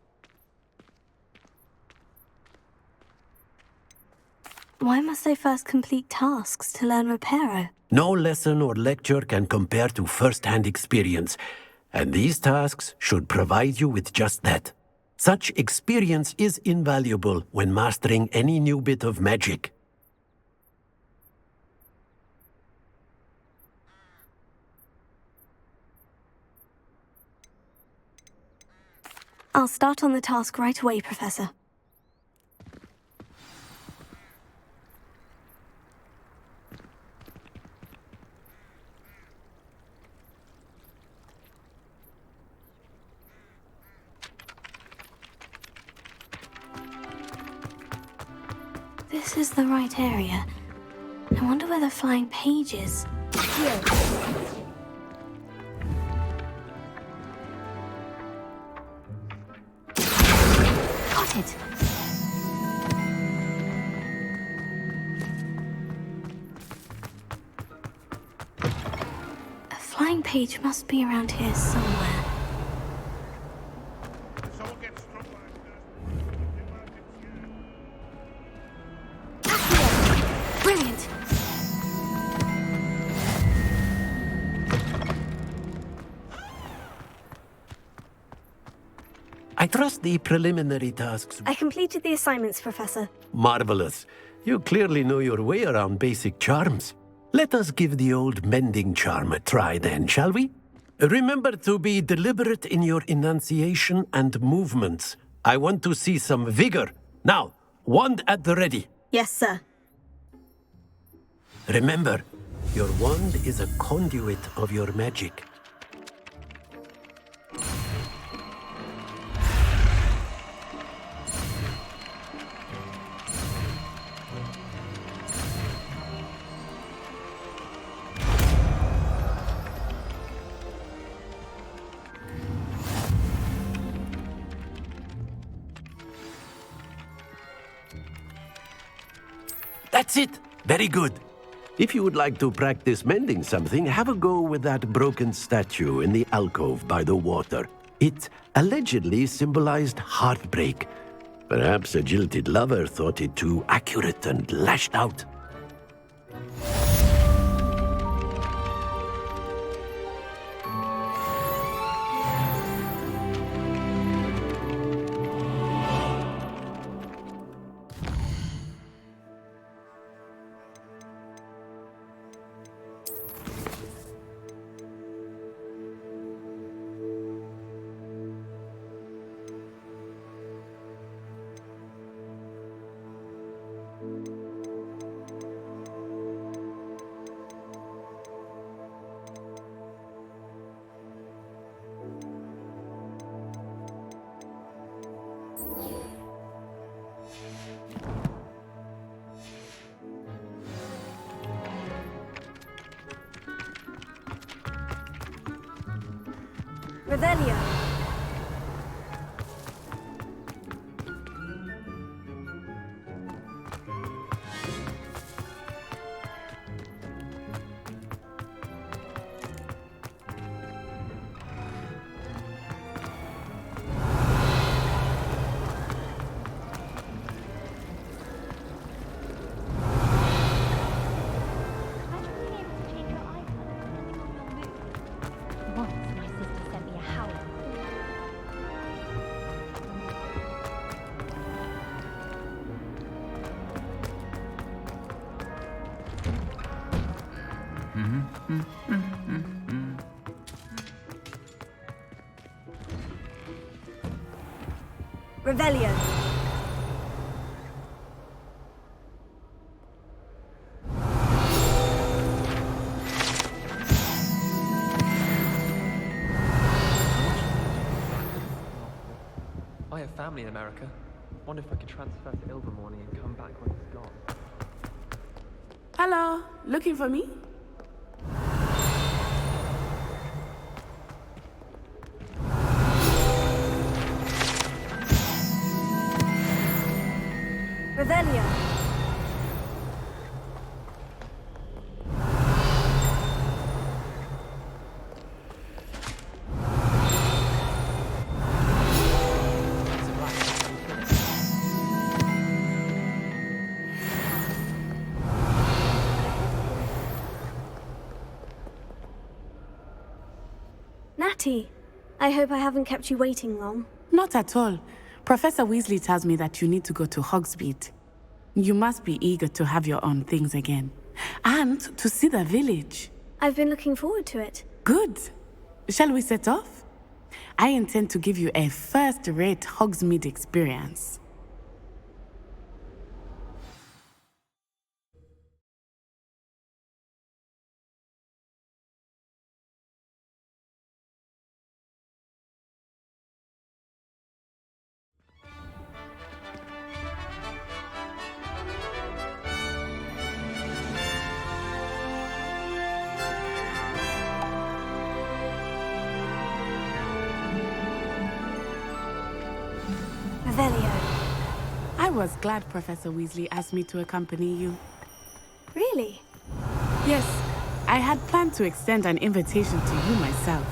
Why must I first complete tasks to learn Reparo? No lesson or lecture can compare to first-hand experience, and these tasks should provide you with just that. Such experience is invaluable when mastering any new bit of magic. I'll start on the task right away, Professor. This is the right area. I wonder where the flying page is. Here. Got it. A flying page must be around here somewhere. Brilliant. I trust the preliminary tasks. I completed the assignments, Professor. Marvelous. You clearly know your way around basic charms. Let us give the old mending charm a try then, shall we? Remember to be deliberate in your enunciation and movements. I want to see some vigor. Now, wand at the ready. Yes, sir. Remember, your wand is a conduit of your magic. That's it! Very good. If you would like to practice mending something, have a go with that broken statue in the alcove by the water. It allegedly symbolized heartbreak. Perhaps a jilted lover thought it too accurate and lashed out. Revelio. Once my sister sent me a howl. Revelio. I have family in America. Wonder if I could transfer to Ilvermorny and come back when it's gone. Hello, looking for me? Revelio. Natty, I hope I haven't kept you waiting long. Not at all. Professor Weasley tells me that you need to go to Hogsmeade. You must be eager to have your own things again. And to see the village. I've been looking forward to it. Good. Shall we set off? I intend to give you a first-rate Hogsmeade experience. Revelio. I was glad Professor Weasley asked me to accompany you. Really? Yes, I had planned to extend an invitation to you myself.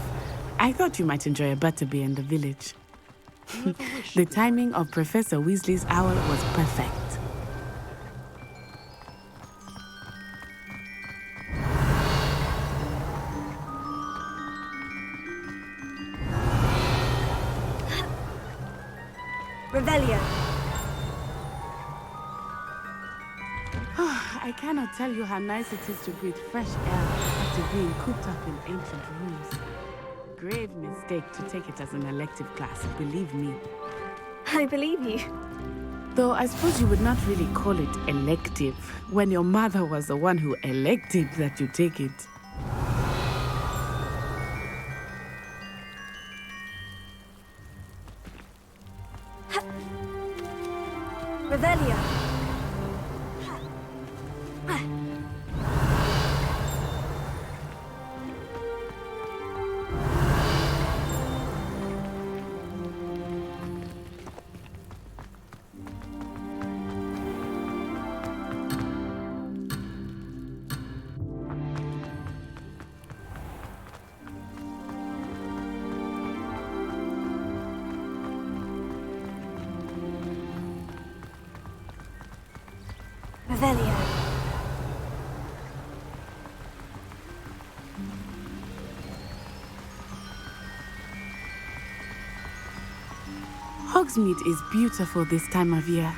I thought you might enjoy a butterbeer in the village. The timing of Professor Weasley's owl was perfect. Revelio. I cannot tell you how nice it is to breathe fresh air after being cooped up in ancient rooms. Grave mistake to take it as an elective class, believe me. I believe you. Though I suppose you would not really call it elective when your mother was the one who elected that you take it. Revelio. Revelio. Hogsmeade is beautiful this time of year.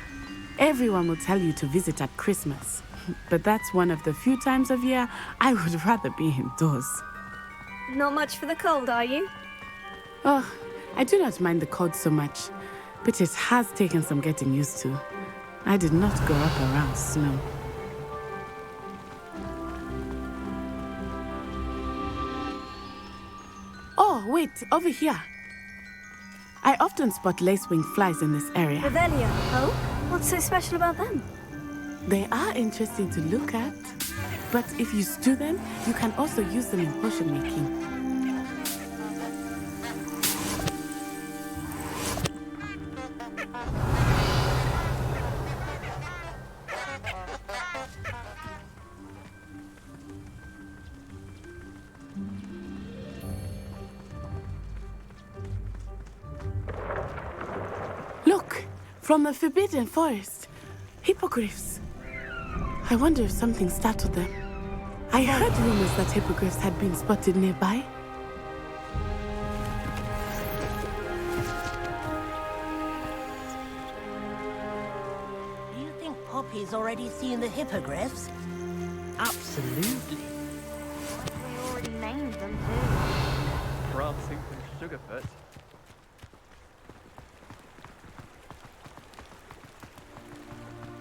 Everyone will tell you to visit at Christmas. But that's one of the few times of year I would rather be indoors. Not much for the cold, are you? Oh, I do not mind the cold so much, but it has taken some getting used to. I did not grow up around snow. Oh, wait, over here. I often spot lacewing flies in this area. Revelio. Oh? What's so special about them? They are interesting to look at, but if you stew them, you can also use them in potion making. Look, from the Forbidden Forest, hippogriffs. I wonder if something startled them. I heard rumors that hippogriffs had been spotted nearby. Do you think Poppy's already seen the hippogriffs? Absolutely. We already named them too. Crab soup and sugarfoot.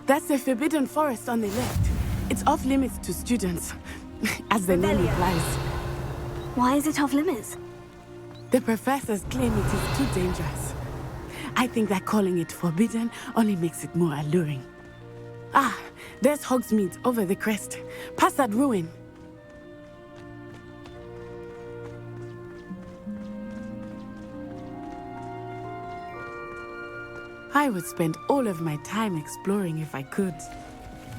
That's the Forbidden Forest on the left. It's off limits to students, as the name implies. Why is it off limits? The professors claim it is too dangerous. I think that calling it forbidden only makes it more alluring. Ah, there's Hogsmeade over the crest, past that ruin. I would spend all of my time exploring if I could.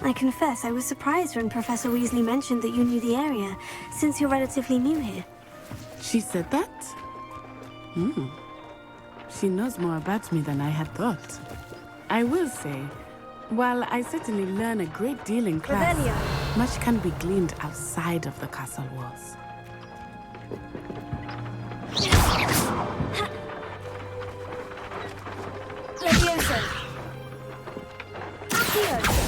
I confess I was surprised when Professor Weasley mentioned that you knew the area, since you're relatively new here. She said that? She knows more about me than I had thought. I will say, while I certainly learn a great deal in class, much can be gleaned outside of the castle walls. Leviosa! Accio!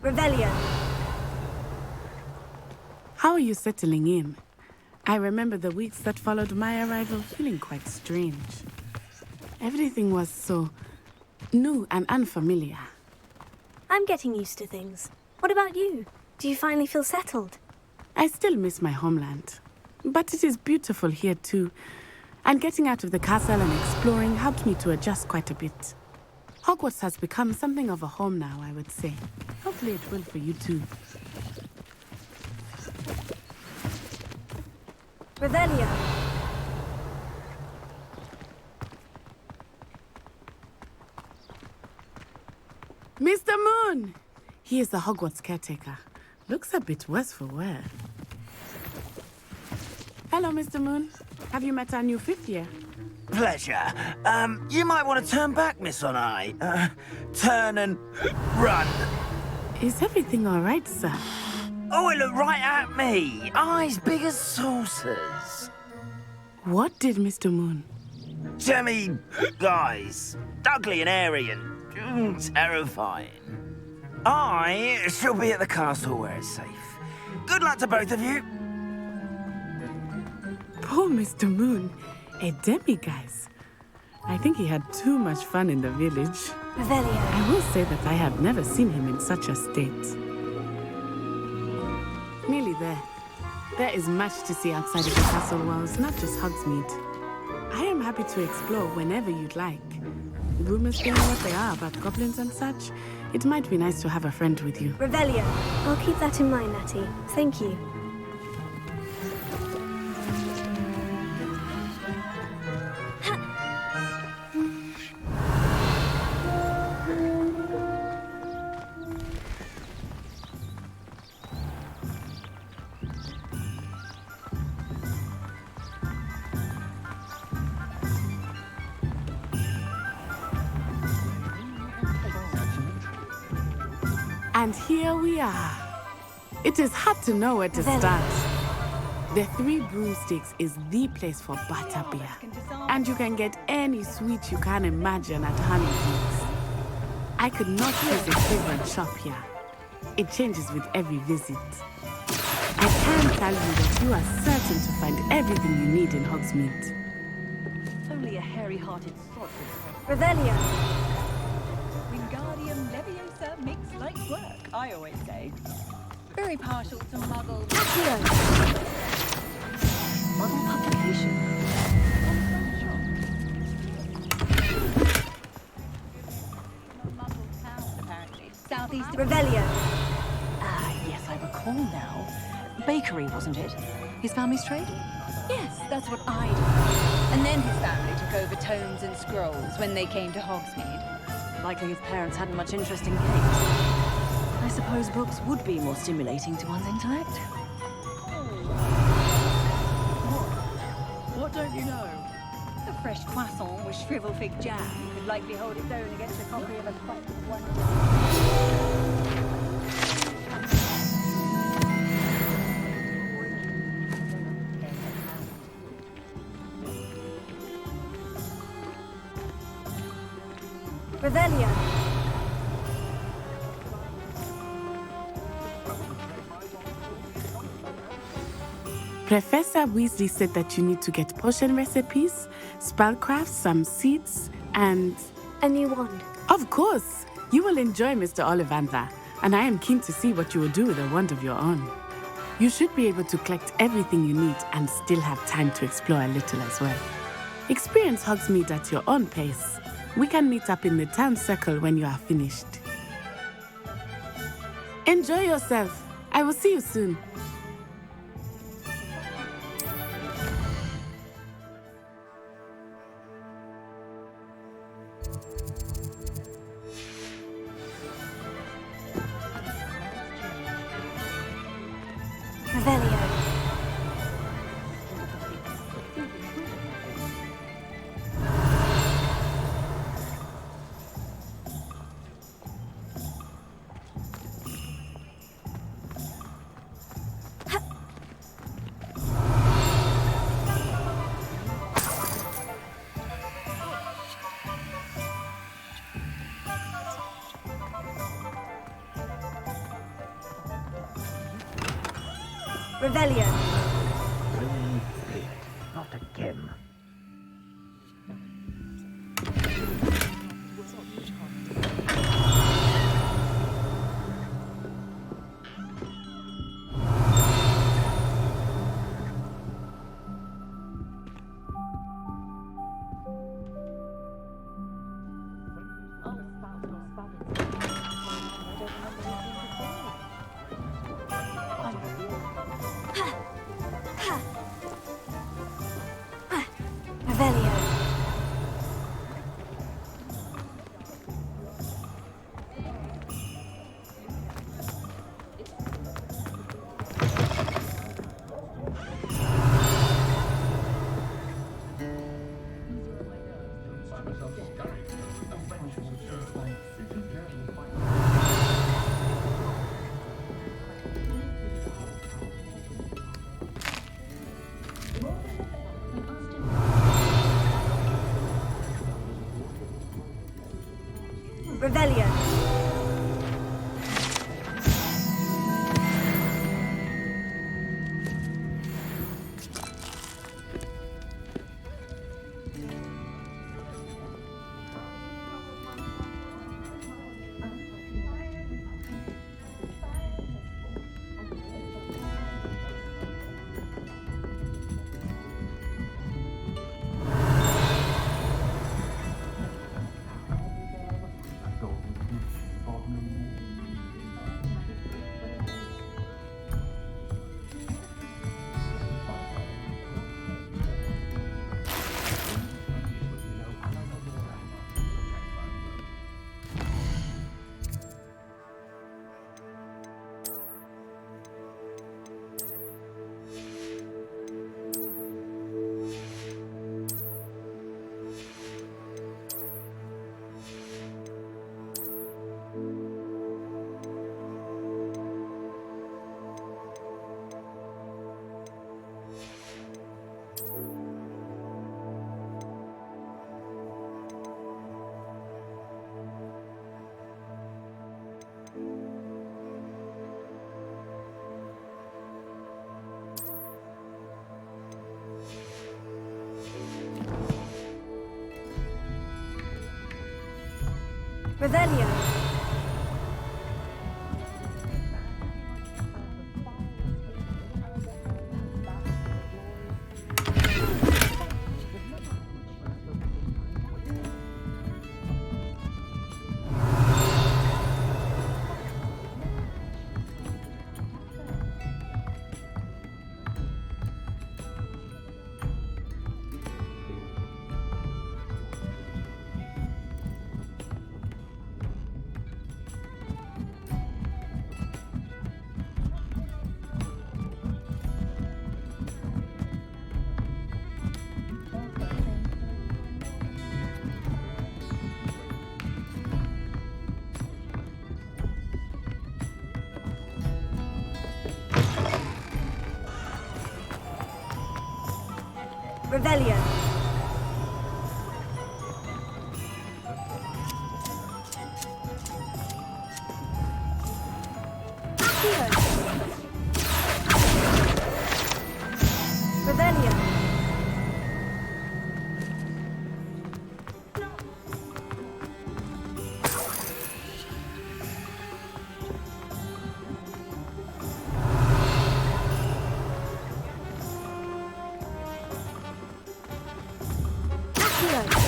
Revelio. How are you settling in? I remember the weeks that followed my arrival feeling quite strange. Everything was so new and unfamiliar. I'm getting used to things. What about you? Do you finally feel settled? I still miss my homeland, but it is beautiful here too. And getting out of the castle and exploring helped me to adjust quite a bit. Hogwarts has become something of a home now, I would say. Hopefully it will for you too. Revelio. Mr. Moon! He is the Hogwarts caretaker. Looks a bit worse for wear. Hello, Mr. Moon. Have you met our new fifth year? Pleasure. You might want to turn back, Miss Onai. Turn and run. Is everything all right, sir? Oh, it looked right at me. Eyes big as saucers. What did Mr. Moon? Jemmy guys. Ugly and airy and terrifying. I shall be at the castle where it's safe. Good luck to both of you. Poor Mr. Moon. A demiguise. I think he had too much fun in the village. Revelio. I will say that I have never seen him in such a state. Nearly there. There is much to see outside of the castle walls, not just Hogsmeade. I am happy to explore whenever you'd like. Rumors being what they are about goblins and such, it might be nice to have a friend with you. Revelio. I'll keep that in mind, Natty. Thank you. And here we are. It is hard to know where to start. The Three Broomsticks is the place for butterbeer. And you can get any sweet you can imagine at Honeydews. I could not choose a favorite shop here. It changes with every visit. I can tell you that you are certain to find everything you need in Hogsmeade. Only a hairy-hearted sod. Revelio. Wingardium Leviosa makes light work, I always say. Very partial to muggles. Muggle publications. Revelio. Ah, yes, I recall now. Bakery, wasn't it? His family's trade? Yes, that's what I did. And then his family took over tomes and scrolls when they came to Hogsmeade. Likely his parents hadn't much interest in cakes. I suppose books would be more stimulating to one's intellect. What don't you know? A fresh croissant with shrivel fig jam could likely hold its own against a copy of a crusted one. Revelio. Professor Weasley said that you need to get potion recipes, spellcraft, some seeds, and... a new wand. Of course! You will enjoy Mr. Ollivander, and I am keen to see what you will do with a wand of your own. You should be able to collect everything you need and still have time to explore a little as well. Experience Hogsmeade at your own pace. We can meet up in the town circle when you are finished. Enjoy yourself. I will see you soon. Revelio. Revelio. Not again. Revelio. Revelio. Revelio. Revelio. Accio.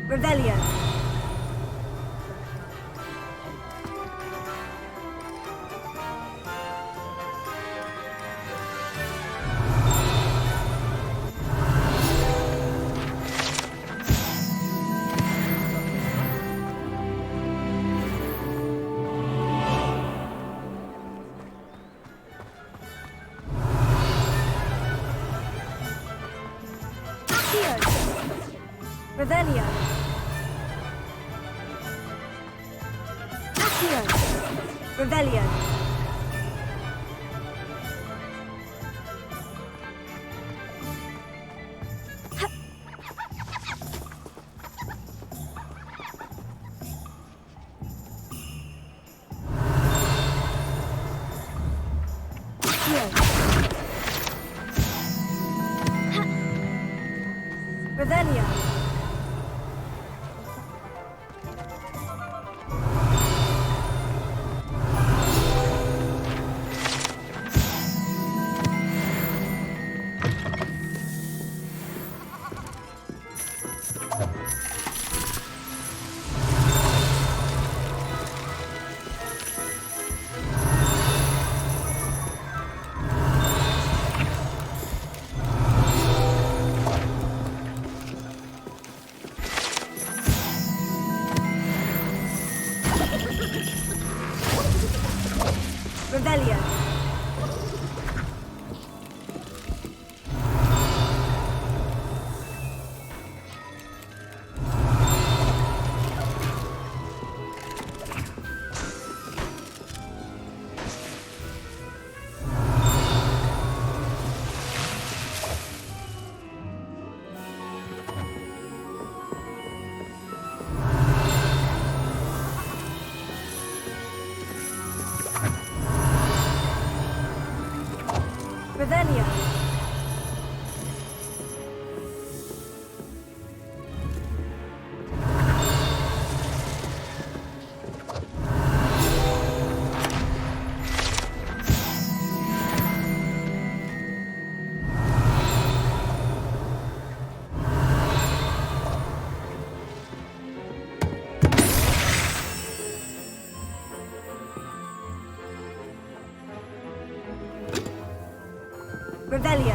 Revelio. Revelio. Revelio. Accio. Revelio. Revelio. Revelio. Revelio. Revelio.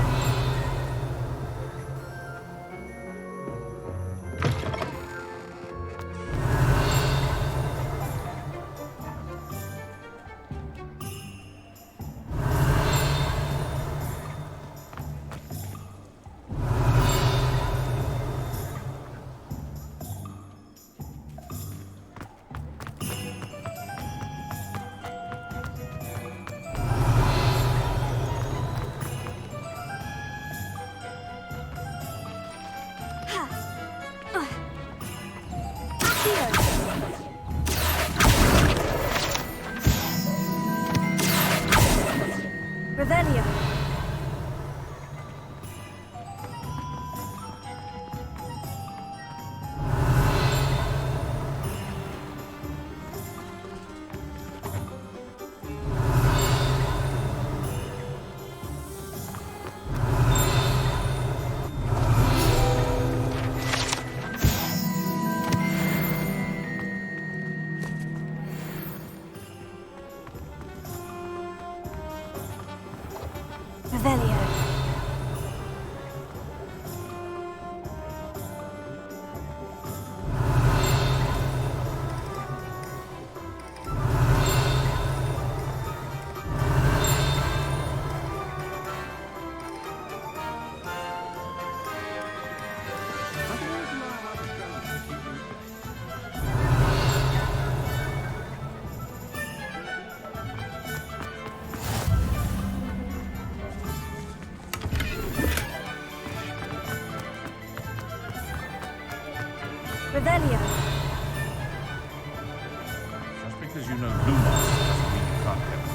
Revelio. Just because you know Lumos doesn't mean you can't get them.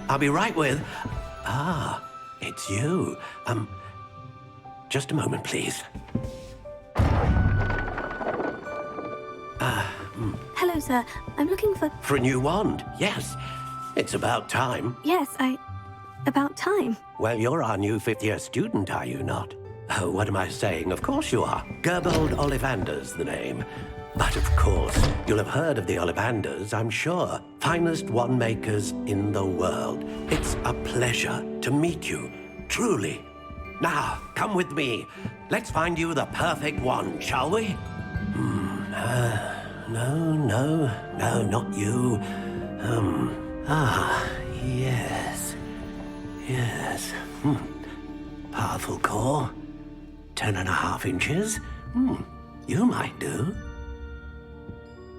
I'll be right with... Ah, it's you. Just a moment, please. Hello, sir. I'm looking for... For a new wand, yes. It's about time. Yes, about time. Well, you're our new fifth-year student, are you not? Oh, what am I saying? Of course you are. Gerbold Ollivander's the name. But of course, you'll have heard of the Ollivanders, I'm sure. Finest wand makers in the world. It's a pleasure to meet you, truly. Now, come with me. Let's find you the perfect wand, shall we? No, not you. Yes. Powerful core. 10.5 inches. You might do.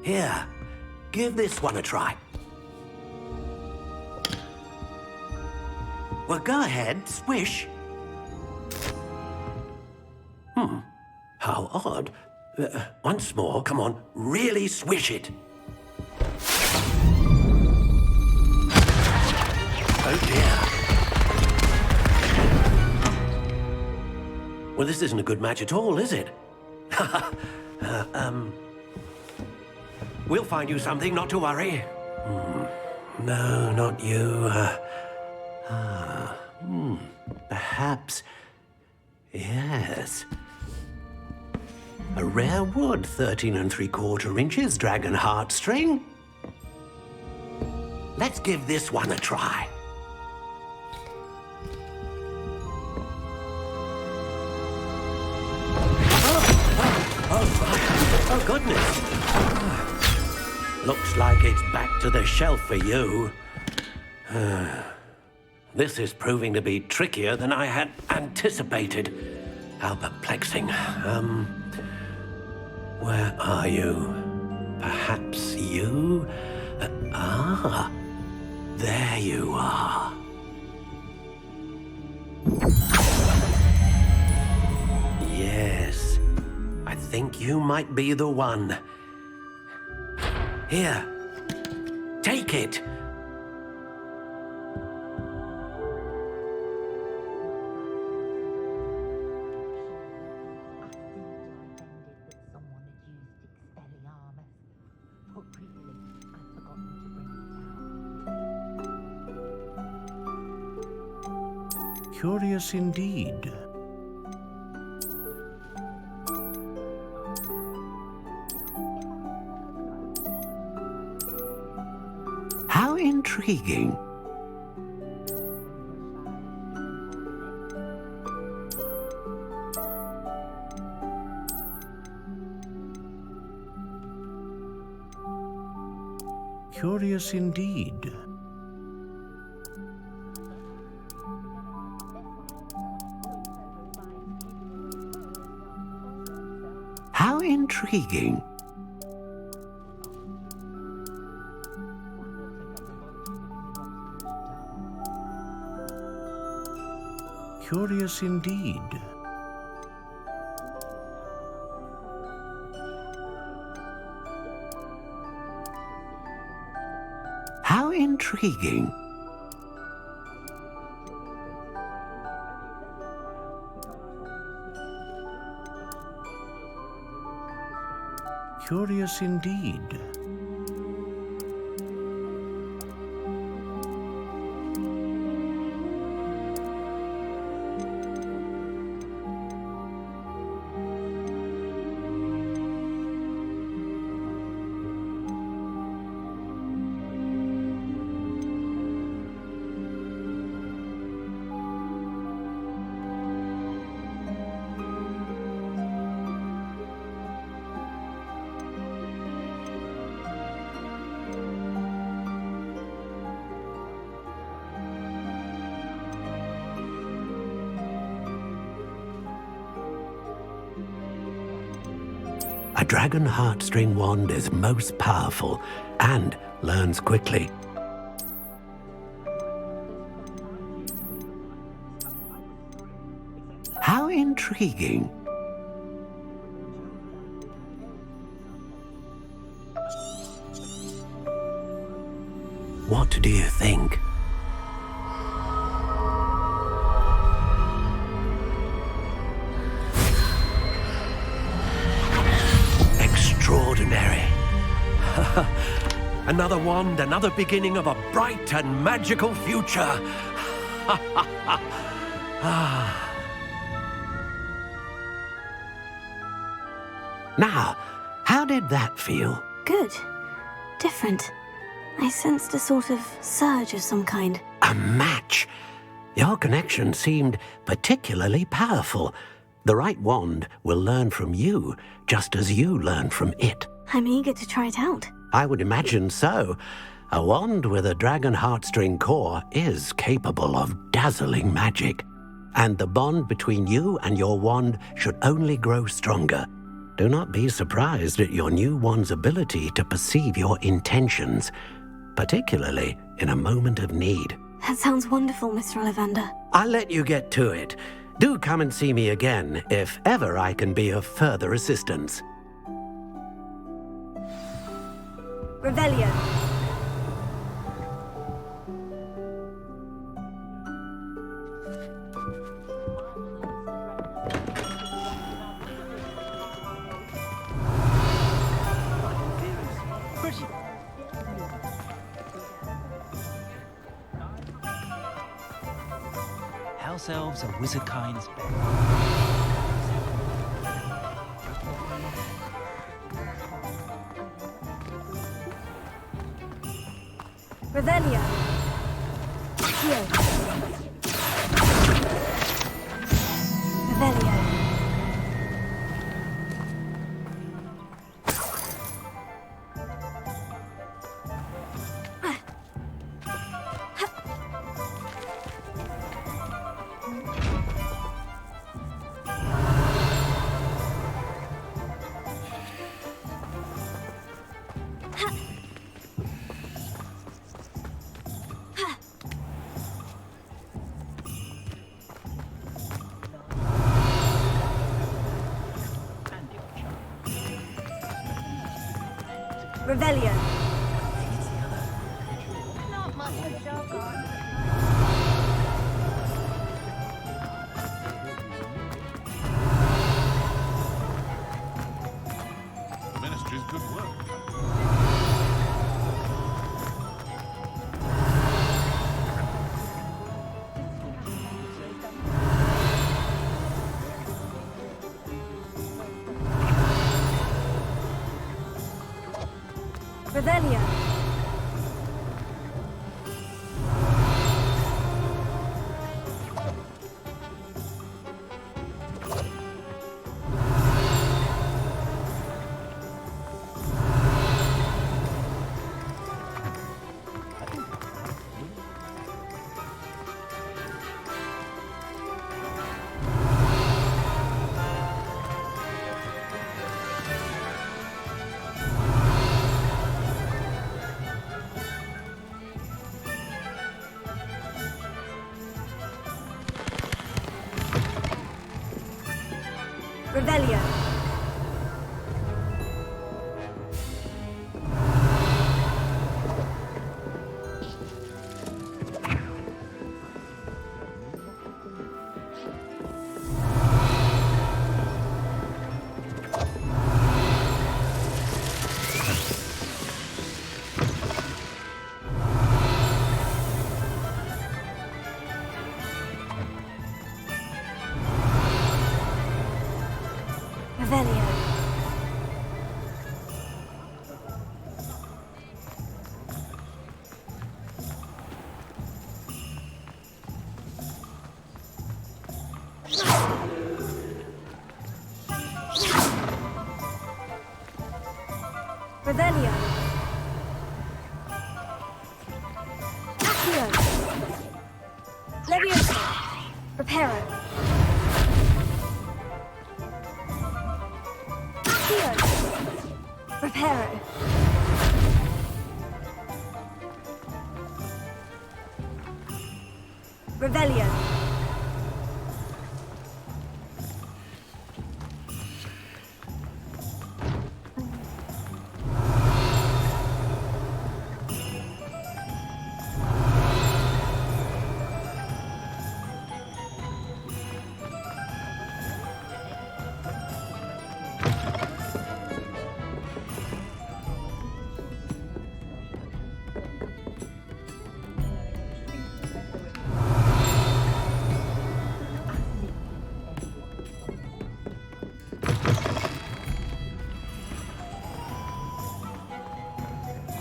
Here, give this one a try. Well, go ahead, swish. How odd. Once more, come on, really swish it. Oh dear. Well, this isn't a good match at all, is it? We'll find you something, not to worry. No, not you. Perhaps... Yes. A rare wood, 13 3/4 inches, dragon heartstring. Let's give this one a try. Oh, goodness. Looks like it's back to the shelf for you. This is proving to be trickier than I had anticipated. How perplexing. Where are you? Perhaps you? There you are. Yes, I think you might be the one. Here, take it. Curious indeed. How intriguing. Curious indeed. How intriguing. Curious indeed. How intriguing. Curious indeed. A dragon heartstring wand is most powerful and learns quickly. How intriguing. What do you think? Extraordinary. Another wand, another beginning of a bright and magical future. Now, how did that feel? Good. Different. I sensed a sort of surge of some kind. A match. Your connection seemed particularly powerful. The right wand will learn from you, just as you learn from it. I'm eager to try it out. I would imagine so. A wand with a dragon heartstring core is capable of dazzling magic. And the bond between you and your wand should only grow stronger. Do not be surprised at your new wand's ability to perceive your intentions, particularly in a moment of need. That sounds wonderful, Mr. Ollivander. I'll let you get to it. Do come and see me again if ever I can be of further assistance. Revelio. House elves are wizard kind's Revelio. Here. Revelio. Revelio. Not much of a job, God. The Ministry's good work. Revelio. Revelio. Revelio. Revelio. Accio. Levioso. Reparo. Accio. Reparo. Revelio.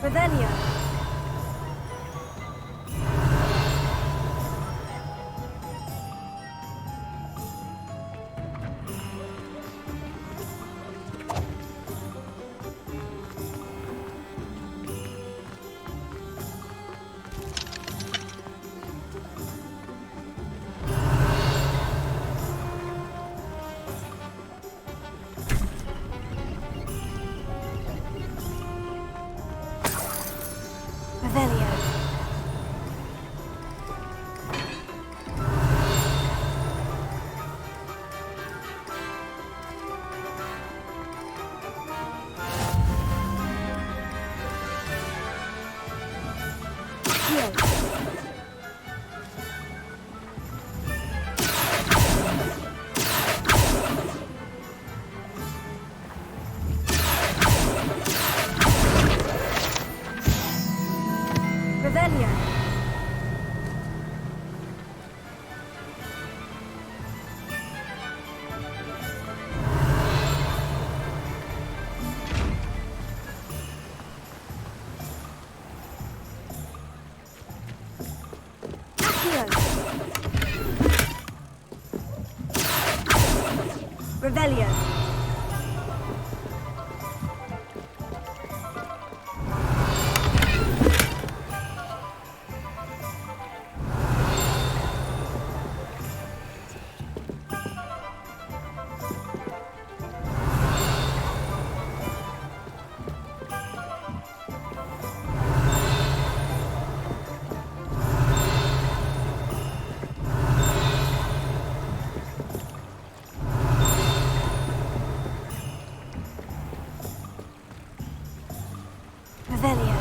Revelio. Revelio. Revelio. Revelio. Revelio.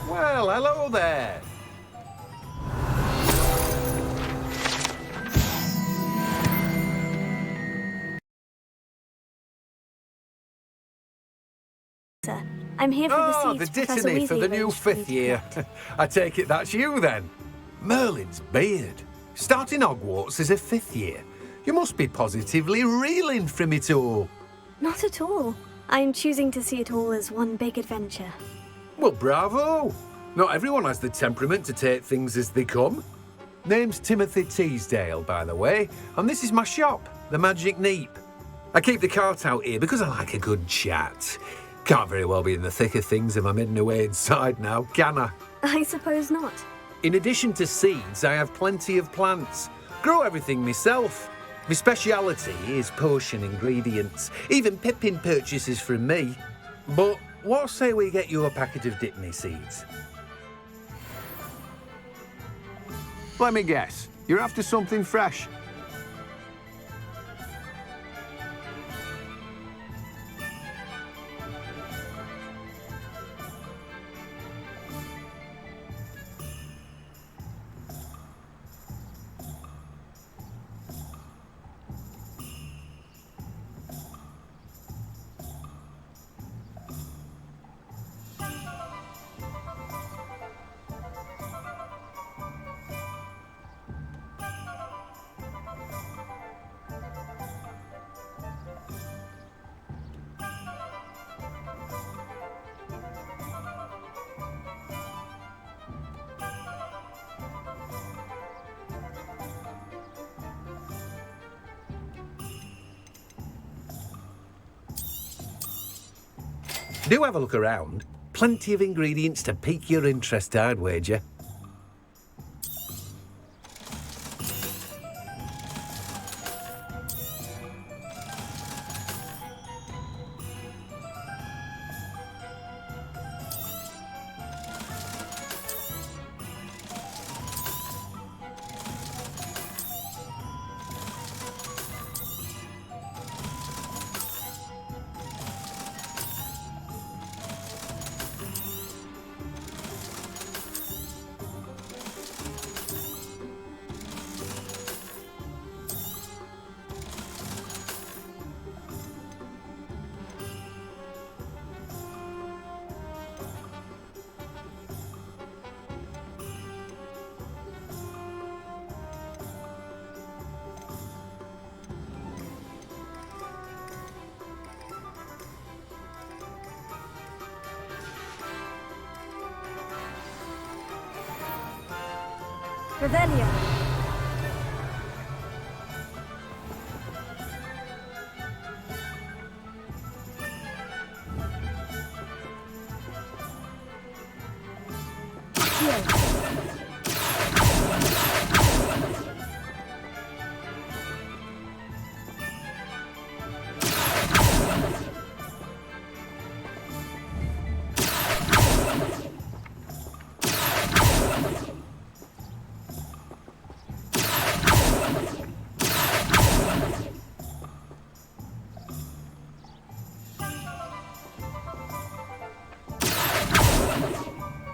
Well, hello there. Sir, I'm here for the Oh, seeds the Professor dittany for Weasley the new arranged for me fifth to year. I take it that's you then. Merlin's beard. Starting Hogwarts as a fifth year. You must be positively reeling from it all. Not at all. I'm choosing to see it all as one big adventure. Well, bravo. Not everyone has the temperament to take things as they come. Name's Timothy Teasdale, by the way, and this is my shop, the Magic Neep. I keep the cart out here because I like a good chat. Can't very well be in the thick of things if I'm hidden away inside now, can I? I suppose not. In addition to seeds, I have plenty of plants. Grow everything myself. My speciality is potion ingredients. Even Pippin purchases from me. But what say we get you a packet of Dittany seeds? Let me guess. You're after something fresh. Do have a look around. Plenty of ingredients to pique your interest, I'd wager. Revelio.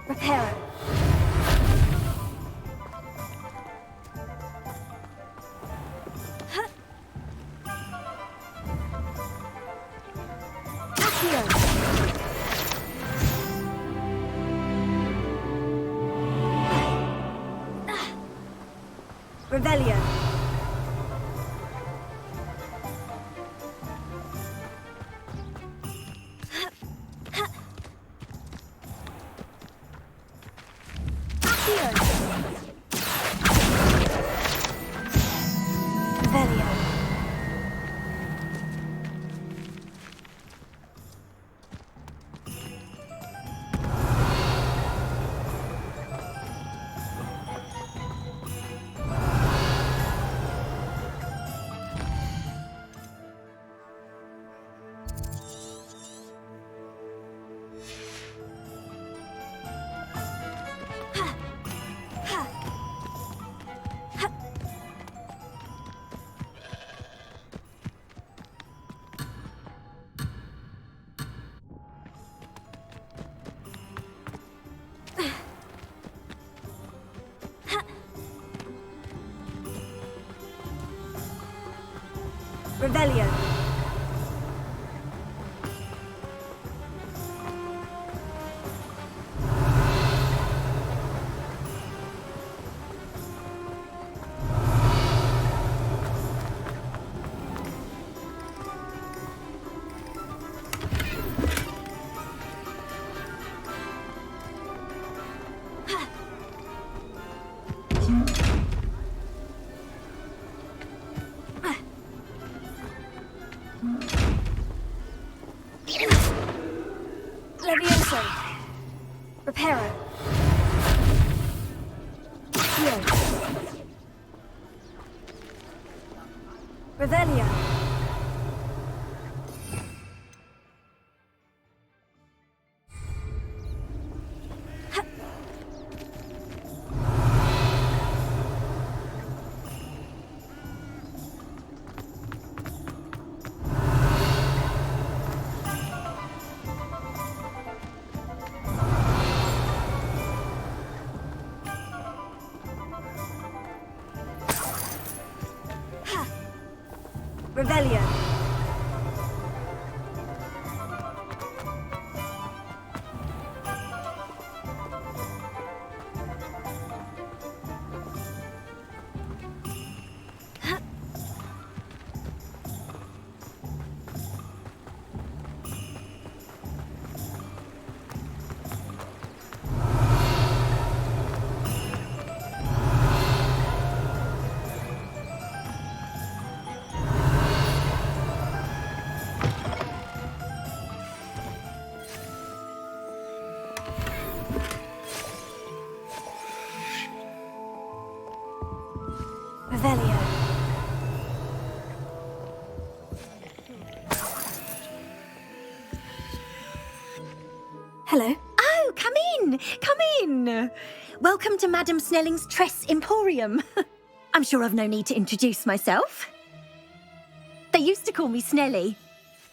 Reparo. Revelio. Revelio. Levioso. Reparo. Accio. Revelio. Revelio. Welcome to Madame Snelling's Tress Emporium. I'm sure I've no need to introduce myself. They used to call me Snelly.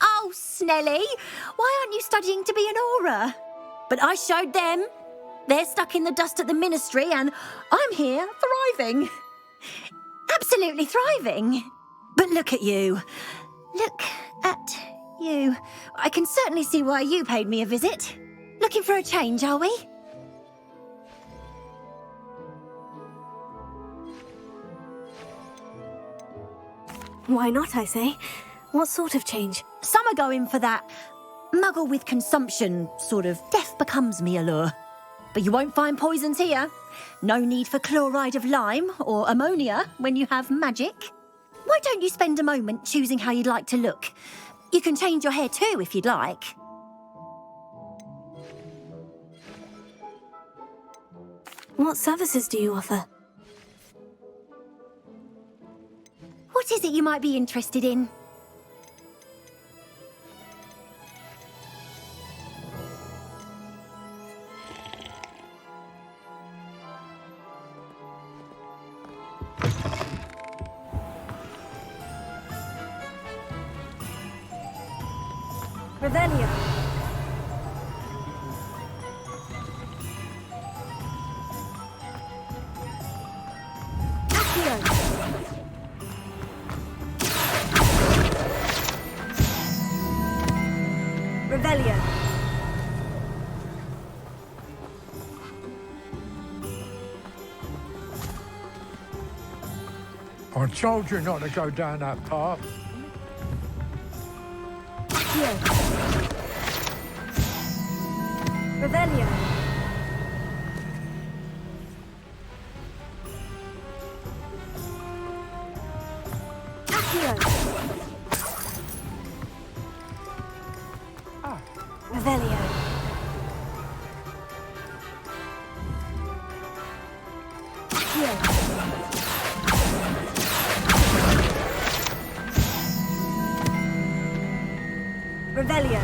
Oh, Snelly, why aren't you studying to be an aura? But I showed them. They're stuck in the dust at the ministry and I'm here thriving. Absolutely thriving. But look at you. Look at you. I can certainly see why you paid me a visit. Looking for a change, are we? Why not, I say? What sort of change? Some are going for that muggle with consumption, sort of death becomes me allure. But you won't find poisons here. No need for chloride of lime or ammonia when you have magic. Why don't you spend a moment choosing how you'd like to look? You can change your hair too if you'd like. What services do you offer? What is it you might be interested in? Revelio. Revelio. I told you not to go down that path. Revelio. Accio. Revelio. Accio. Revelio.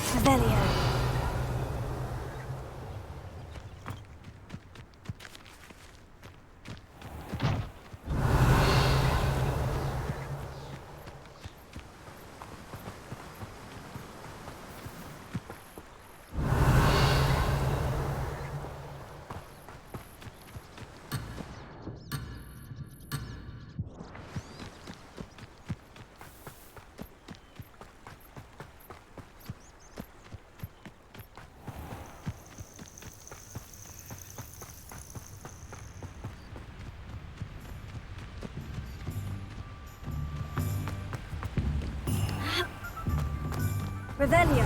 Revelio. Revelio.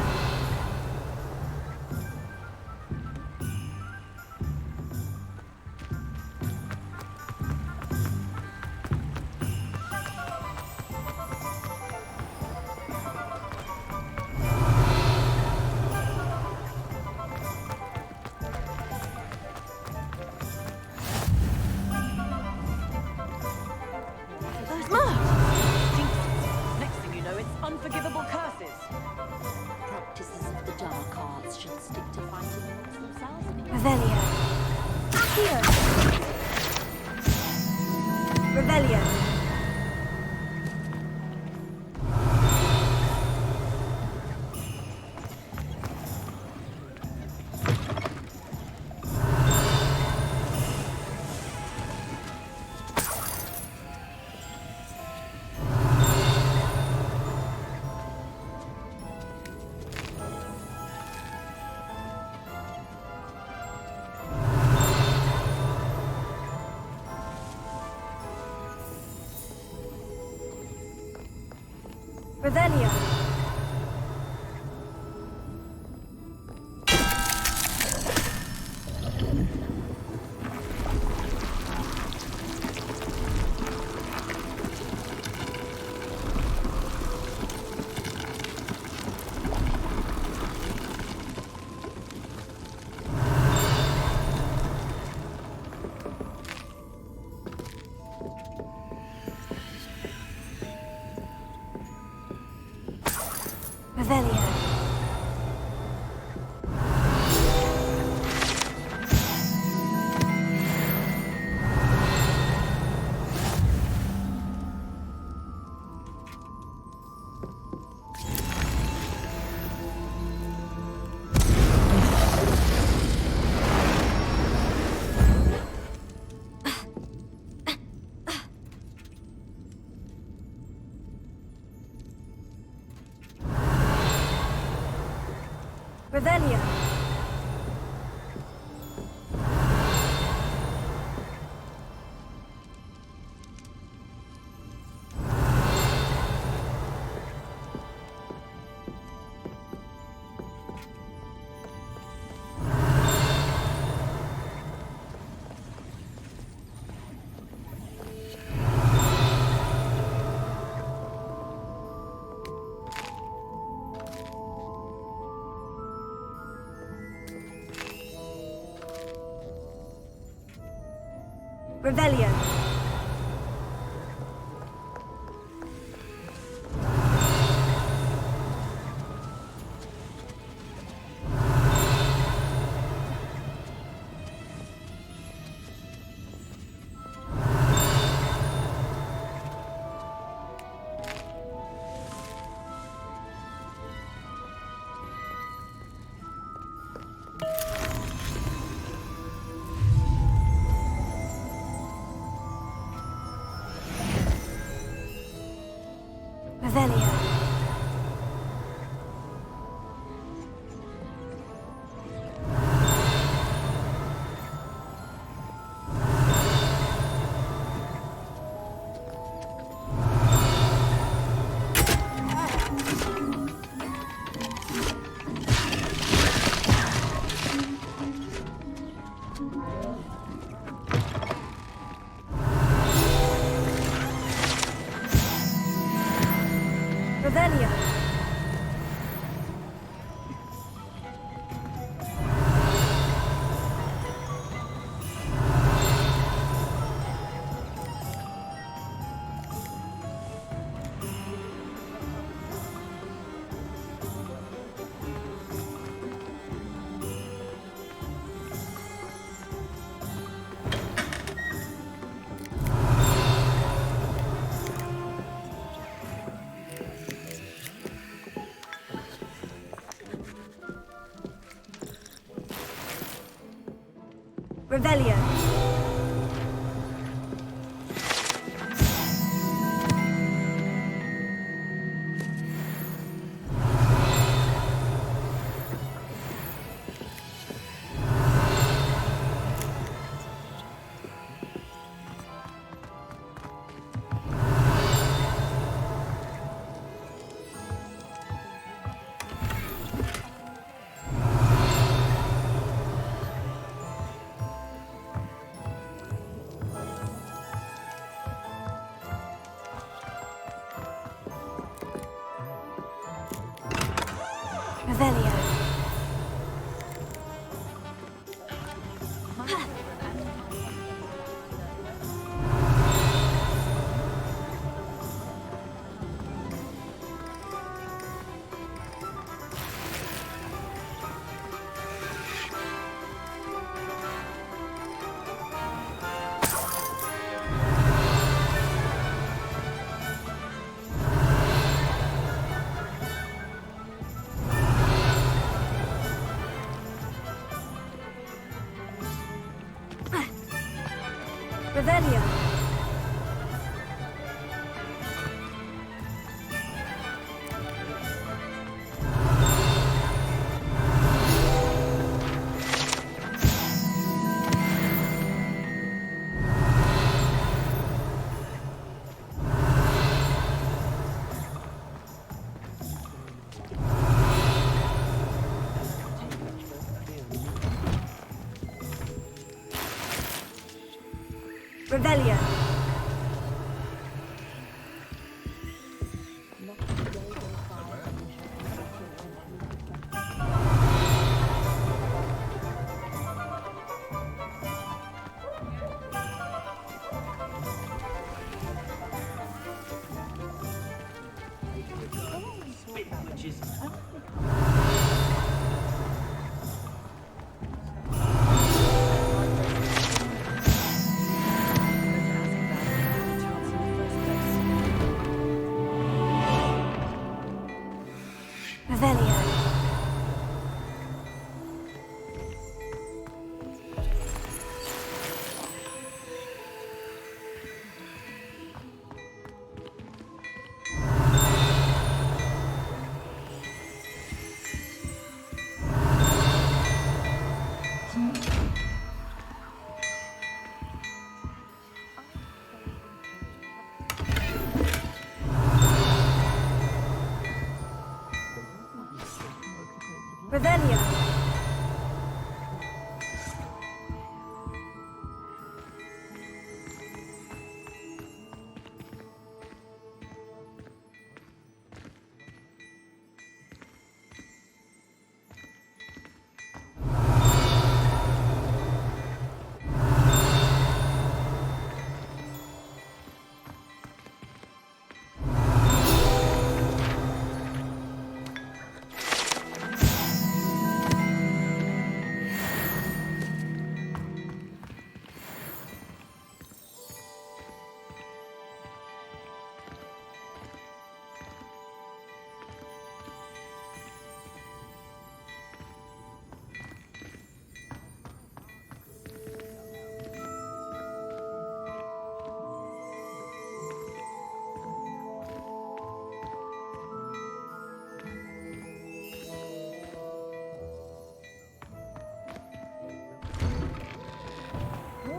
Those jinxes. Next thing you know, it's unforgivable curses. Practices of the dark arts should stick to fighting amongst themselves. Revelio. Accio. Revelio. Revelio. Revelio. Revelio. Revelio. Revelio. Revelio. Revelio. Revelio. Revelio. Revelio. spit, which is... Revelio. Revelio.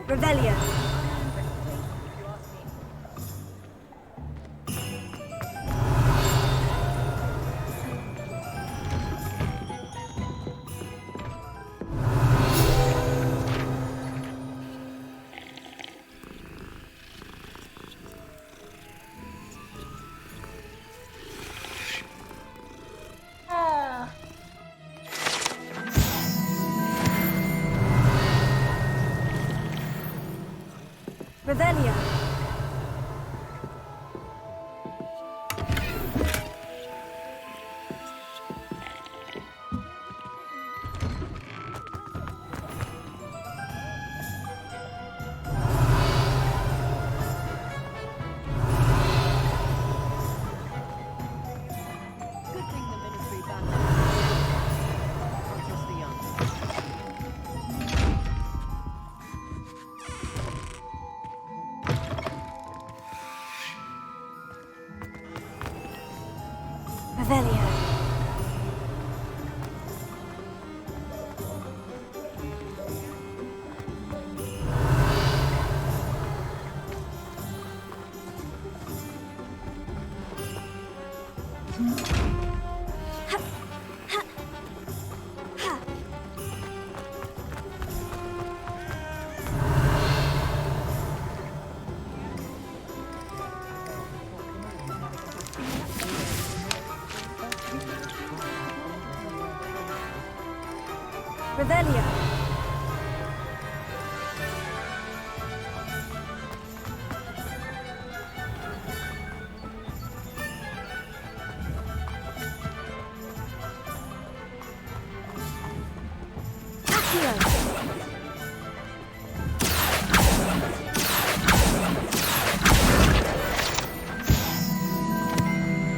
Revelio. Revelio. Good thing the ministry back. Not just the young. Revelio. Revelio.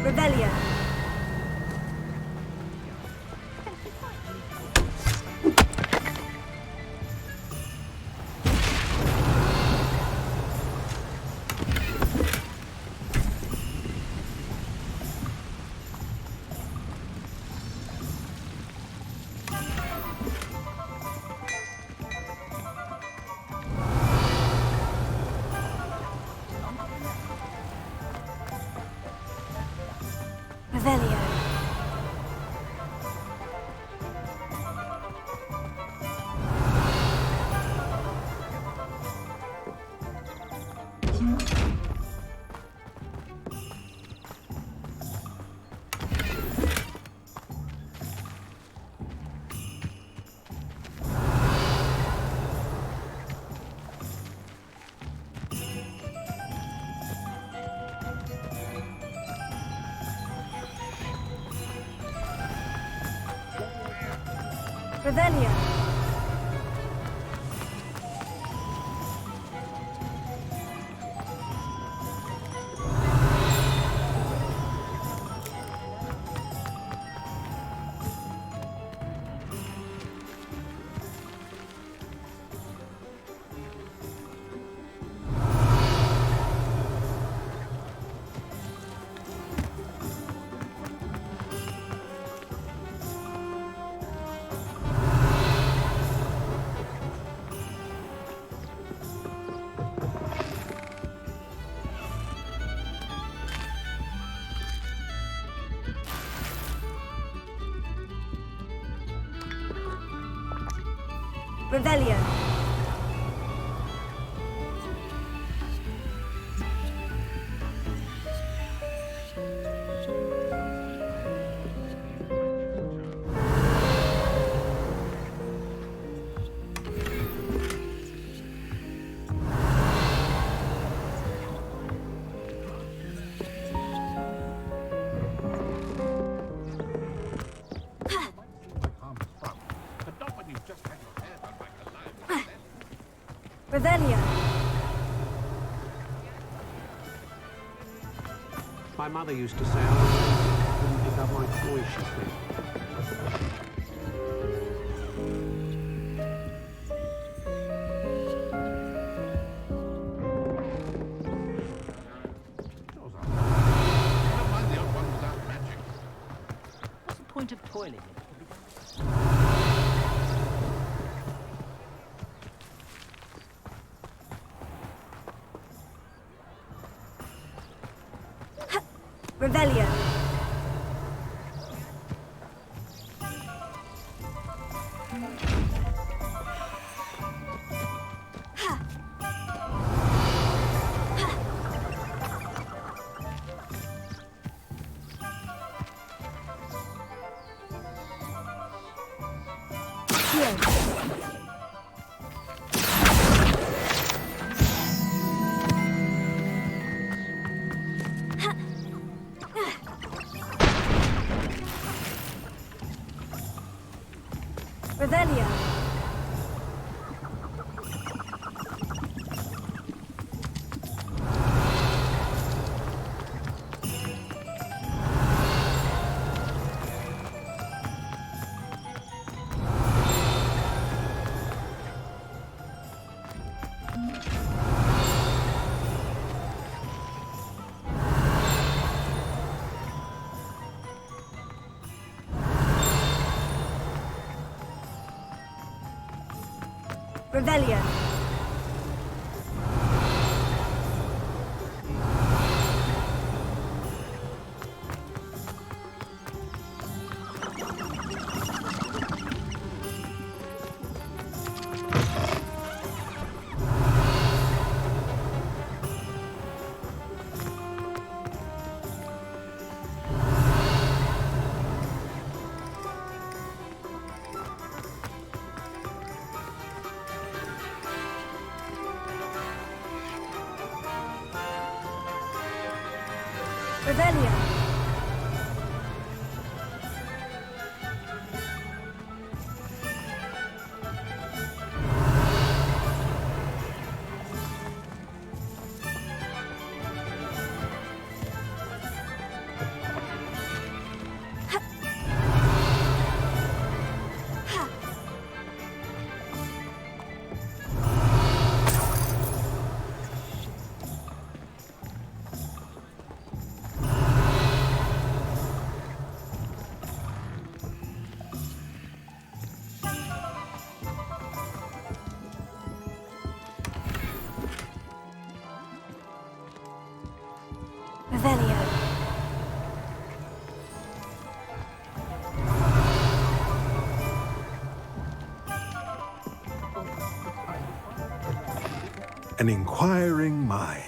Revelio. Revelio. Revelio. Revelio. My mother used to say I was lazy, couldn't pick up my toys, she said. What's the point of toiling? Revelio. Revelio. Revelio. Revelio. Revelio. An inquiring mind.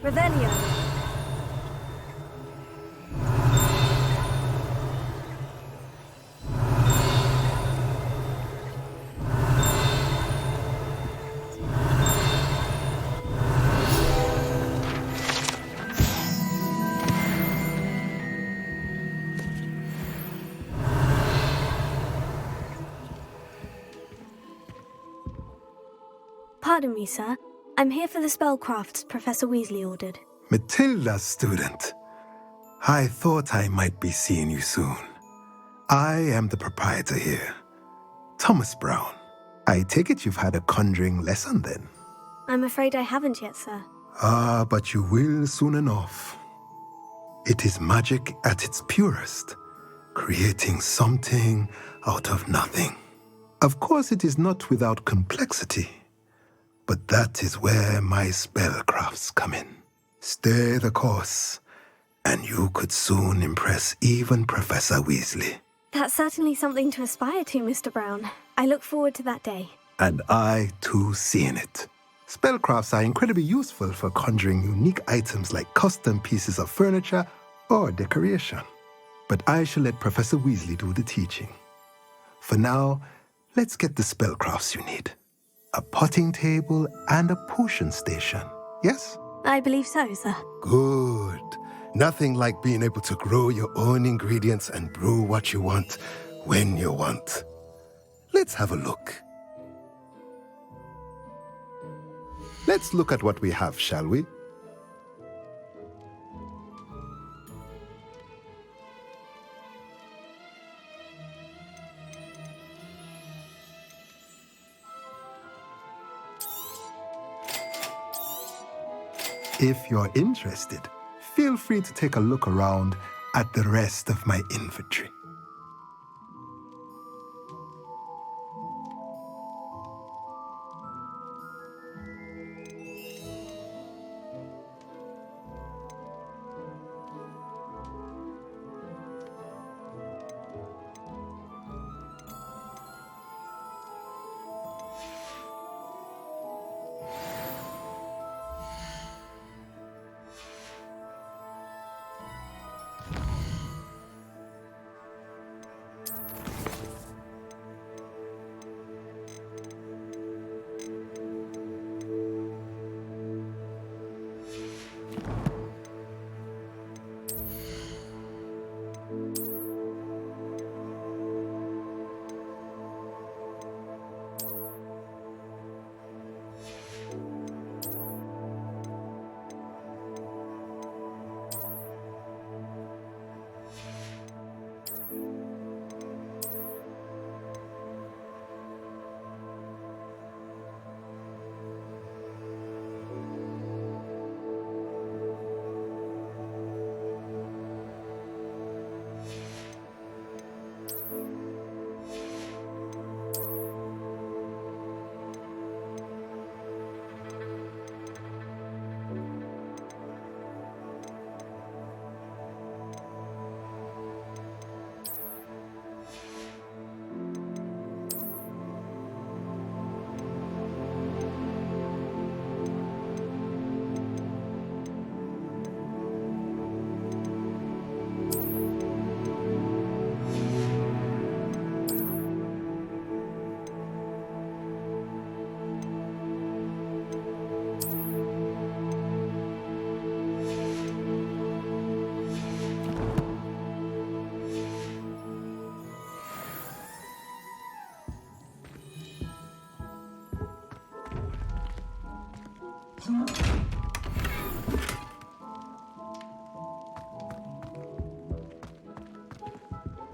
Revelio. Pardon me, sir. I'm here for the spellcrafts Professor Weasley ordered. Matilda's student. I thought I might be seeing you soon. I am the proprietor here, Thomas Brown. I take it you've had a conjuring lesson then? I'm afraid I haven't yet, sir. Ah, but you will soon enough. It is magic at its purest, creating something out of nothing. Of course, it is not without complexity, but that is where my spellcrafts come in. Stay the course, and you could soon impress even Professor Weasley. That's certainly something to aspire to, Mr. Brown. I look forward to that day. And I, too, seeing it. Spellcrafts are incredibly useful for conjuring unique items like custom pieces of furniture or decoration. But I shall let Professor Weasley do the teaching. For now, let's get the spellcrafts you need. A potting table and a potion station, yes? I believe so, sir. Good. Nothing like being able to grow your own ingredients and brew what you want when you want. Let's have a look. Let's look at what we have, shall we? If you're interested, feel free to take a look around at the rest of my inventory.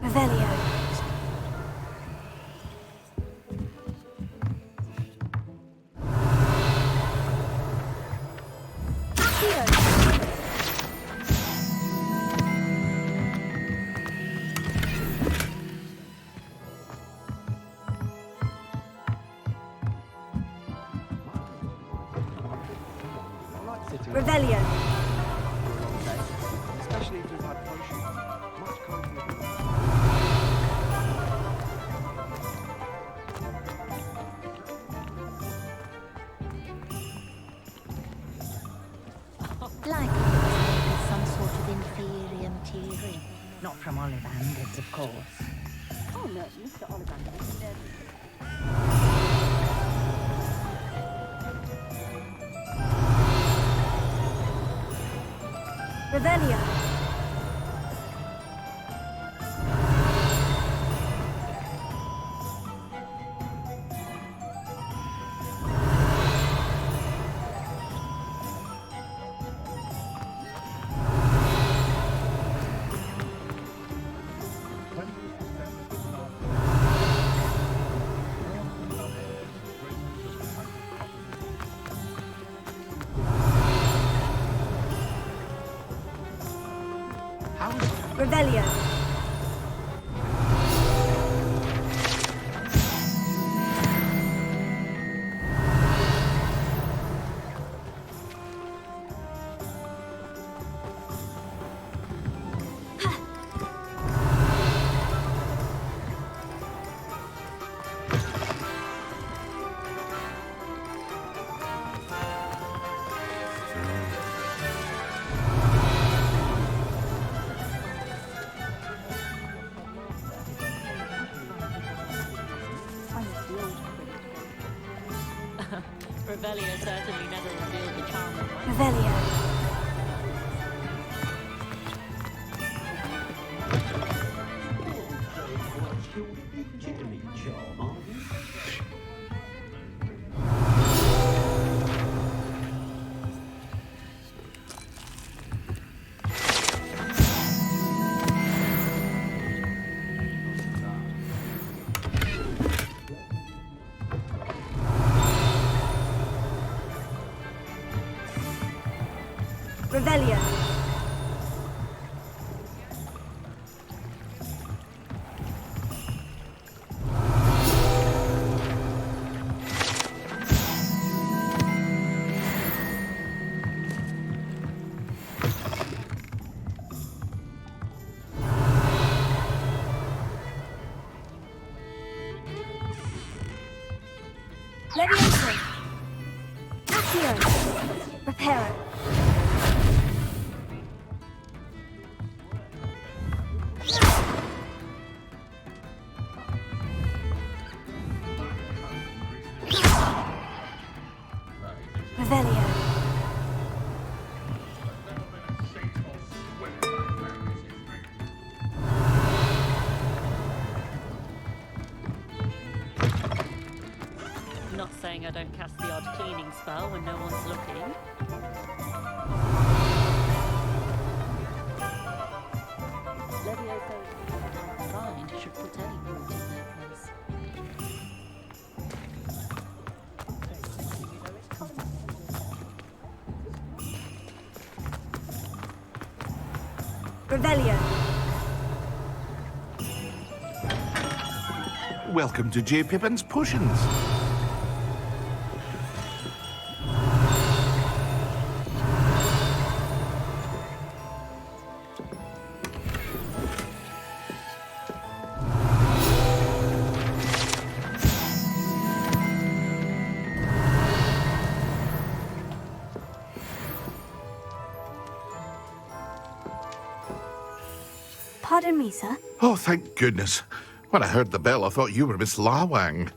Revelio. Revelio. Especially if we've had potions. Much kinder. Like it's some sort of inferior material. Not from Ollivanders, of course. Oh no, Mr. Ollivander is dead. Revelio. Revelio. Revelio certainly never revealed the charm of my Revelio. Revelio. Levioso. Accio. Reparo. Revelio. Not saying I don't cast the odd cleaning spell when no one's looking. Levioso mind should put any root in their place. Revelio. Welcome to J. Pippin's Potions. Pardon me, sir. Oh, thank goodness. When I heard the bell, I thought you were Miss Lawang.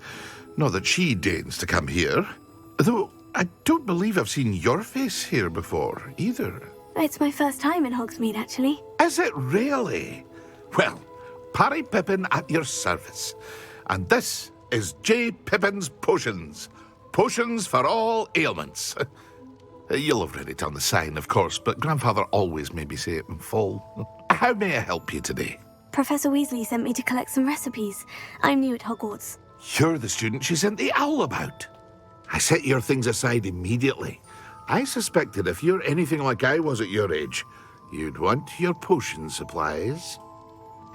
Not that she deigns to come here. Though I don't believe I've seen your face here before, either. It's my first time in Hogsmeade, actually. Is it really? Well, Parry Pippin at your service. And this is J. Pippin's Potions. Potions for all ailments. You'll have read it on the sign, of course, but Grandfather always made me say it in full. How may I help you today? Professor Weasley sent me to collect some recipes. I'm new at Hogwarts. You're the student she sent the owl about. I set your things aside immediately. I suspected if you're anything like I was at your age, you'd want your potion supplies.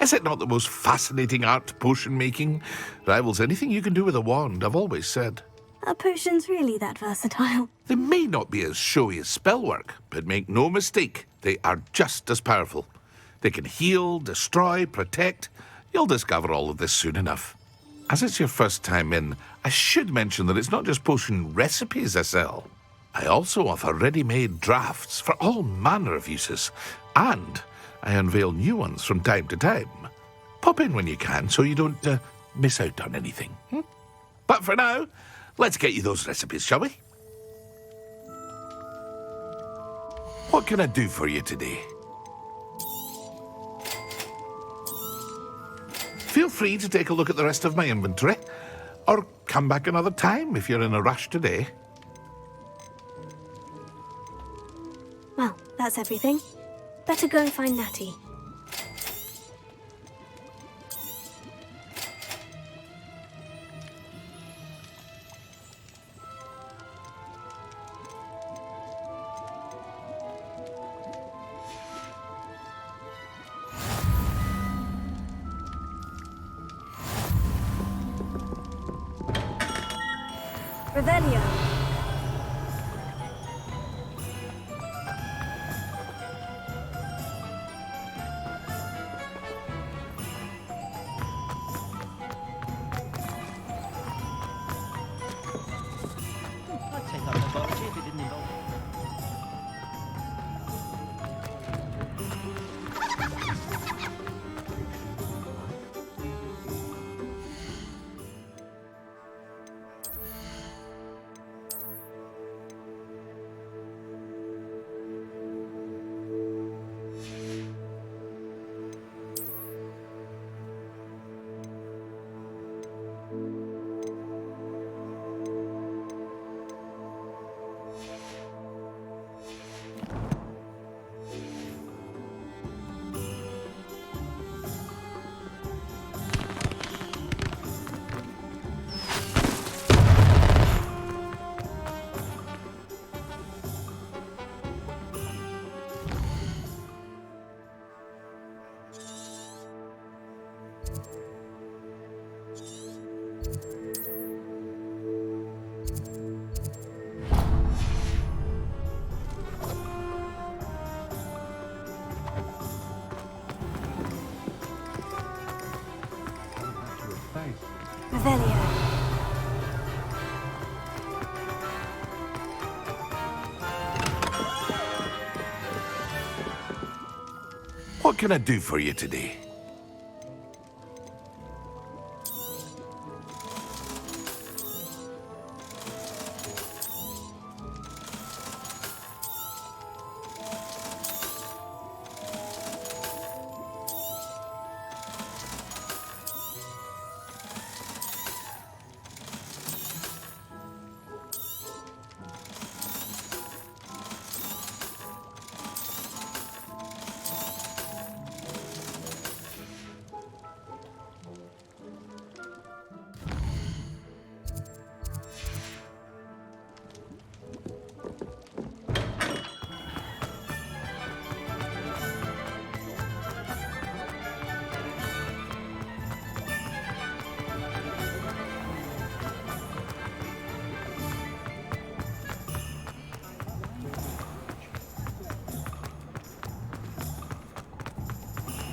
Is it not the most fascinating art, potion making? Rivals anything you can do with a wand, I've always said. Are potions really that versatile? They may not be as showy as spellwork, but make no mistake, they are just as powerful. They can heal, destroy, protect. You'll discover all of this soon enough. As it's your first time in, I should mention that it's not just potion recipes I sell. I also offer ready-made drafts for all manner of uses, and I unveil new ones from time to time. Pop in when you can so you don't miss out on anything. But for now, let's get you those recipes, shall we? What can I do for you today? Feel free to take a look at the rest of my inventory, or come back another time if you're in a rush today. Well, that's everything. Better go and find Natty. Revelio. I'd take up mythology if it didn't involve. Revelio. What can I do for you today?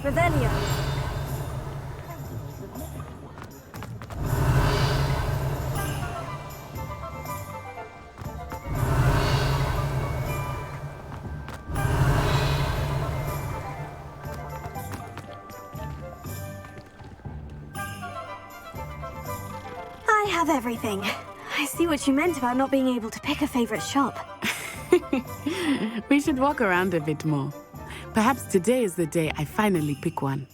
Revelio. I have everything. I see what you meant about not being able to pick a favorite shop. We should walk around a bit more. Perhaps today is the day I finally pick one.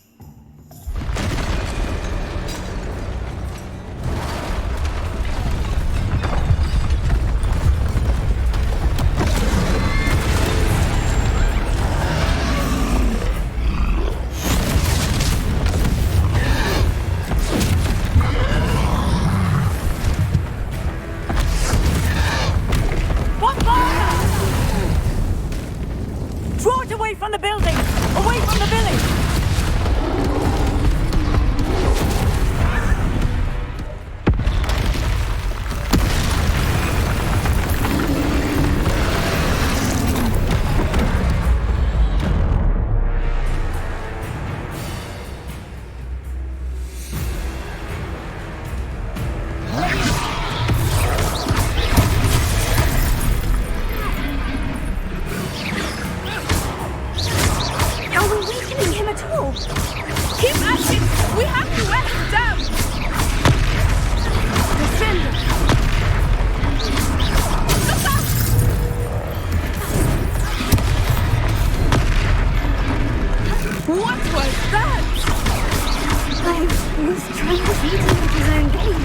Draw it away from the building! Away from the village! Keep at it! We have to wear him down! Defend! Look out! What was that? I was trying to beat him with his own game.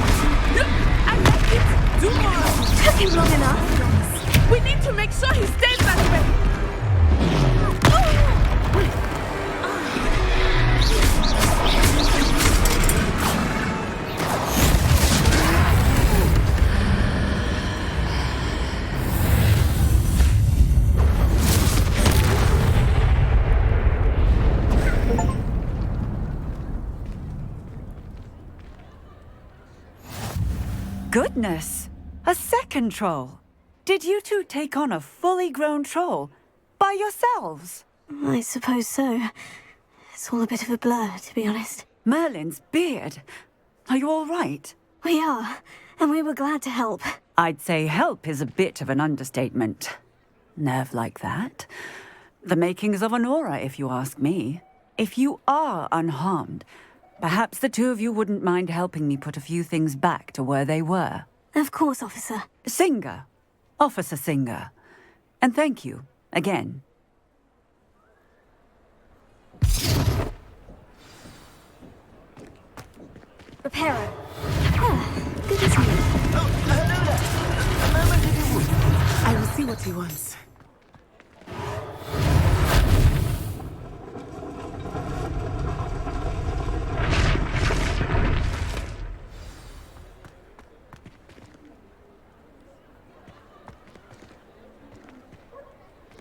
Look, I like it! Do more! Took him long enough. We need to make sure he stays that way! Goodness! A second troll? Did you two take on a fully grown troll? By yourselves? I suppose so. It's all a bit of a blur, to be honest. Merlin's beard. Are you all right? We are, and we were glad to help. I'd say help is a bit of an understatement. Nerve like that. The makings of an aura, if you ask me. If you are unharmed, perhaps the two of you wouldn't mind helping me put a few things back to where they were. Of course, officer. Singer. Officer Singer. And thank you, again. Reparo. Good to see you. Hello there. A moment if you would. I will see what he wants.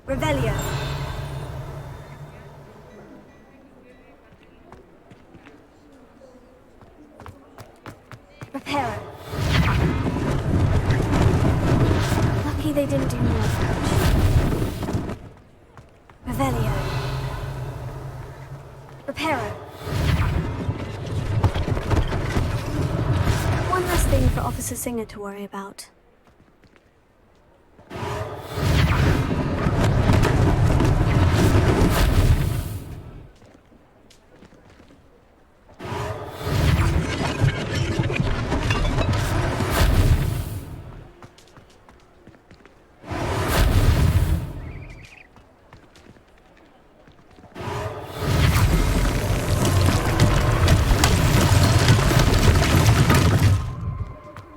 Revelio. Reparo. Lucky they didn't do more damage. Revelio. Reparo. One less thing for Officer Singer to worry about.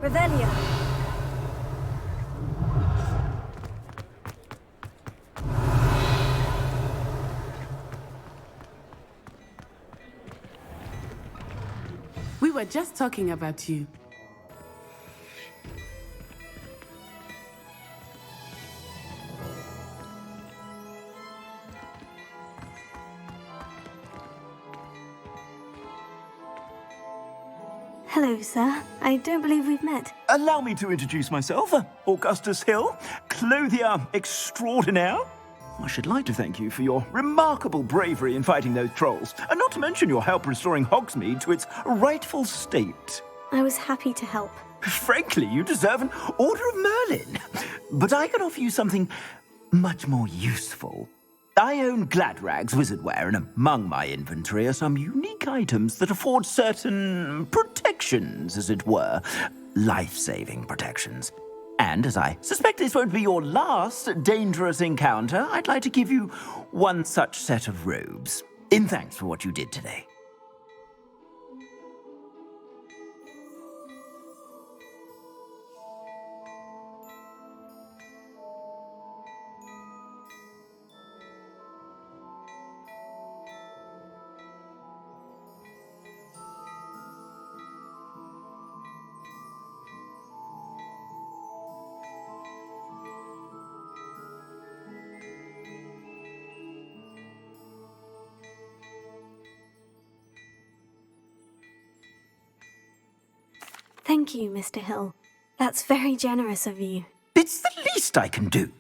Revelio. We were just talking about you. Hello, sir. I don't believe we've met. Allow me to introduce myself, Augustus Hill, clothier extraordinaire. I should like to thank you for your remarkable bravery in fighting those trolls, and not to mention your help restoring Hogsmeade to its rightful state. I was happy to help. Frankly, you deserve an Order of Merlin. But I can offer you something much more useful. I own Gladrag's wizardware, and among my inventory are some unique items that afford certain protections, as it were. Life-saving protections. And as I suspect this won't be your last dangerous encounter, I'd like to give you one such set of robes, in thanks for what you did today. Thank you, Mr. Hill. That's very generous of you. It's the least I can do.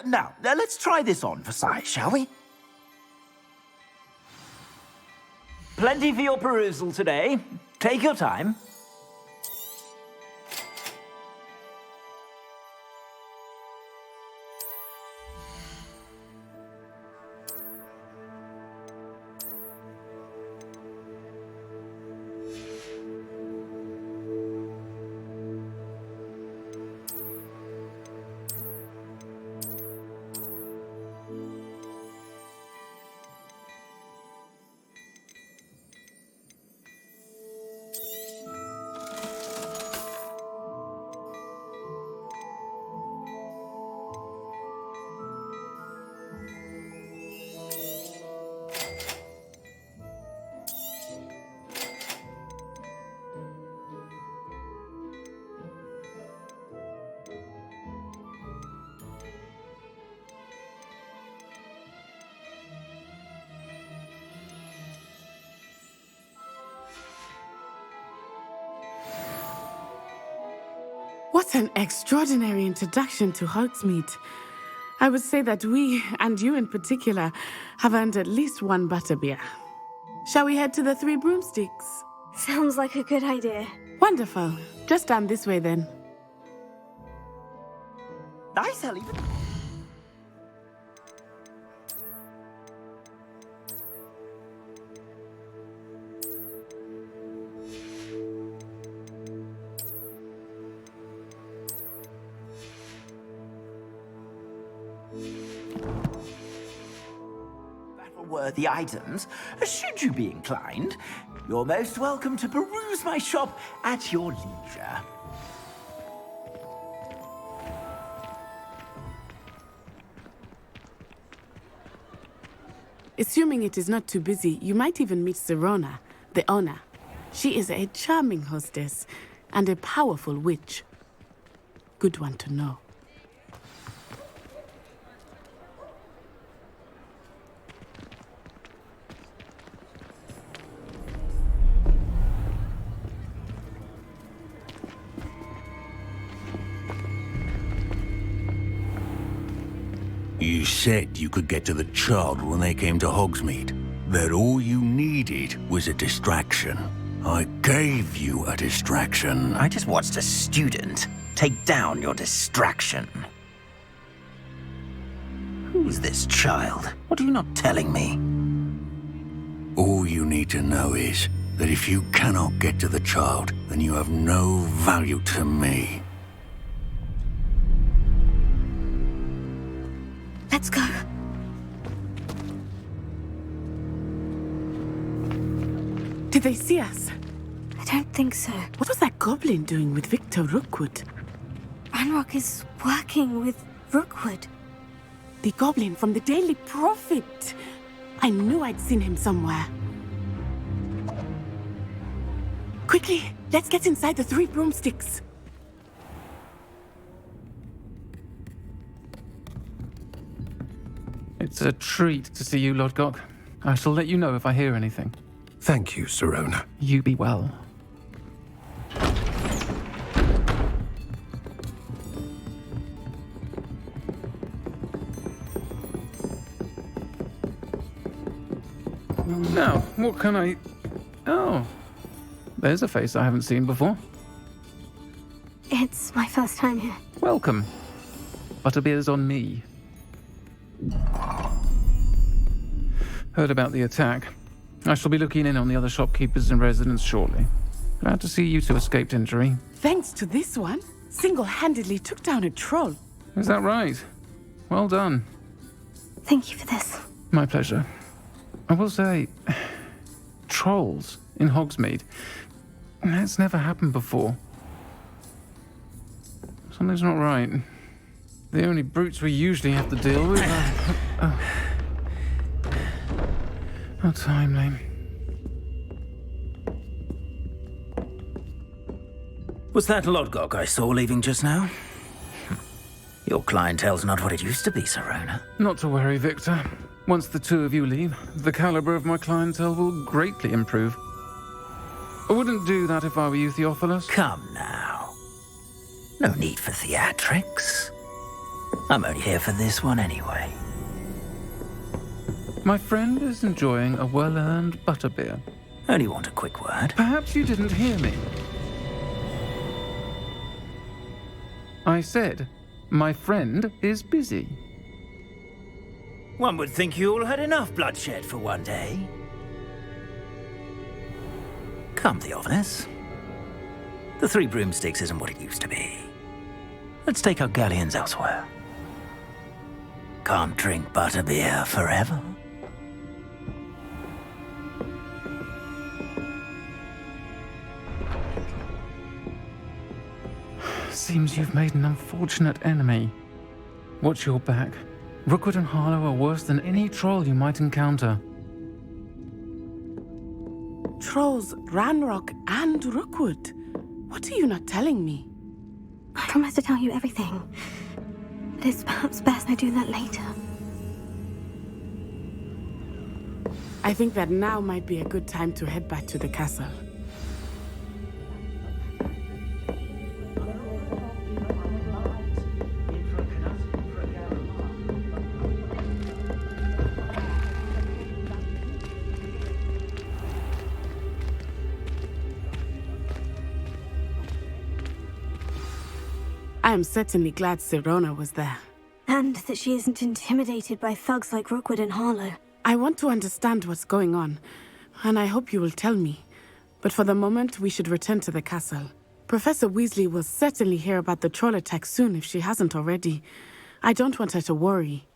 Now, let's try this on for size, shall we? Plenty for your perusal today. Take your time. What an extraordinary introduction to Hogsmeade. I would say that we, and you in particular, have earned at least one butterbeer. Shall we head to the Three Broomsticks? Sounds like a good idea. Wonderful. Just down this way then. I shall even... Battle-worthy items, should you be inclined. You're most welcome to peruse my shop at your leisure. Assuming it is not too busy, you might even meet Sirona, the owner. She is a charming hostess and a powerful witch. Good one to know. You said you could get to the child when they came to Hogsmeade. That all you needed was a distraction. I gave you a distraction. I just watched a student take down your distraction. Who's this child? What are you not telling me? All you need to know is that if you cannot get to the child, then you have no value to me. Let's go. Did they see us? I don't think so. What was that goblin doing with Victor Rookwood? Ranrock is working with Rookwood. The goblin from the Daily Prophet. I knew I'd seen him somewhere. Quickly, let's get inside the Three Broomsticks. It's a treat to see you, Lodgok. I shall let you know if I hear anything. Thank you, Sirona. You be well. Now, what can I... Oh, there's a face I haven't seen before. It's my first time here. Welcome. Butterbeer's on me. Heard about the attack. I shall be looking in on the other shopkeepers and residents shortly. Glad to see you two escaped injury. Thanks to this one, single-handedly took down a troll. Is that right? Well done. Thank you for this. My pleasure. I will say, trolls in Hogsmeade. That's never happened before. Something's not right. The only brutes we usually have to deal with are... How timely. Was that Lodgok I saw leaving just now? Your clientele's not what it used to be, Sirona. Not to worry, Victor. Once the two of you leave, the caliber of my clientele will greatly improve. I wouldn't do that if I were you, Theophilus. Come now. No need for theatrics. I'm only here for this one anyway. My friend is enjoying a well-earned butterbeer. Only want a quick word. Perhaps you didn't hear me. I said, my friend is busy. One would think you all had enough bloodshed for one day. Come, Theophilus. The Three Broomsticks isn't what it used to be. Let's take our galleons elsewhere. Can't drink butterbeer forever. Seems you've made an unfortunate enemy. Watch your back. Rookwood and Harlow are worse than any troll you might encounter. Trolls, Ranrock, and Rookwood. What are you not telling me? I promise to tell you everything. But it's perhaps best I do that later. I think that now might be a good time to head back to the castle. I am certainly glad Sirona was there. And that she isn't intimidated by thugs like Rookwood and Harlow. I want to understand what's going on, and I hope you will tell me. But for the moment, we should return to the castle. Professor Weasley will certainly hear about the troll attack soon if she hasn't already. I don't want her to worry.